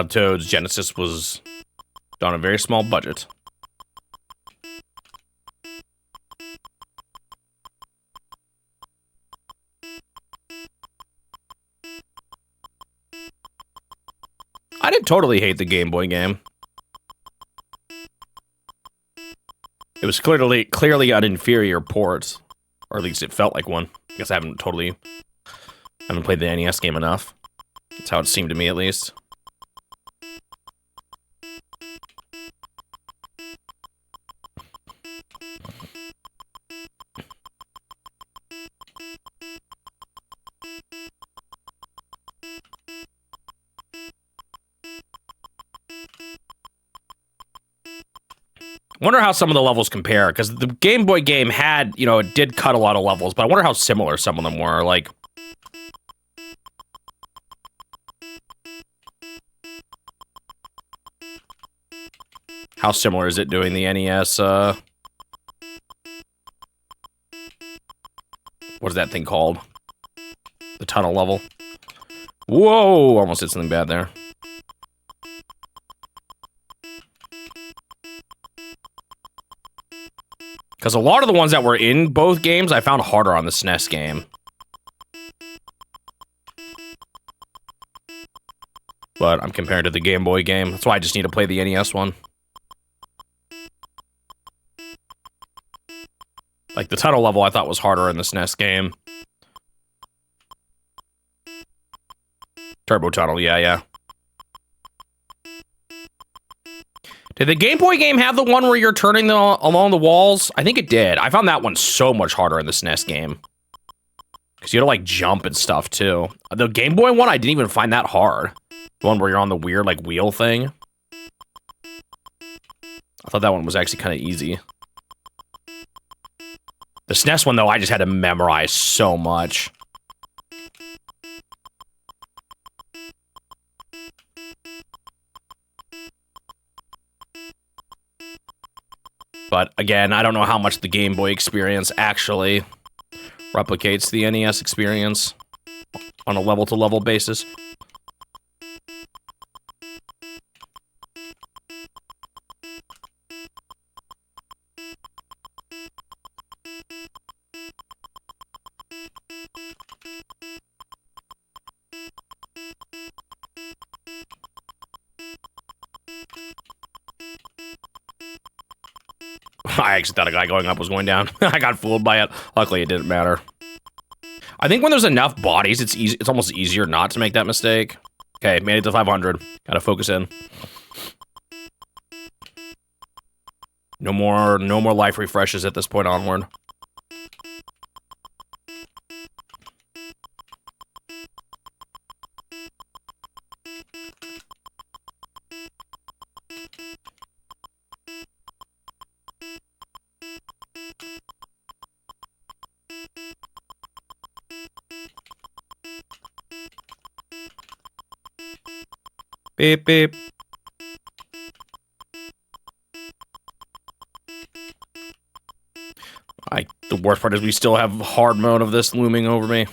Toad's Genesis was done on a very small budget. I didn't totally hate the Game Boy game. It was clearly an inferior port, or at least it felt like one. I guess I haven't played the NES game enough. That's how it seemed to me, at least. Wonder how some of the levels compare, because the Game Boy game had, you know, it did cut a lot of levels, but I wonder how similar some of them were. Like, how similar is it doing the NES, what is that thing called? The tunnel level. Whoa, almost did something bad there. Because a lot of the ones that were in both games, I found harder on the SNES game. But I'm comparing to the Game Boy game. That's why I just need to play the NES one. Like, the tunnel level I thought was harder in the SNES game. Turbo Tunnel, yeah. Did the Game Boy game have the one where you're turning along the walls? I think it did. I found that one so much harder in the SNES game. Because you had to, like, jump and stuff, too. The Game Boy one, I didn't even find that hard. The one where you're on the weird, like, wheel thing. I thought that one was actually kind of easy. The SNES one, though, I just had to memorize so much. But again, I don't know how much the Game Boy experience actually replicates the NES experience on a level-to-level basis. I actually thought a guy going up was going down. I got fooled by it. Luckily, it didn't matter. I think when there's enough bodies, it's easy. It's almost easier not to make that mistake. Okay, made it to 500. Gotta focus in. No more life refreshes at this point onward. Beep, beep. The worst part is we still have hard mode of this looming over me.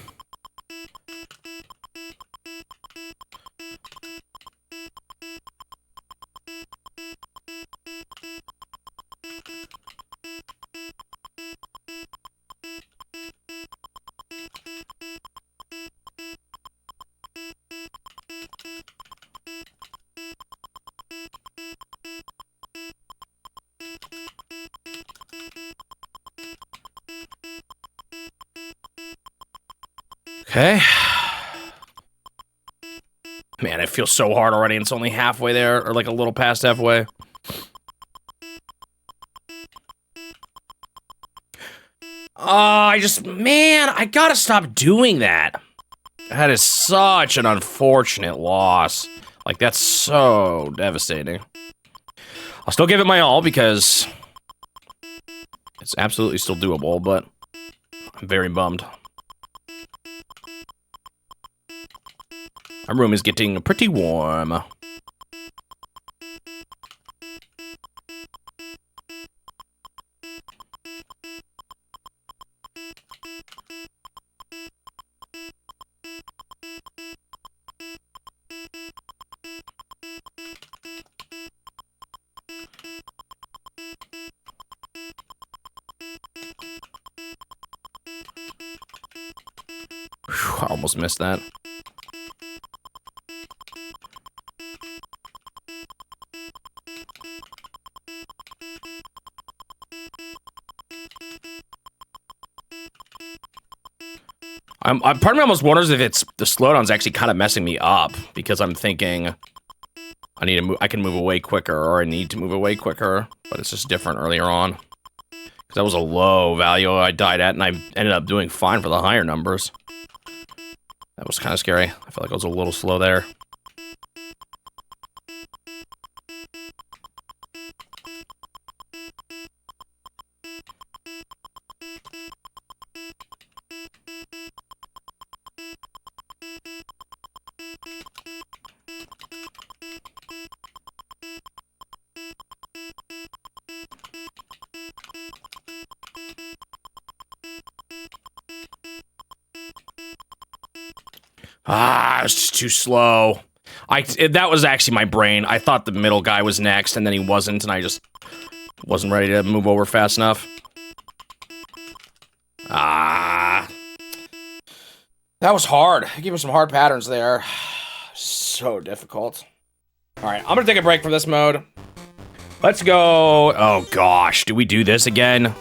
Okay. Man, it feels so hard already, and it's only halfway there, or like a little past halfway. Man, I gotta stop doing that. That is such an unfortunate loss. Like, that's so devastating. I'll still give it my all, because it's absolutely still doable, but I'm very bummed. Our room is getting pretty warm. Whew, I almost missed that. Part of me almost wonders if it's the slowdown's actually kind of messing me up because I'm thinking I need to move. I can move away quicker, or I need to move away quicker, but it's just different earlier on. Because that was a low value I died at, and I ended up doing fine for the higher numbers. That was kind of scary. I felt like I was a little slow there. Ah, it was just too slow. That was actually my brain. I thought the middle guy was next, and then he wasn't, and I just wasn't ready to move over fast enough. Ah. That was hard. I gave him some hard patterns there. So difficult. Alright, I'm gonna take a break from this mode. Let's go. Oh gosh, do we do this again?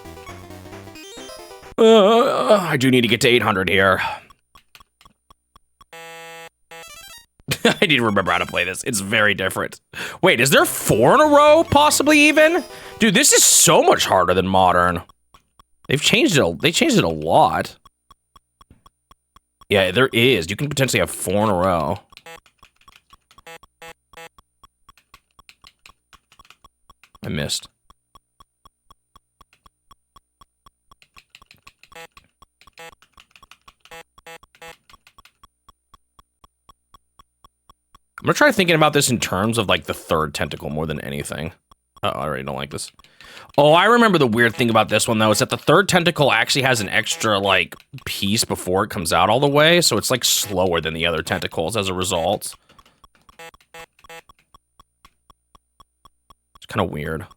I do need to get to 800 here. I need to remember how to play this. It's very different. Wait, is there 4 in a row, possibly even? Dude, this is so much harder than Modern. They've changed it. They changed it a lot. Yeah, there is. You can potentially have 4 in a row. I missed. I'm gonna try thinking about this in terms of, like, the third tentacle more than anything. Uh-oh, I already don't like this. Oh, I remember the weird thing about this one, though, is that the third tentacle actually has an extra, like, piece before it comes out all the way, so it's, like, slower than the other tentacles as a result. It's kind of weird.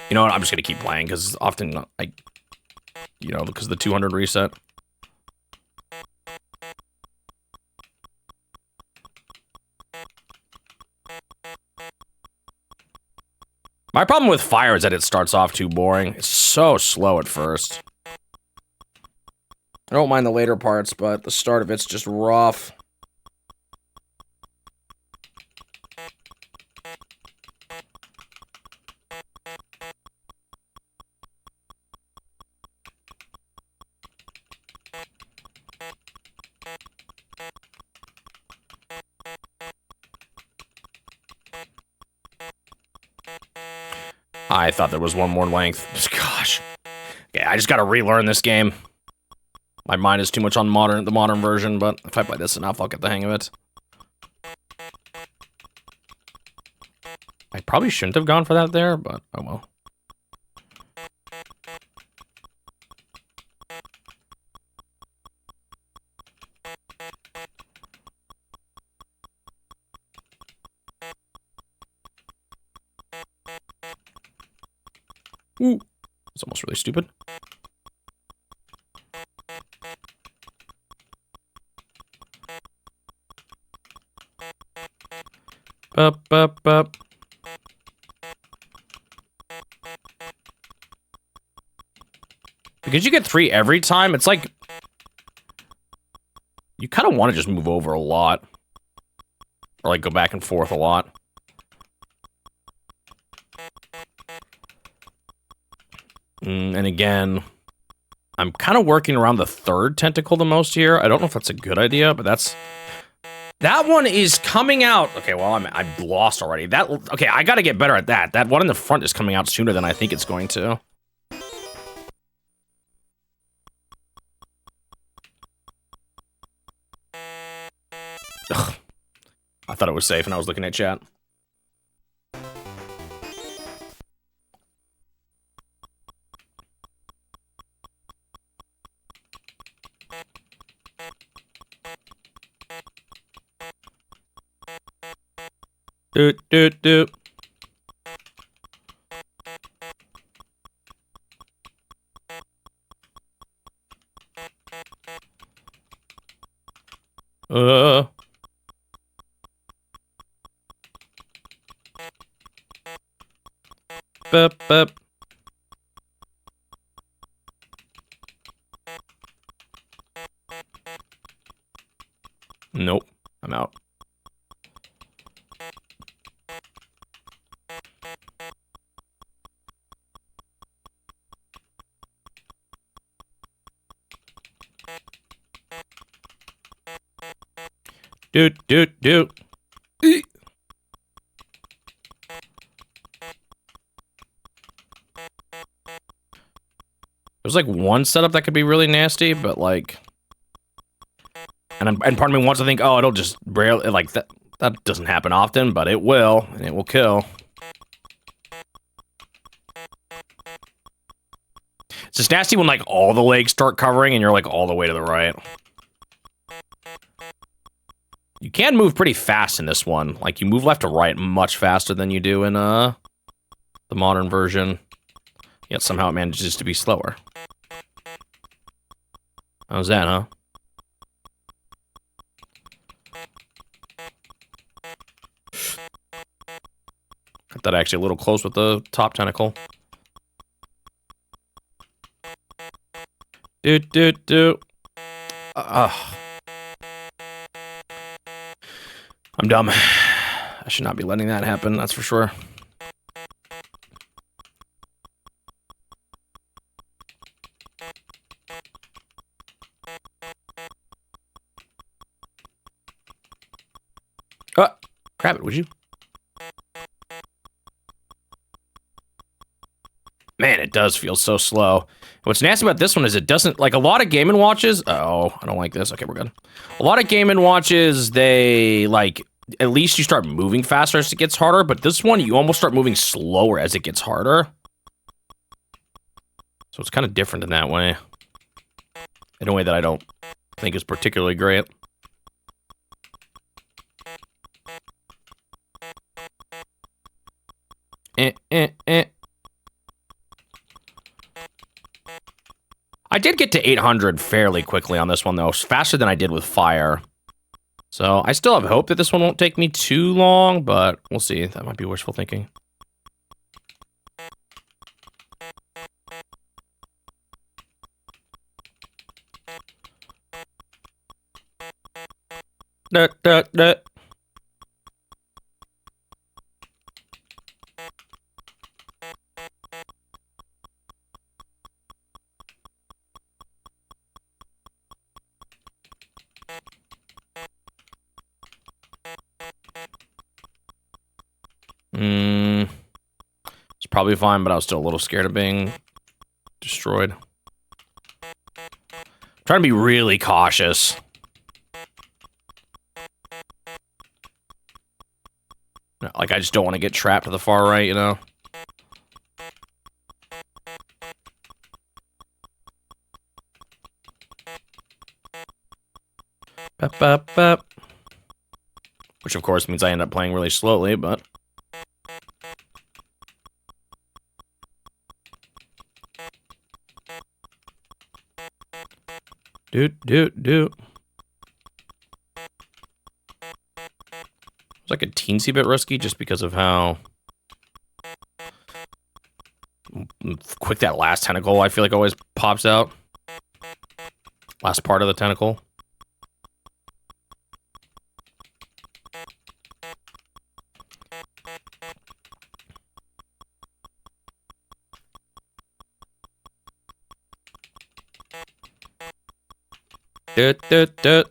You know what? I'm just gonna keep playing, because often, you know, because of the 200 reset. My problem with fire is that it starts off too boring. It's so slow at first. I don't mind the later parts, but the start of it's just rough. I thought there was one more length. Gosh. Okay, I just gotta relearn this game. My mind is too much on the modern version, but if I play this enough, I'll get the hang of it. I probably shouldn't have gone for that there, but oh well. Ooh, it's almost really stupid. Up, up, up. Because you get 3 every time, it's like you kind of want to just move over a lot. Or like go back and forth a lot. And again, I'm kind of working around the third tentacle the most here. I don't know if that's a good idea, but that one is coming out. Okay, well, I'm lost already. Okay, I gotta get better at that. That one in the front is coming out sooner than I think it's going to. Ugh. I thought it was safe and I was looking at chat. Doot, doot, doot. Bup, bup. Nope. I'm out. Doot. There's like one setup that could be really nasty, but like, and part of me wants to think, oh, it'll just barely, like, that doesn't happen often, but it will, and it will kill. It's just nasty when like all the legs start covering and you're like all the way to the right. You can move pretty fast in this one. Like, you move left to right much faster than you do in the modern version. Yet somehow it manages to be slower. How's that, huh? Got that actually a little close with the top tentacle. Doot. I'm dumb. I should not be letting that happen, that's for sure. Grab it, would you? Man, it does feel so slow. What's nasty about this one is it doesn't, like a lot of Game & Watches, oh, I don't like this, okay, we're good. A lot of Game & Watches, they, like, at least you start moving faster as it gets harder, but this one, you almost start moving slower as it gets harder. So it's kind of different in that way. In a way that I don't think is particularly great. I did get to 800 fairly quickly on this one, though. Faster than I did with Fire. So, I still have hope that this one won't take me too long, but we'll see. That might be wishful thinking. Duh. It's probably fine, but I was still a little scared of being destroyed. I'm trying to be really cautious. Like, I just don't want to get trapped to the far right, you know? Bop. Which, of course, means I end up playing really slowly, but... Doot. It's like a teensy bit risky just because of how quick that last tentacle, I feel like, always pops out. Last part of the tentacle. Doot. The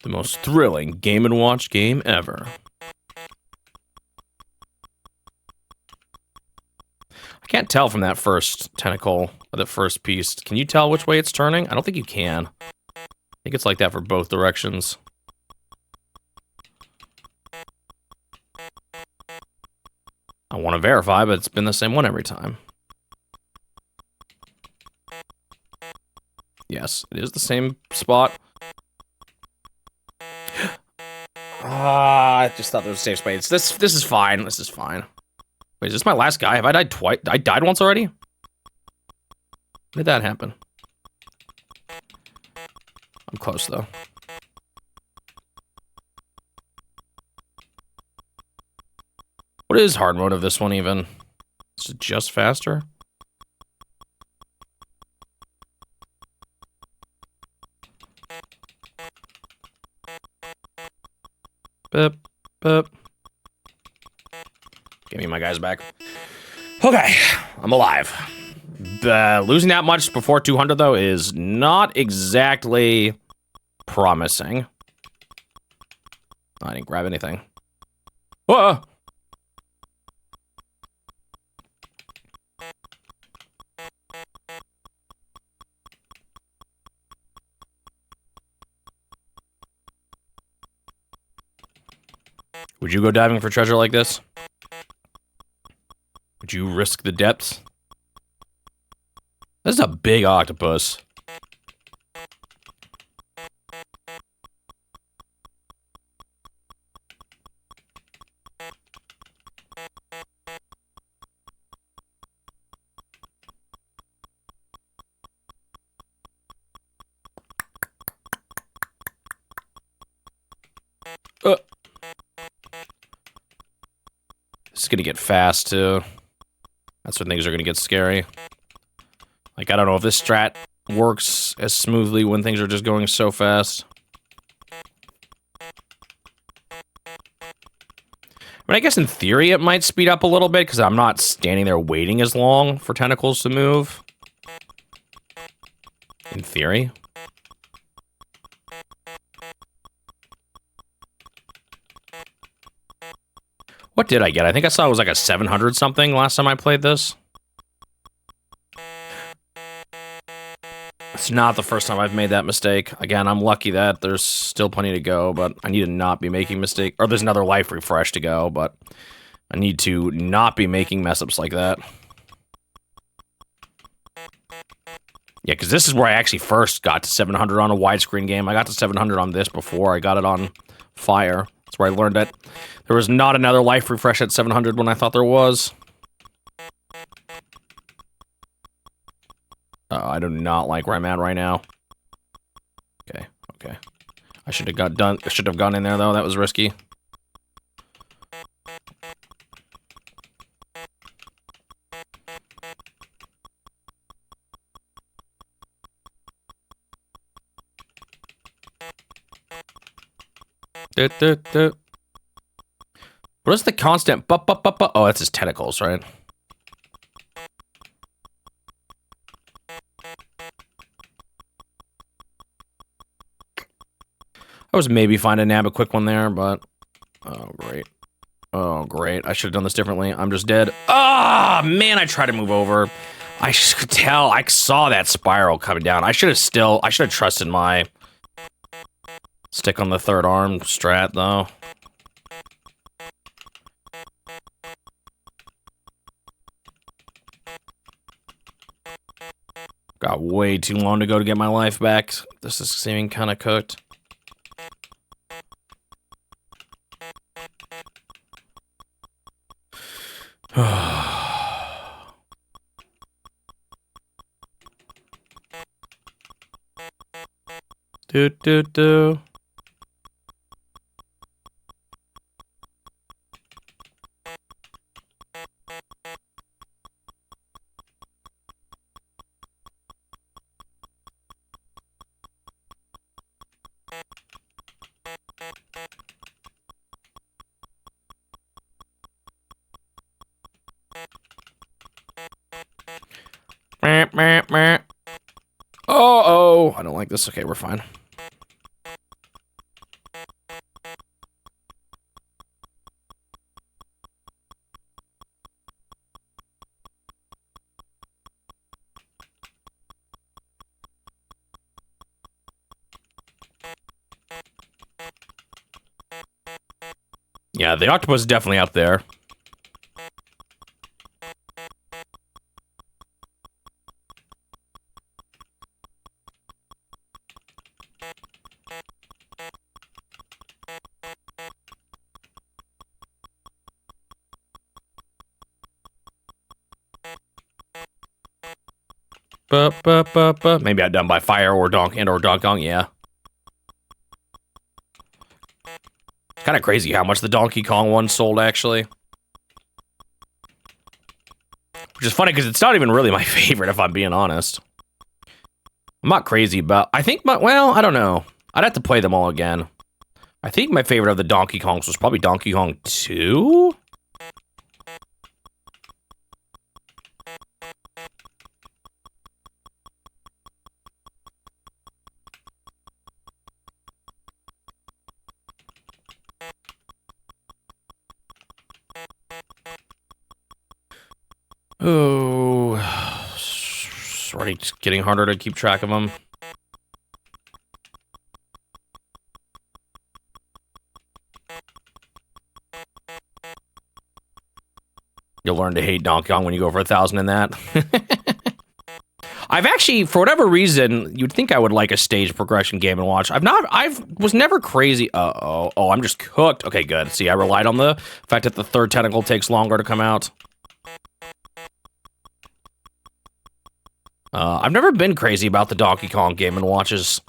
most thrilling Game & Watch game ever. I can't tell from that first tentacle, or the first piece. Can you tell which way it's turning? I don't think you can. I think it's like that for both directions. I want to verify, but it's been the same one every time. Yes, it is the same spot. I just thought there was a safe space. This is fine. This is fine. Wait, is this my last guy? Have I died twice? I died once already? When did that happen? I'm close, though. What is hard mode of this one, even? Is it just faster? Boop, boop. Give me my guys back. Okay, I'm alive. Losing that much before 200, though, is not exactly promising. I didn't grab anything. Whoa! Would you go diving for treasure like this? Would you risk the depths? This is a big octopus. This is gonna get fast, too. That's when things are gonna get scary. Like, I don't know if this strat works as smoothly when things are just going so fast. I mean, I guess in theory it might speed up a little bit, because I'm not standing there waiting as long for tentacles to move. In theory. What did I get? I think I saw it was like a 700 something last time I played this. It's not the first time I've made that mistake. Again, I'm lucky that there's still plenty to go, but I need to not be making mistakes. Or there's another life refresh to go, but I need to not be making mess-ups like that. Yeah, because this is where I actually first got to 700 on a widescreen game. I got to 700 on this before I got it on Fire. That's where I learned that there was not another life refresh at 700 when I thought there was. I do not like where I'm at right now. Okay, okay. I should have gone in there though. That was risky. What is the constant Oh, that's his tentacles, right? I was maybe fine to nab a quick one there, but... Oh, great. Oh, great. I should have done this differently. I'm just dead. Ah, man, I tried to move over. I could tell. I saw that spiral coming down. I should have trusted my... Stick on the third arm strat, though. Got way too long to go to get my life back. This is seeming kind of cooked. Do. Oh, I don't like this. Okay, we're fine. Yeah, the octopus is definitely up there. Maybe I'm done by fire or Donk Kong, yeah. It's kind of crazy how much the Donkey Kong one sold, actually. Which is funny, because it's not even really my favorite, if I'm being honest. I'm not crazy about... well, I don't know. I'd have to play them all again. I think my favorite of the Donkey Kongs was probably Donkey Kong 2? Oh, it's already getting harder to keep track of them. You'll learn to hate Donkey Kong when you go for 1,000 in that. I've actually, for whatever reason, you'd think I would like a stage progression Game & Watch. I was never crazy. Oh, I'm just cooked. Okay, good. See, I relied on the fact that the third tentacle takes longer to come out. I've never been crazy about the Donkey Kong Game & Watches.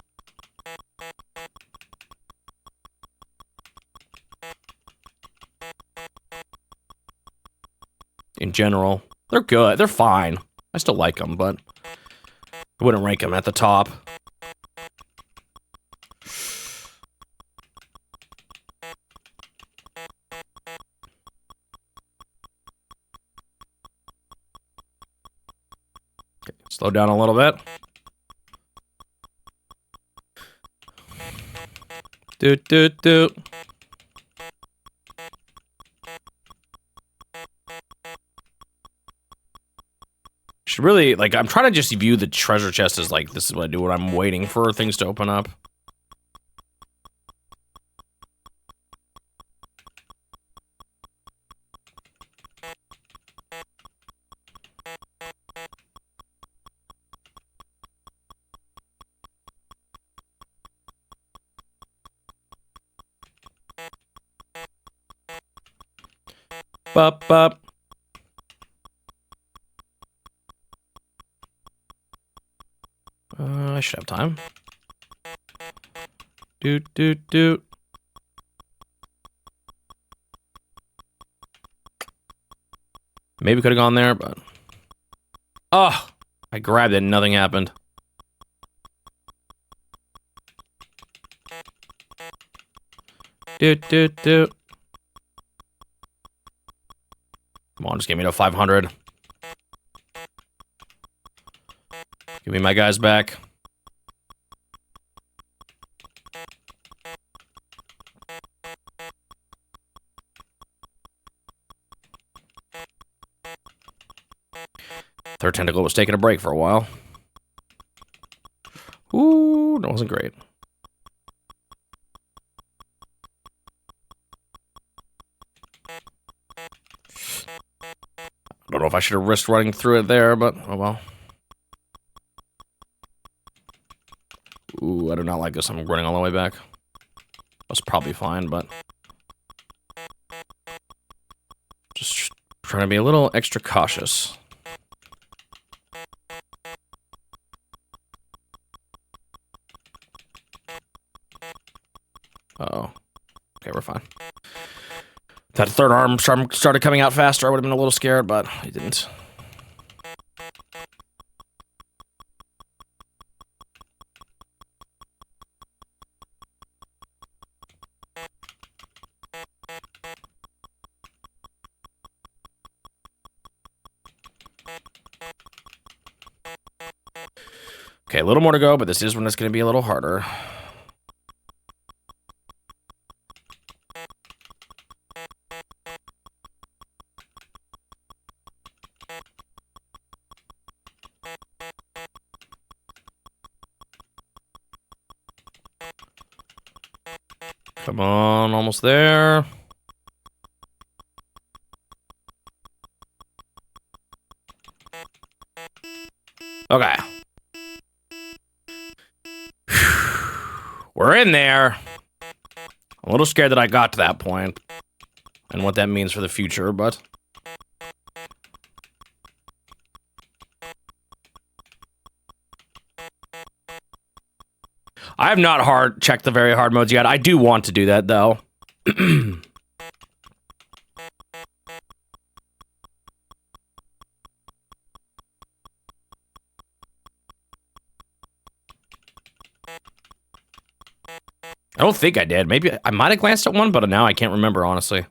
In general. They're good. They're fine. I still like them, but I wouldn't rank them at the top. Okay, slow down a little bit. Do. Should really, like, I'm trying to just view the treasure chest as, like, this is what I do when I'm waiting for things to open up. Bup. I should have time. Do. Maybe could have gone there, but... Oh! I grabbed it and nothing happened. Do. Come on, just give me to 500. Give me my guys back. Third tentacle was taking a break for a while. Ooh, that wasn't great. I don't know if I should have risked running through it there, but oh well. Ooh, I do not like this. I'm running all the way back. That's probably fine, but... just trying to be a little extra cautious. Uh-oh. Okay, we're fine. If that third arm started coming out faster, I would have been a little scared, but it didn't. Okay, a little more to go, but this is when it's going to be a little harder. Come on, almost there. Okay. We're in there. I'm a little scared that I got to that point and what that means for the future, but... I have not checked the very hard modes yet. I do want to do that, though. I don't think I did. Maybe I might have glanced at one, but now I can't remember, honestly.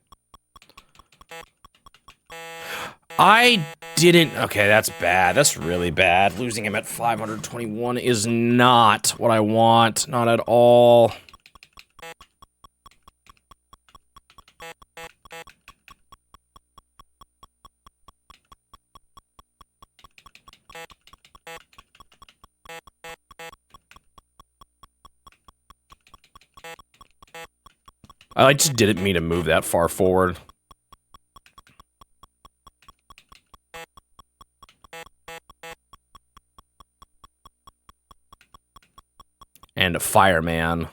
I didn't. Okay, that's bad. That's really bad. Losing him at 521 is not what I want. Not at all. I just didn't mean to move that far forward. And a fireman.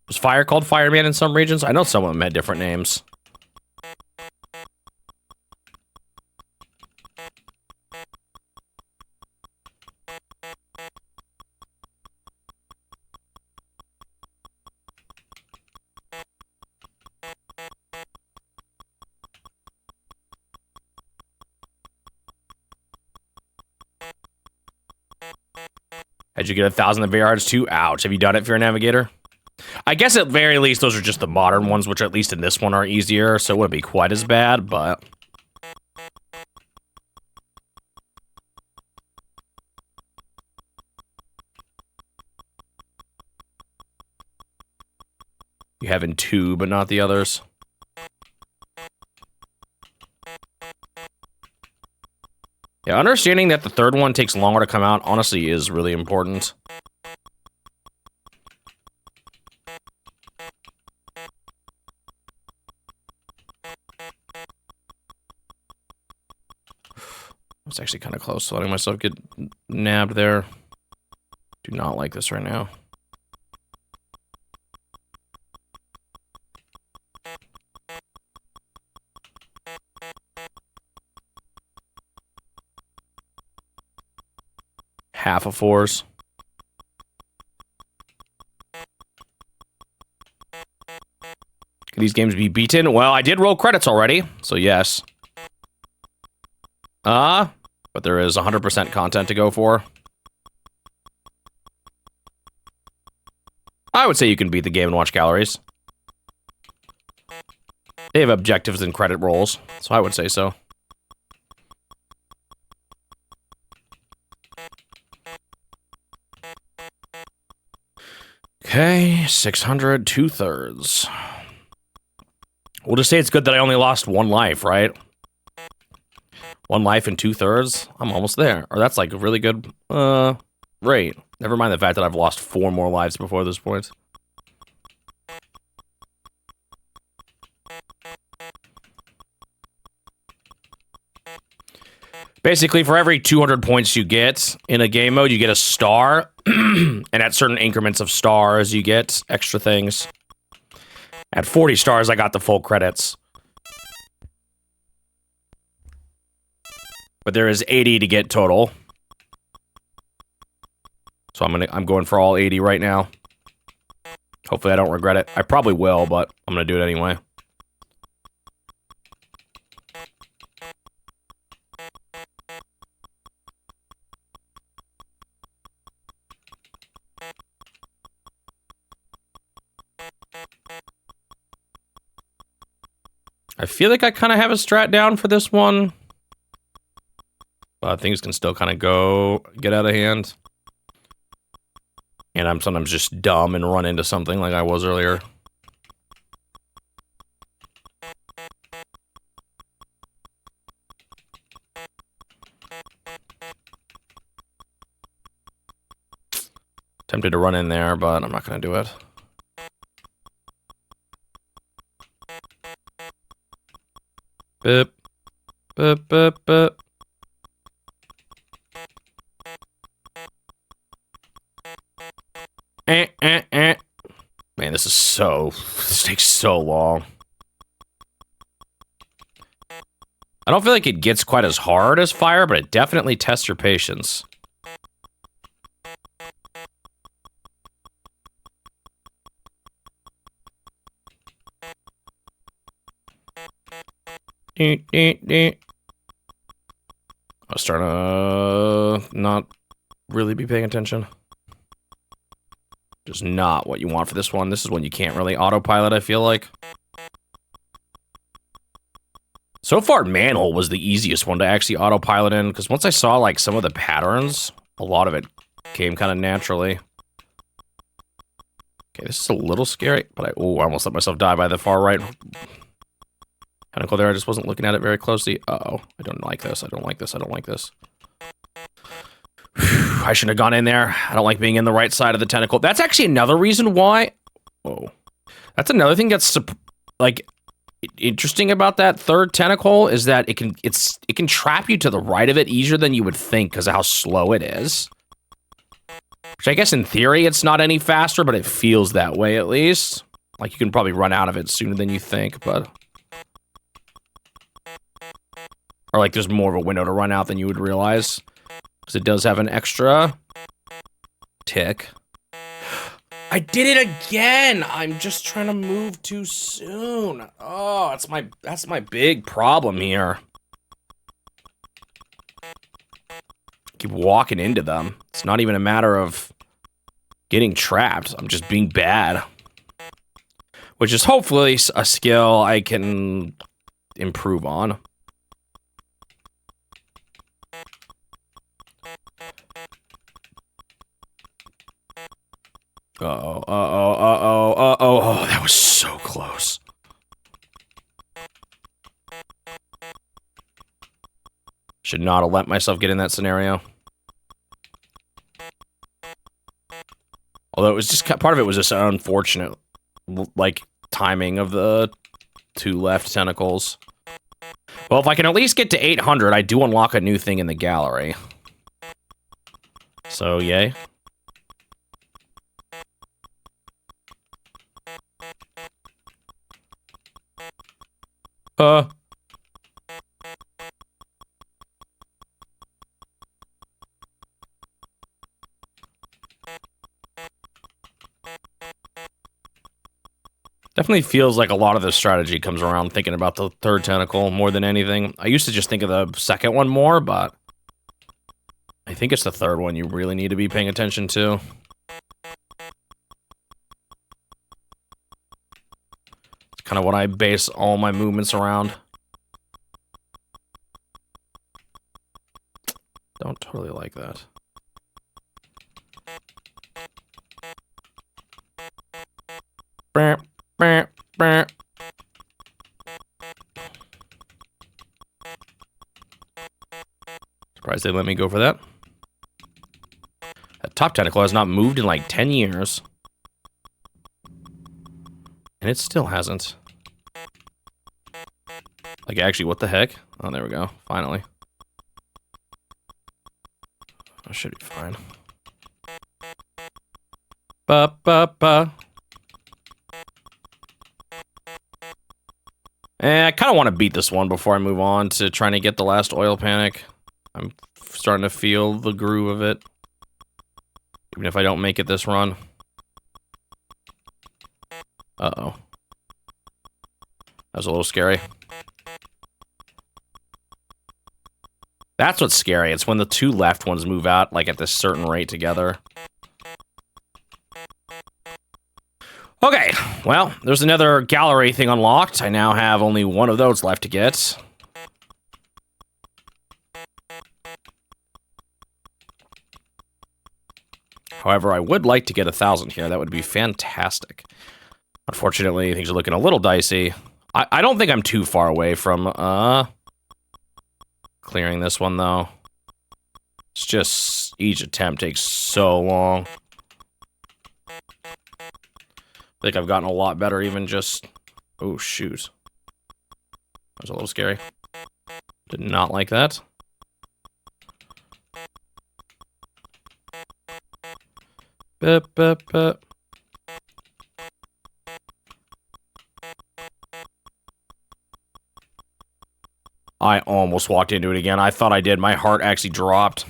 Was fire called fireman in some regions? I know some of them had different names. How'd you get 1,000 of yards too? Ouch. Have you done it for your navigator? I guess at very least those are just the modern ones, which at least in this one are easier, so it wouldn't be quite as bad, but... You have in 2, but not the others. Yeah, understanding that the third one takes longer to come out, honestly, is really important. I was actually kind of close to letting myself get nabbed there. Do not like this right now. Half of 4s. Can these games be beaten? Well, I did roll credits already, so yes. But there is 100% content to go for. I would say you can beat the Game & Watch galleries. They have objectives and credit rolls, so I would say so. Okay, 600, 2/3. We'll just say it's good that I only lost 1 life, right? 1 life and 2/3. I'm almost there. Or that's like a really good rate. Never mind the fact that I've lost 4 more lives before this point. Basically, for every 200 points you get in a game mode, you get a star. And at certain increments of stars, you get extra things. At 40 stars, I got the full credits. But there is 80 to get total. So I'm going for all 80 right now. Hopefully I don't regret it. I probably will, but I'm gonna do it anyway. I feel like I kind of have a strat down for this one. But things can still kind of get out of hand. And I'm sometimes just dumb and run into something like I was earlier. Tempted to run in there, but I'm not going to do it. Boop. Boop, boop, boop. Man, this takes so long. I don't feel like it gets quite as hard as fire, but it definitely tests your patience. I was starting to not really be paying attention. Just not what you want for this one. This is one you can't really autopilot, I feel like. So far, Manhole was the easiest one to actually autopilot in, because once I saw, like, some of the patterns, a lot of it came kind of naturally. Okay, this is a little scary, but I almost let myself die by the far right tentacle there. I just wasn't looking at it very closely. Uh-oh. I don't like this. I don't like this. I don't like this. I shouldn't have gone in there. I don't like being in the right side of the tentacle. That's actually another reason why... Whoa. That's another thing that's, like, interesting about that third tentacle is that it can trap you to the right of it easier than you would think because of how slow it is. Which I guess in theory it's not any faster, but it feels that way at least. Like you can probably run out of it sooner than you think, but... Or like there's more of a window to run out than you would realize. Because it does have an extra tick. I did it again! I'm just trying to move too soon. Oh, that's my big problem here. Keep walking into them. It's not even a matter of getting trapped. I'm just being bad. Which is hopefully a skill I can improve on. Uh-oh, uh-oh, uh-oh, uh-oh. Oh, that was so close. Should not have let myself get in that scenario. Although it was just, part of it was just unfortunate, like, timing of the two left tentacles. Well, if I can at least get to 800, I do unlock a new thing in the gallery. So, yay. Definitely feels like a lot of the strategy comes around thinking about the third tentacle more than anything. I used to just think of the second one more, but I think it's the third one you really need to be paying attention to. It's kind of what I base all my movements around. Don't totally like that. Burp. Burp, burp. Surprised they let me go for that. That top tentacle has not moved in like 10 years. And it still hasn't. Like, actually, what the heck? Oh, there we go. Finally. I should be fine. Ba-ba-ba. I kind of want to beat this one before I move on to trying to get the last oil panic. I'm starting to feel the groove of it. Even if I don't make it this run. Uh-oh. That was a little scary. That's what's scary. It's when the two left ones move out, like, at this certain rate together. Okay, well, there's another gallery thing unlocked. I now have only one of those left to get. However, I would like to get 1,000 here. That would be fantastic. Unfortunately, things are looking a little dicey. I don't think I'm too far away from, clearing this one, though. It's just, each attempt takes so long. I think I've gotten a lot better even just... Oh, shoot. That was a little scary. Did not like that. Bup, bup, bup. I almost walked into it again. I thought I did. My heart actually dropped.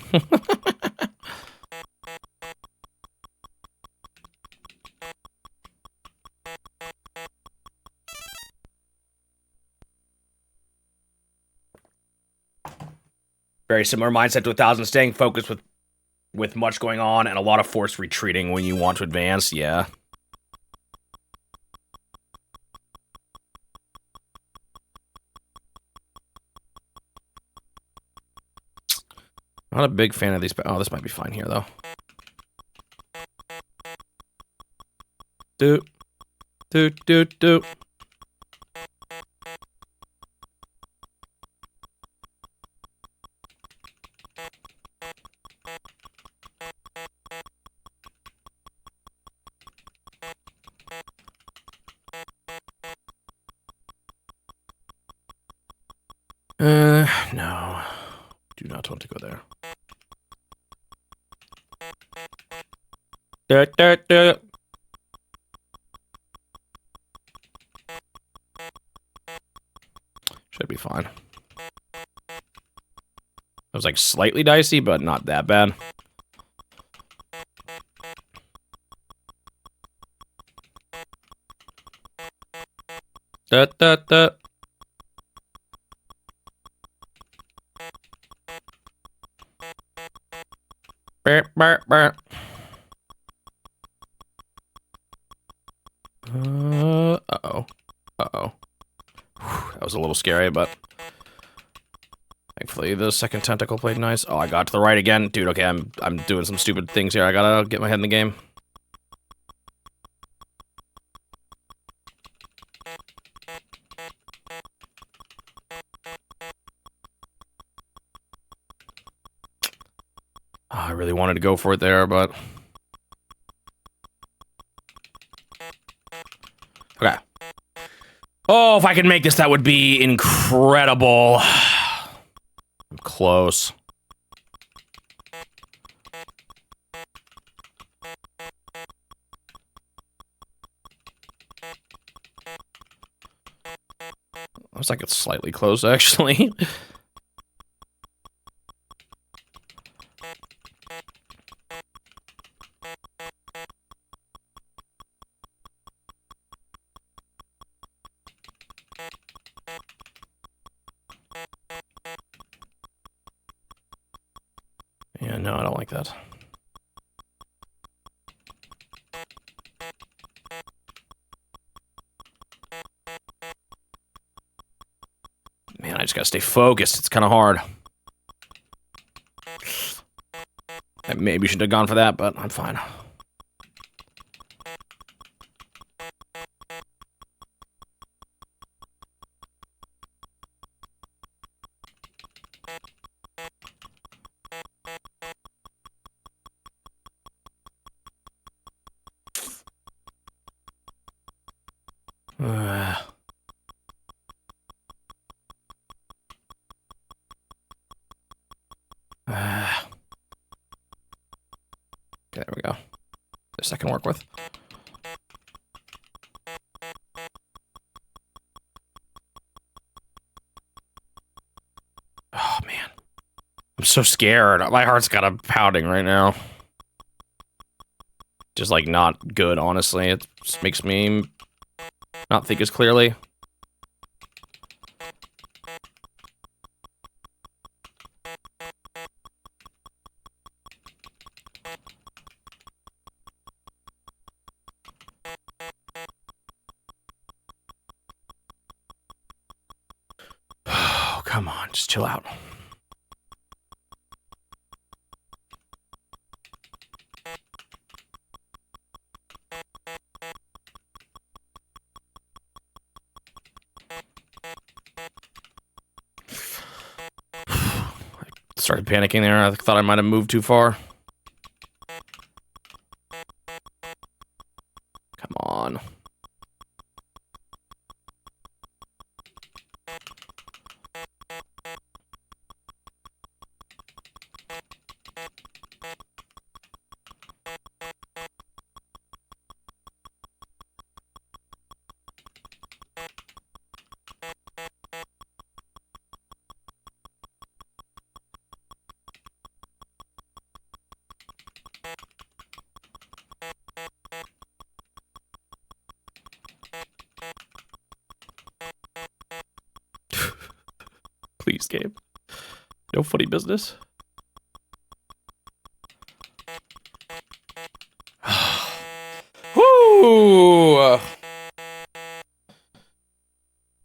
Very similar mindset to 1,000, staying focused with much going on and a lot of forced retreating when you want to advance. Yeah. Not a big fan of these. Oh, this might be fine here, though. Doot. Doot, doot, doot. No. Do not want to go there. Doot, doot, doot. Should be fine. It was like slightly dicey, but not that bad. Dut, dut, dut. Burp, burp, burp. Uh-oh. Uh-oh. That was a little scary, but thankfully the second tentacle played nice. Oh, I got to the right again. Dude, okay, I'm doing some stupid things here. I gotta get my head in the game. Oh, I really wanted to go for it there, but... Okay. Oh, if I could make this, that would be incredible. I'm close. Looks like it's slightly close, actually. Yeah, no, I don't like that. Man, I just gotta stay focused. It's kind of hard. I maybe should have gone for that, but I'm fine. Okay, there we go. This I can work with. Oh, man. I'm so scared. My heart's kind of pounding right now. Just, like, not good, honestly. It just makes me not think as clearly. Oh, come on. Just chill out. Started panicking there. I thought I might have moved too far. Come on. Please, Gabe. No funny business. Whoo! Oh,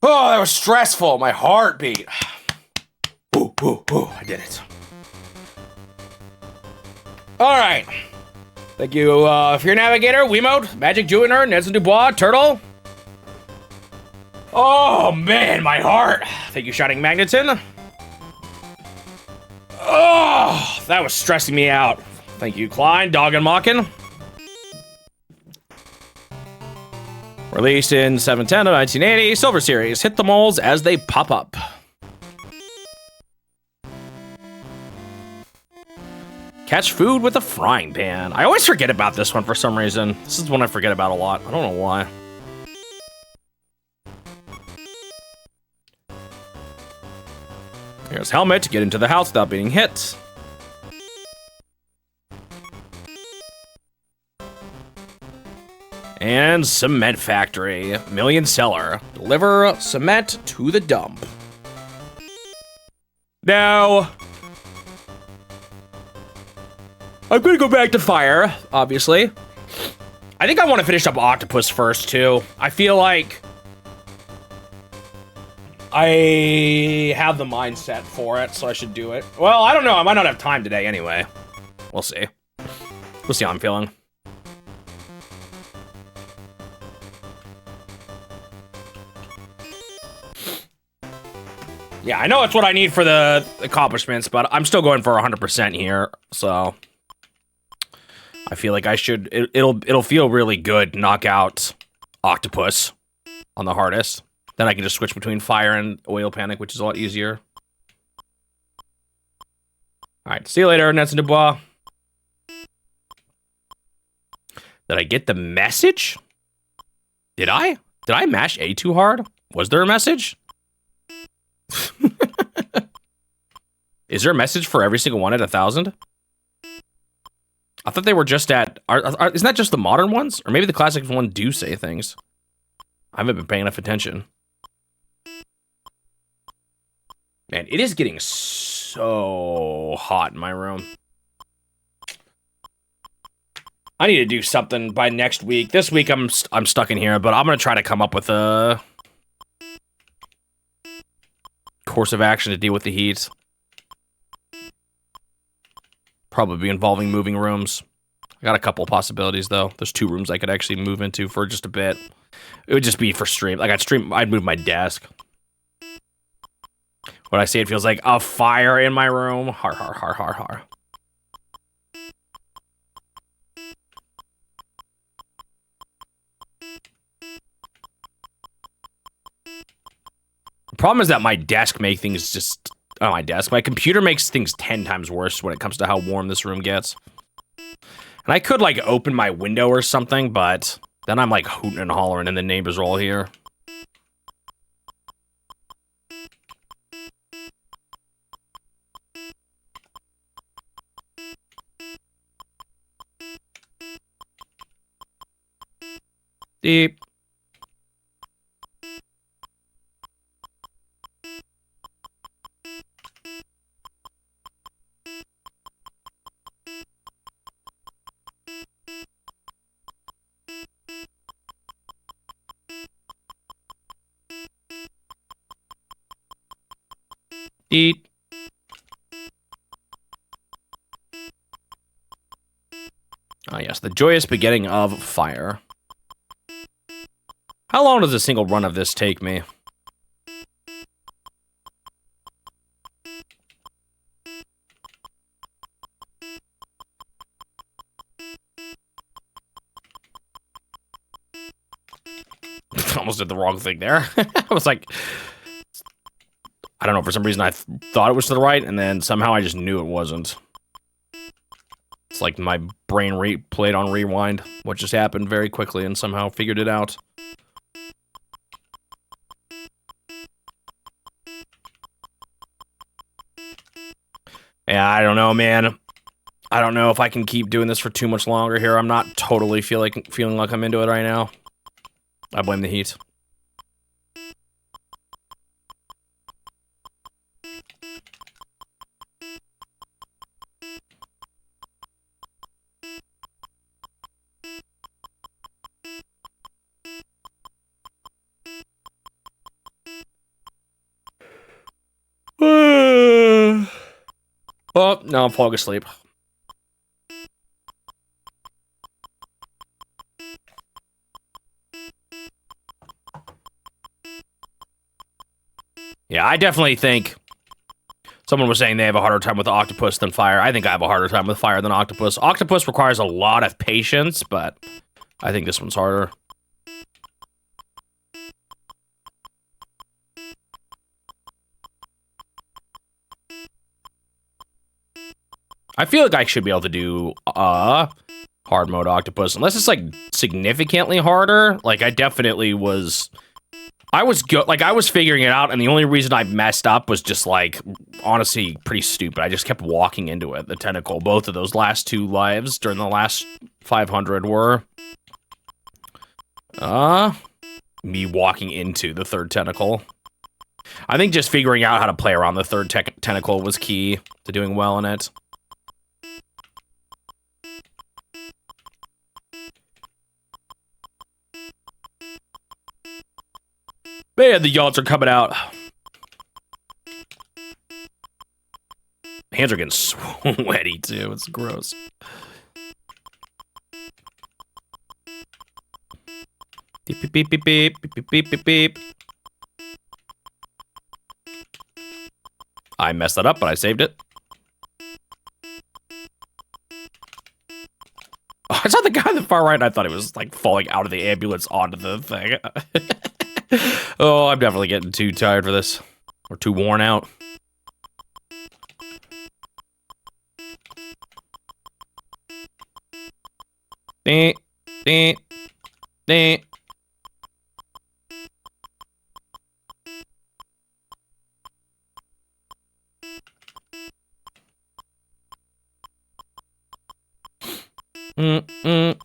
that was stressful. My heart beat. Ooh, ooh, ooh, I did it. All right. Thank you for your navigator, Wiimote, Magic Junior, Nelson Dubois, Turtle. Oh, man, my heart. Thank you, Shining Magneton. Oh, that was stressing me out. Thank you, Klein, Dog and Mockin. Released in 7/10 of 1980, Silver Series. Hit the moles as they pop up. Catch food with a frying pan. I always forget about this one for some reason. This is one I forget about a lot. I don't know why. Here's Helmet to get into the house without being hit. And Cement Factory. Million Seller. Deliver cement to the dump. Now, I'm gonna go back to fire, obviously. I think I want to finish up Octopus first, too. I feel like I have the mindset for it, so I should do it. Well, I don't know. I might not have time today anyway. We'll see. We'll see how I'm feeling. Yeah, I know it's what I need for the accomplishments, but I'm still going for 100% here, so I feel like I should. It'll feel really good to knock out Octopus on the hardest. Then I can just switch between fire and oil panic, which is a lot easier. All right, see you later, Nelson Dubois. Did I get the message? Did I? Did I mash A too hard? Was there a message? Is there a message for every single one at 1,000? I thought they were just at... isn't that just the modern ones? Or maybe the classic one do say things. I haven't been paying enough attention. Man, it is getting so hot in my room. I need to do something by next week. This week I'm stuck in here, but I'm gonna try to come up with a course of action to deal with the heat. Probably involving moving rooms. I got a couple possibilities though. There's 2 rooms I could actually move into for just a bit. It would just be for stream. Like I'd move my desk. When I say it feels like a fire in my room, har har har har har. The problem is that my desk makes things just... Oh, my computer makes things 10 times worse when it comes to how warm this room gets. And I could, like, open my window or something, but then I'm, like, hooting and hollering and the neighbors are all here. Deep. Eat. Ah, yes, the joyous beginning of fire. How long does a single run of this take me? Almost did the wrong thing there. I was like... I don't know, for some reason I thought it was to the right, and then somehow I just knew it wasn't. It's like my brain played on rewind what just happened very quickly and somehow figured it out. Yeah, I don't know, man. I don't know if I can keep doing this for too much longer here. I'm not totally feeling like I'm into it right now. I blame the heat. Oh, no, I'm falling asleep. Yeah, I definitely think someone was saying they have a harder time with octopus than fire. I think I have a harder time with fire than octopus. Octopus requires a lot of patience, but I think this one's harder. I feel like I should be able to do hard mode octopus, unless it's like significantly harder. Like I definitely was. I was figuring it out, and the only reason I messed up was just like honestly pretty stupid. I just kept walking into it. The tentacle. Both of those last 2 lives during the last 500 were me walking into the 3rd tentacle. I think just figuring out how to play around the 3rd tentacle was key to doing well in it. Man, the yachts are coming out. Hands are getting sweaty too. It's gross. Beep beep beep beep beep beep beep beep beep. I messed that up, but I saved it. Oh, I saw the guy on the far right, and I thought he was like falling out of the ambulance onto the thing. Oh, I'm definitely getting too tired for this. Or too worn out. Ding, ding, ding. Mm-mm.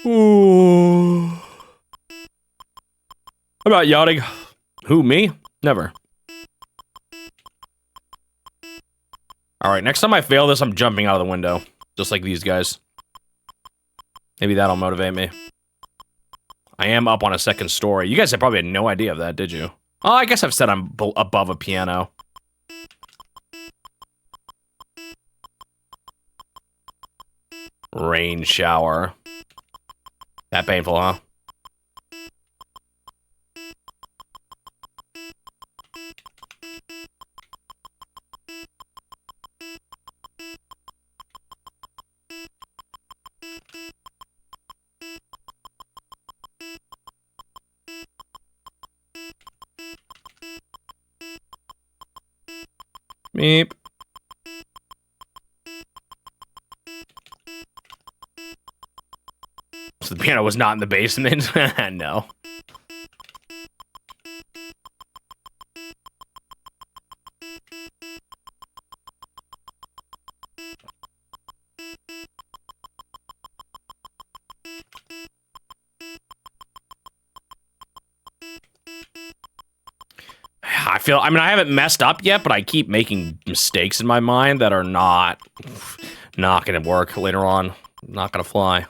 Ooh. I'm not yachting. Who, me? Never. Alright, next time I fail this, I'm jumping out of the window. Just like these guys. Maybe that'll motivate me. I am up on a 2nd story. You guys have probably had no idea of that, did you? Oh, I guess I've said I'm above a piano. Rain shower. That painful, huh? Meep. So the piano was not in the basement? No. I mean, I haven't messed up yet, but I keep making mistakes in my mind that are not gonna work later on. Not gonna fly.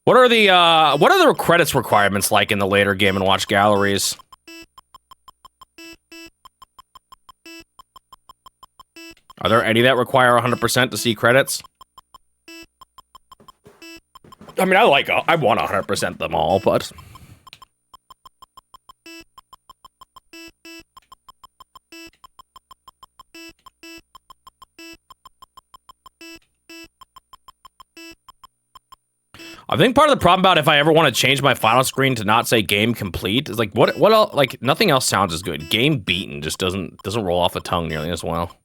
What are the credits requirements like in the later Game & Watch galleries? Are there any that require 100% to see credits? I mean, I want 100% them all, but... I think part of the problem about if I ever want to change my final screen to not say game complete is like, what else, like, nothing else sounds as good. Game beaten just doesn't roll off the tongue nearly as well.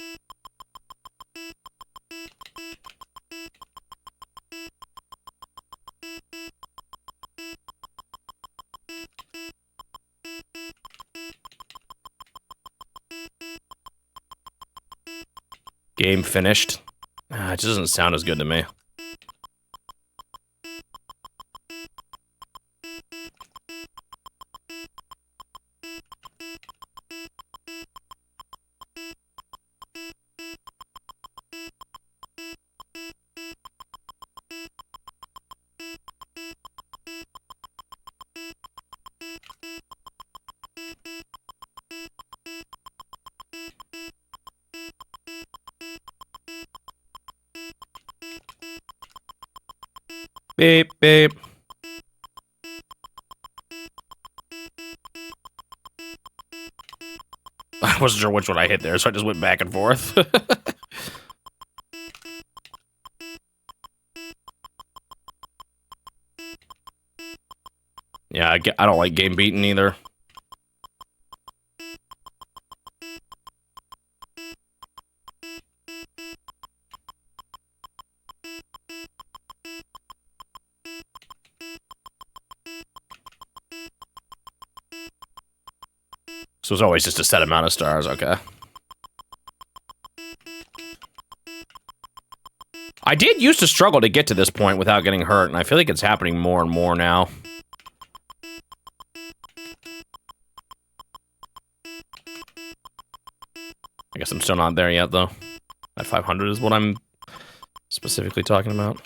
Game finished. It just doesn't sound as good to me. Beep, beep. I wasn't sure which one I hit there, so I just went back and forth. Yeah, I don't like game beating either. So it's always just a set amount of stars, okay. I did used to struggle to get to this point without getting hurt, and I feel like it's happening more and more now. I guess I'm still not there yet, though. That 500 is what I'm specifically talking about.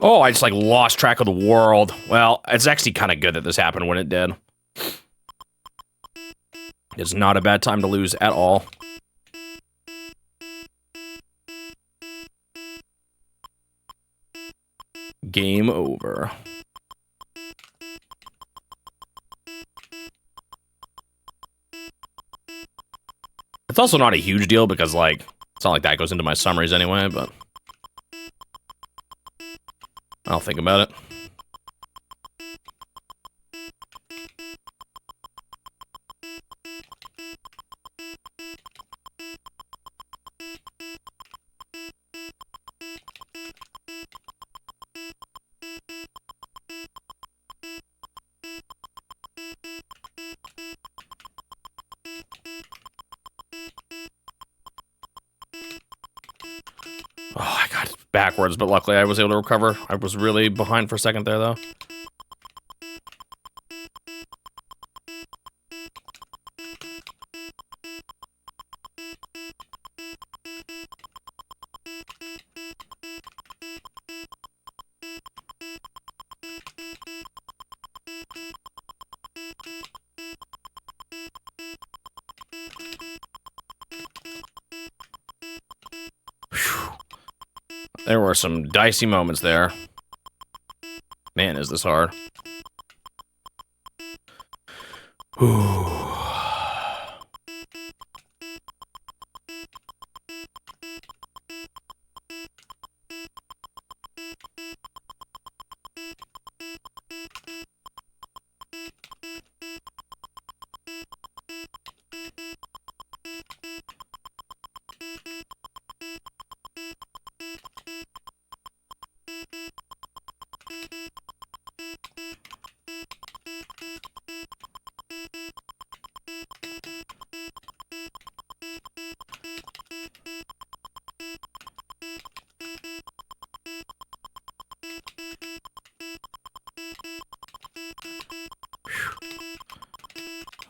Oh, I just, like, lost track of the world. Well, it's actually kind of good that this happened when it did. It's not a bad time to lose at all. Game over. It's also not a huge deal because, like, it's not like that goes into my summaries anyway, but I'll think about it. Oh, I got it backwards, but luckily I was able to recover. I was really behind for a second there, though. There were some dicey moments there. Man, is this hard.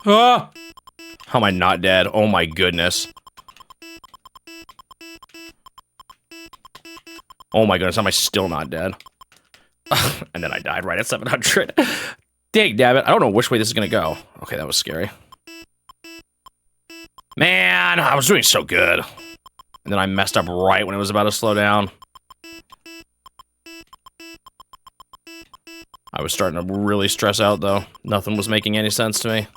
Ah! How am I not dead? Oh my goodness. Oh my goodness, how am I still not dead? And then I died right at 700. Dang, damn it. I don't know which way this is gonna go. Okay, that was scary. Man, I was doing so good. And then I messed up right when it was about to slow down. I was starting to really stress out, though. Nothing was making any sense to me.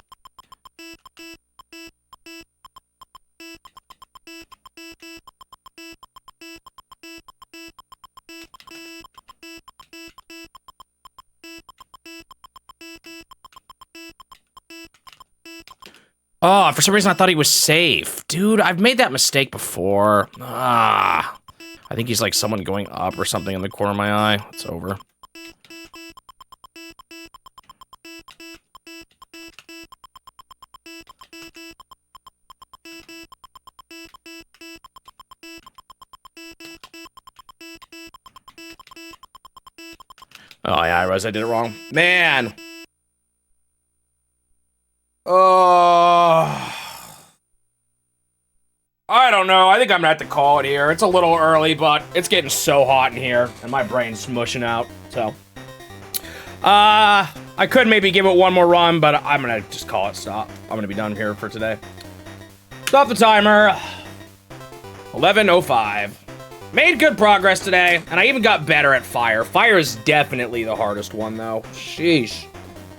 Oh, for some reason I thought he was safe. Dude, I've made that mistake before. Ah. I think he's like someone going up or something in the corner of my eye. It's over. Oh, yeah, I realized I did it wrong. Man. Oh. I don't know. I think I'm gonna have to call it here. It's a little early, but it's getting so hot in here, and my brain's smushing out, so. I could maybe give it one more run, but I'm gonna just call it stop. I'm gonna be done here for today. Stop the timer. 11:05. Made good progress today, and I even got better at fire. Fire is definitely the hardest one, though. Sheesh.